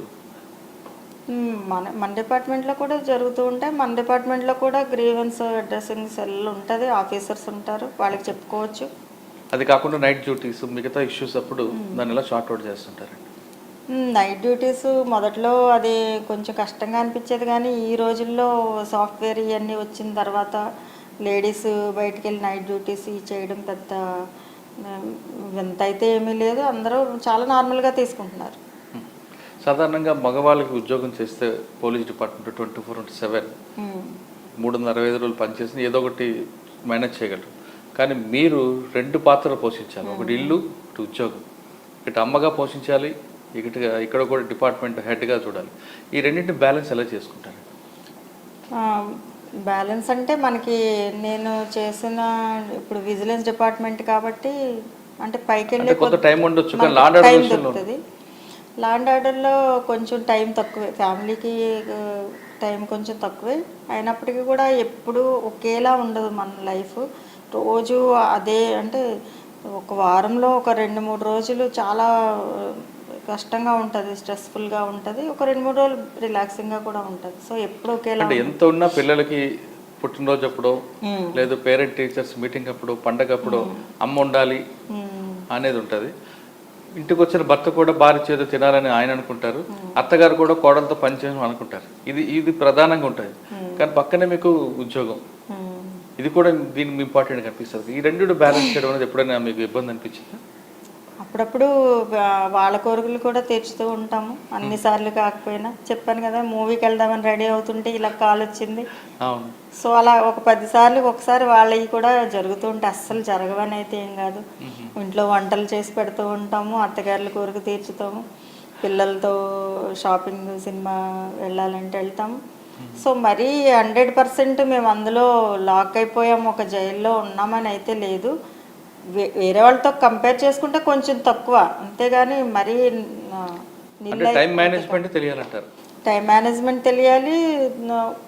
మన డిపార్ట్మెంట్లో కూడా జరుగుతూ ఉంటాయి. మన డిపార్ట్మెంట్లో కూడా గ్రీవెన్స్ అడ్రసింగ్ సెల్ ఉంటుంది, ఆఫీసర్స్ ఉంటారు, వాళ్ళకి చెప్పుకోవచ్చు. అది కాకుండా నైట్ డ్యూటీస్ మిగతా ఇష్యూస్ అప్పుడు దాన్ని ఎలా షార్ట్ అవుట్ చేస్తుంటారండి? నైట్ డ్యూటీస్ మొదట్లో అది కొంచెం కష్టంగా అనిపించేది, కానీ ఈ రోజుల్లో సాఫ్ట్వేర్ ఇవన్నీ వచ్చిన తర్వాత లేడీస్ బయటికి వెళ్ళి నైట్ డ్యూటీస్ చేయడం పెద్ద వింత అయితే ఏమీ లేదు. అందరూ చాలా నార్మల్గా తీసుకుంటున్నారు. సాధారణంగా మగవాళ్ళకి ఉద్యోగం చేస్తే పోలీస్ డిపార్ట్మెంట్ 24/7 365 రోజులు పనిచేసి ఏదో ఒకటి మేనేజ్ చేయగలరు. కానీ మీరు 2 పాత్రలు పోషించాలి, ఒకటి ఇల్లు, ఒకటి ఉద్యోగం. ఇటు అమ్మగా పోషించాలి, ఇక్కడ కూడా డిపార్ట్మెంట్ హెడ్గా చూడాలి. ఈ రెండింటిని బ్యాలెన్స్ ఎలా చేసుకుంటారు? బ్యాలెన్స్ అంటే మనకి నేను చేసిన ఇప్పుడు విజిలెన్స్ డిపార్ట్మెంట్ కాబట్టి అంటే పైకి వెళ్ళే కొంత టైం ఉండొచ్చు, కానీ టైం దొరుకుతుంది. లా అండ్ ఆర్డర్లో కొంచెం టైం తక్కువే, ఫ్యామిలీకి టైం కొంచెం తక్కువే అయినప్పటికీ కూడా ఎప్పుడూ ఒకేలా ఉండదు మన లైఫ్. రోజు అదే అంటే ఒక వారంలో ఒక 2-3 రోజులు చాలా కష్టంగా ఉంటుంది, స్ట్రెస్ఫుల్గా ఉంటుంది. ఒక 2-3 రోజులు రిలాక్సింగ్గా కూడా ఉంటుంది. సో ఎప్పుడు ఒకేలా అంటే ఎంత ఉన్నా పిల్లలకి పుట్టినరోజు అప్పుడు లేదు పేరెంట్ టీచర్స్ మీటింగ్ అప్పుడు పండగ అప్పుడు అమ్మ ఉండాలి అనేది ఉంటుంది. ఇంటికి వచ్చిన భర్త కూడా భార్య చేత తినాలని ఆయన అనుకుంటారు, అత్తగారు కూడా కోడలతో పనిచేయడం అనుకుంటారు. ఇది ప్రధానంగా ఉంటుంది. కానీ పక్కనే మీకు ఉద్యోగం, ఇది కూడా దీనికి ఇంపార్టెంట్ కనిపిస్తుంది. ఈ రెండు బ్యాలెన్స్ చేయడం అనేది ఎప్పుడైనా మీకు ఇబ్బంది అనిపించిందా? అప్పుడప్పుడు వాళ్ళ కోరికలు కూడా తీర్చుతూ ఉంటాము, అన్నిసార్లు కాకపోయినా. చెప్పాను కదా, మూవీకి వెళ్దామని రెడీ అవుతుంటే ఇలా కాల్ వచ్చింది. సో అలా ఒక 10 సార్లు ఒకసారి వాళ్ళవి కూడా జరుగుతూ ఉంటాయి. అస్సలు జరగవని అయితే ఏం కాదు. ఇంట్లో వంటలు చేసి పెడుతూ ఉంటాము, అత్తగారుల కోరిక తీర్చుతాము, పిల్లలతో షాపింగ్ సినిమా వెళ్ళాలంటే వెళ్తాము. సో మరీ 100% మేము అందులో లాక్ అయిపోయాము, ఒక జైల్లో ఉన్నామని అయితే లేదు. వేరే వాళ్ళతో కంపేర్ చేసుకుంటే కొంచెం తక్కువ, అంతేగాని మరీ టైం మేనేజ్మెంట్ తెలియాలంటారు. టైం మేనేజ్మెంట్ తెలియాలి.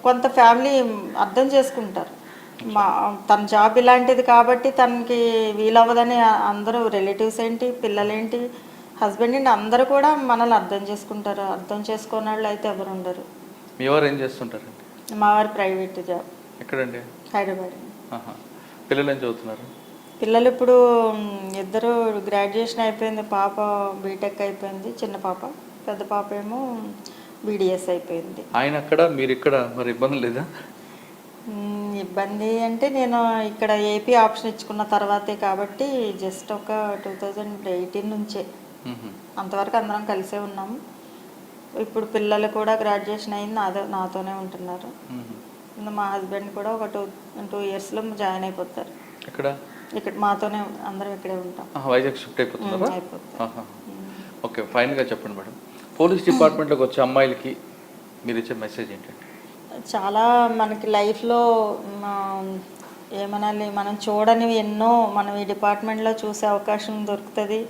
కొంత ఫ్యామిలీ అర్థం చేసుకుంటారు, తన జాబ్ ఇలాంటిది కాబట్టి తనకి వీలవ్వదని. అందరూ రిలేటివ్స్ ఏంటి, పిల్లలేంటి, హస్బెండ్ ఏంటి, అందరూ కూడా మనల్ని అర్థం చేసుకుంటారు. అర్థం చేసుకున్న వాళ్ళు అయితే ఎవరు ఉండరు. మీ వారు ఏం చేస్తుంటారండి? మా వారు ప్రైవేట్ జాబ్. ఎక్కడండి? హైదరాబాద్. పిల్లలు ఏం చదువుతున్నారు? పిల్లలు ఇప్పుడు ఇద్దరు గ్రాడ్యుయేషన్ అయిపోయింది. పాప బీటెక్ అయిపోయింది, చిన్న పాప. పెద్ద పాప ఏమో బీడిఎస్ అయిపోయింది. ఆయన అక్కడ, మీరు ఇక్కడ, మరి ఇబ్బంది లేదా? ఇబ్బంది అంటే నేను ఇక్కడ ఏపీ ఆప్షన్ ఇచ్చుకున్న తర్వాతే కాబట్టి జస్ట్ ఒక 2018 నుంచే, అంతవరకు అందరం కలిసే ఉన్నాము. ఇప్పుడు పిల్లలు కూడా గ్రాడ్యుయేషన్ అయింది, నాతోనే ఉంటున్నారు. మా హస్బెండ్ కూడా ఒక 2 ఇయర్స్లో జాయిన్ అయిపోతారు. ఇక్కడ మాతోనే అందరం ఇక్కడే ఉంటాం. వైజాగ్ షిఫ్ట్ అయిపోతున్నారా? ఓకే, ఫైనల్గా చెప్పండి మేడం, పోలీస్ డిపార్ట్మెంట్లోకి వచ్చే అమ్మాయిలకి మీరు ఇచ్చే మెసేజ్ ఏంటంటే? చాలా మనకి లైఫ్లో ఏమనాలి, మనం చూడనివి ఎన్నో మనం ఈ డిపార్ట్మెంట్లో చూసే అవకాశం దొరుకుతుంది.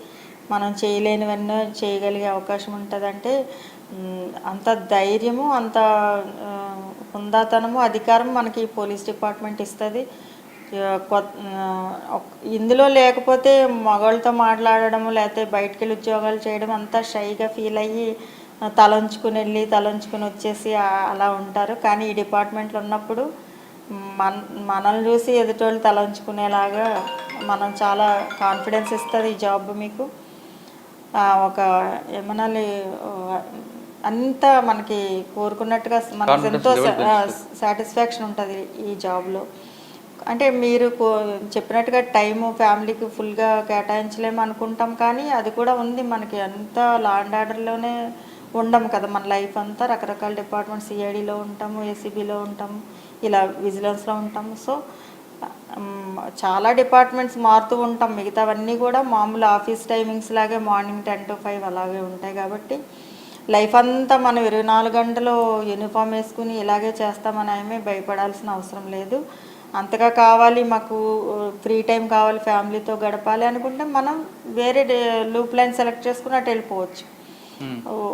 మనం చేయలేనివన్నో చేయగలిగే అవకాశం ఉంటుంది. అంటే అంత ధైర్యము, అంత హుందాతనము, అధికారం మనకి పోలీస్ డిపార్ట్మెంట్ ఇస్తుంది. ఇందులో లేకపోతే మగవాళ్ళతో మాట్లాడడము, లేకపోతే బయటికి వెళ్ళి ఉద్యోగాలు చేయడం అంతా షైగా ఫీల్ అయ్యి తలంచుకుని వెళ్ళి తలంచుకుని వచ్చేసి అలా ఉంటారు. కానీ ఈ డిపార్ట్మెంట్లో ఉన్నప్పుడు మనల్ని చూసి ఎదుటోళ్ళు తలంచుకునేలాగా మనం చాలా కాన్ఫిడెన్స్ ఇస్తుంది ఈ జాబ్ మీకు. ఒక ఏమనాలి, అంతా మనకి కోరుకున్నట్టుగా మనకు ఎంతో సాటిస్ఫాక్షన్ ఉంటుంది ఈ జాబ్లో. అంటే మీరు చెప్పినట్టుగా టైము ఫ్యామిలీకి ఫుల్గా కేటాయించలేము అనుకుంటాం, కానీ అది కూడా ఉంది మనకి. అంతా లా అండ్ ఆర్డర్లోనే ఉండము కదా, మన లైఫ్ అంతా రకరకాల డిపార్ట్మెంట్, సిఐడిలో ఉంటాము, ఏసీబీలో ఉంటాము, ఇలా విజిలెన్స్లో ఉంటాము. సో చాలా డిపార్ట్మెంట్స్ మారుతూ ఉంటాం. మిగతావన్నీ కూడా మామూలు ఆఫీస్ టైమింగ్స్ లాగే మార్నింగ్ 10 to 5 అలాగే ఉంటాయి. కాబట్టి లైఫ్ అంతా మనం 24 గంటలు యూనిఫామ్ వేసుకుని ఇలాగే చేస్తామని ఏమీ భయపడాల్సిన అవసరం లేదు. అంతగా కావాలి, మాకు ఫ్రీ టైం కావాలి, ఫ్యామిలీతో గడపాలి అనుకుంటే మనం వేరే లూప్ లైన్ సెలెక్ట్ చేసుకుని అటు వెళ్ళిపోవచ్చు.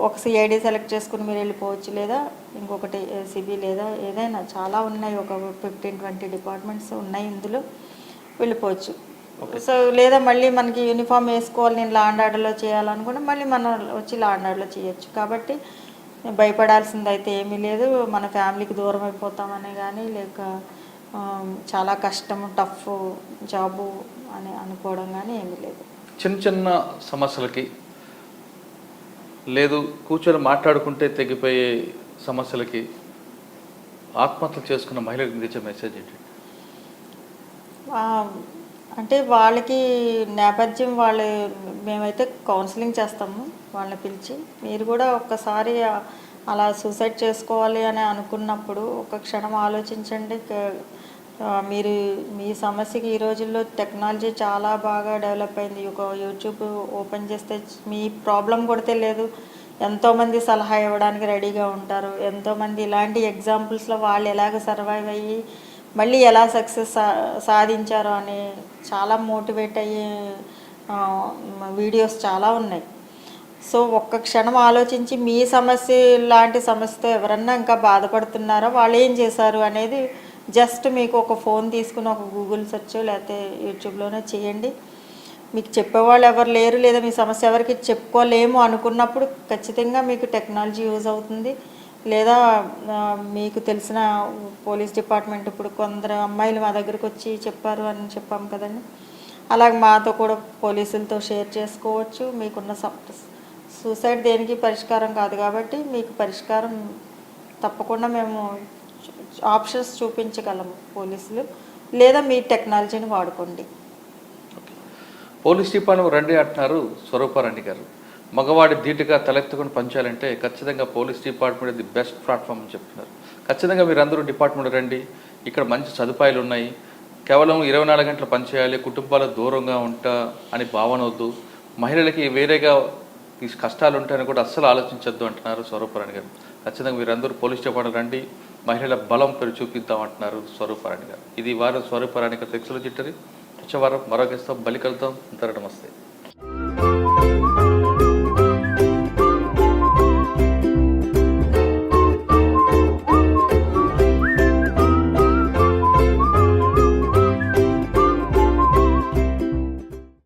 ఒక సిఐడి సెలెక్ట్ చేసుకుని మీరు వెళ్ళిపోవచ్చు, లేదా ఇంకొకటి ఏసీబీ, లేదా ఏదైనా చాలా ఉన్నాయి, ఒక 15-20 డిపార్ట్మెంట్స్ ఉన్నాయి, ఇందులో వెళ్ళిపోవచ్చు. సో లేదా మళ్ళీ మనకి యూనిఫామ్ వేసుకోవాలి, నేను లా అండ్ ఆర్డర్లో చేయాలనుకుంటే మళ్ళీ మనం వచ్చి లా అండ్ ఆర్డర్లో చేయొచ్చు. కాబట్టి భయపడాల్సింది అయితే ఏమీ లేదు. మన ఫ్యామిలీకి దూరం అయిపోతామని కానీ లేక చాలా కష్టము టఫ్ జాబు అని అనుకోవడం కానీ ఏమీ లేదు. చిన్న చిన్న సమస్యలకి లేదు కూర్చొని మాట్లాడుకుంటే తెగిపోయే సమస్యలకి ఆత్మహత్య చేసుకున్న మహిళలకు మీరు ఇచ్చే మెసేజ్ ఏంటి? అంటే వాళ్ళకి నేపథ్యం మేమైతే కౌన్సిలింగ్ చేస్తాము వాళ్ళని పిలిచి. మీరు కూడా ఒక్కసారి అలా సూసైడ్ చేసుకోవాలి అని అనుకున్నప్పుడు ఒక క్షణం ఆలోచించండి. మీరు మీ సమస్యకి ఈ రోజుల్లో టెక్నాలజీ చాలా బాగా డెవలప్ అయింది. ఒక యూట్యూబ్ ఓపెన్ చేస్తే మీ ప్రాబ్లం కొడితే లేదు, ఎంతోమంది సలహా ఇవ్వడానికి రెడీగా ఉంటారు. ఎంతోమంది ఇలాంటి ఎగ్జాంపుల్స్లో వాళ్ళు ఎలాగ సర్వైవ్ అయ్యి మళ్ళీ ఎలా సక్సెస్ సాధించారో అని చాలా మోటివేట్ అయ్యే వీడియోస్ చాలా ఉన్నాయి. సో ఒక్క క్షణం ఆలోచించి మీ సమస్య లాంటి సమస్యతో ఎవరన్నా ఇంకా బాధపడుతున్నారో వాళ్ళు ఏం చేశారు అనేది జస్ట్ మీకు ఒక ఫోన్ తీసుకుని ఒక గూగుల్ సెర్చ్ లేకపోతే యూట్యూబ్లోనే చేయండి. మీకు చెప్పేవాళ్ళు ఎవరు లేరు లేదా మీ సమస్య ఎవరికి చెప్పుకోలేము అనుకున్నప్పుడు ఖచ్చితంగా మీకు టెక్నాలజీ యూజ్ అవుతుంది. లేదా మీకు తెలిసిన పోలీస్ డిపార్ట్మెంట్, ఇప్పుడు కొందరు అమ్మాయిలు మా దగ్గరకు వచ్చి చెప్పారు అని చెప్పాం కదండి, అలాగే మాతో కూడా పోలీసులతో షేర్ చేసుకోవచ్చు. మీకున్న సూసైడ్ దేనికి పరిష్కారం కాదు కాబట్టి మీకు పరిష్కారం తప్పకుండా మేము ఆప్షన్స్ చూపించగలము పోలీసులు, లేదా మీ టెక్నాలజీని వాడుకోండి. పోలీస్ డిపార్ట్మెంట్ రండి అంటున్నారు స్వరూపారాణి గారు. మగవాడి ధీటుగా తలెత్తుకుని పనిచేయాలంటే ఖచ్చితంగా police department the best platform అని చెప్తున్నారు. ఖచ్చితంగా మీరు అందరూ డిపార్ట్మెంట్ రండి, ఇక్కడ మంచి సదుపాయాలు ఉన్నాయి, కేవలం 24 గంటలు పనిచేయాలి, కుటుంబాలకు దూరంగా ఉంటా అని భావన వద్దు, మహిళలకి వేరేగా ఈ కష్టాలు ఉంటాయని కూడా అస్సలు ఆలోచించొద్దు అంటున్నారు స్వరూపారాణి గారు. ఖచ్చితంగా మీరందరూ పోలీస్ డిపార్ట్మెంట్ రండి, మహిళల బలం పెరు చూపిద్దాం అంటున్నారు స్వరూపారాణి గారు. ఇది వారం స్వరూపారాణి గారు సెక్సుల చిట్టరి. వచ్చే వారం మరో గెస్ట్తో బలి కలుద్దాం. అంతరం నమస్తే.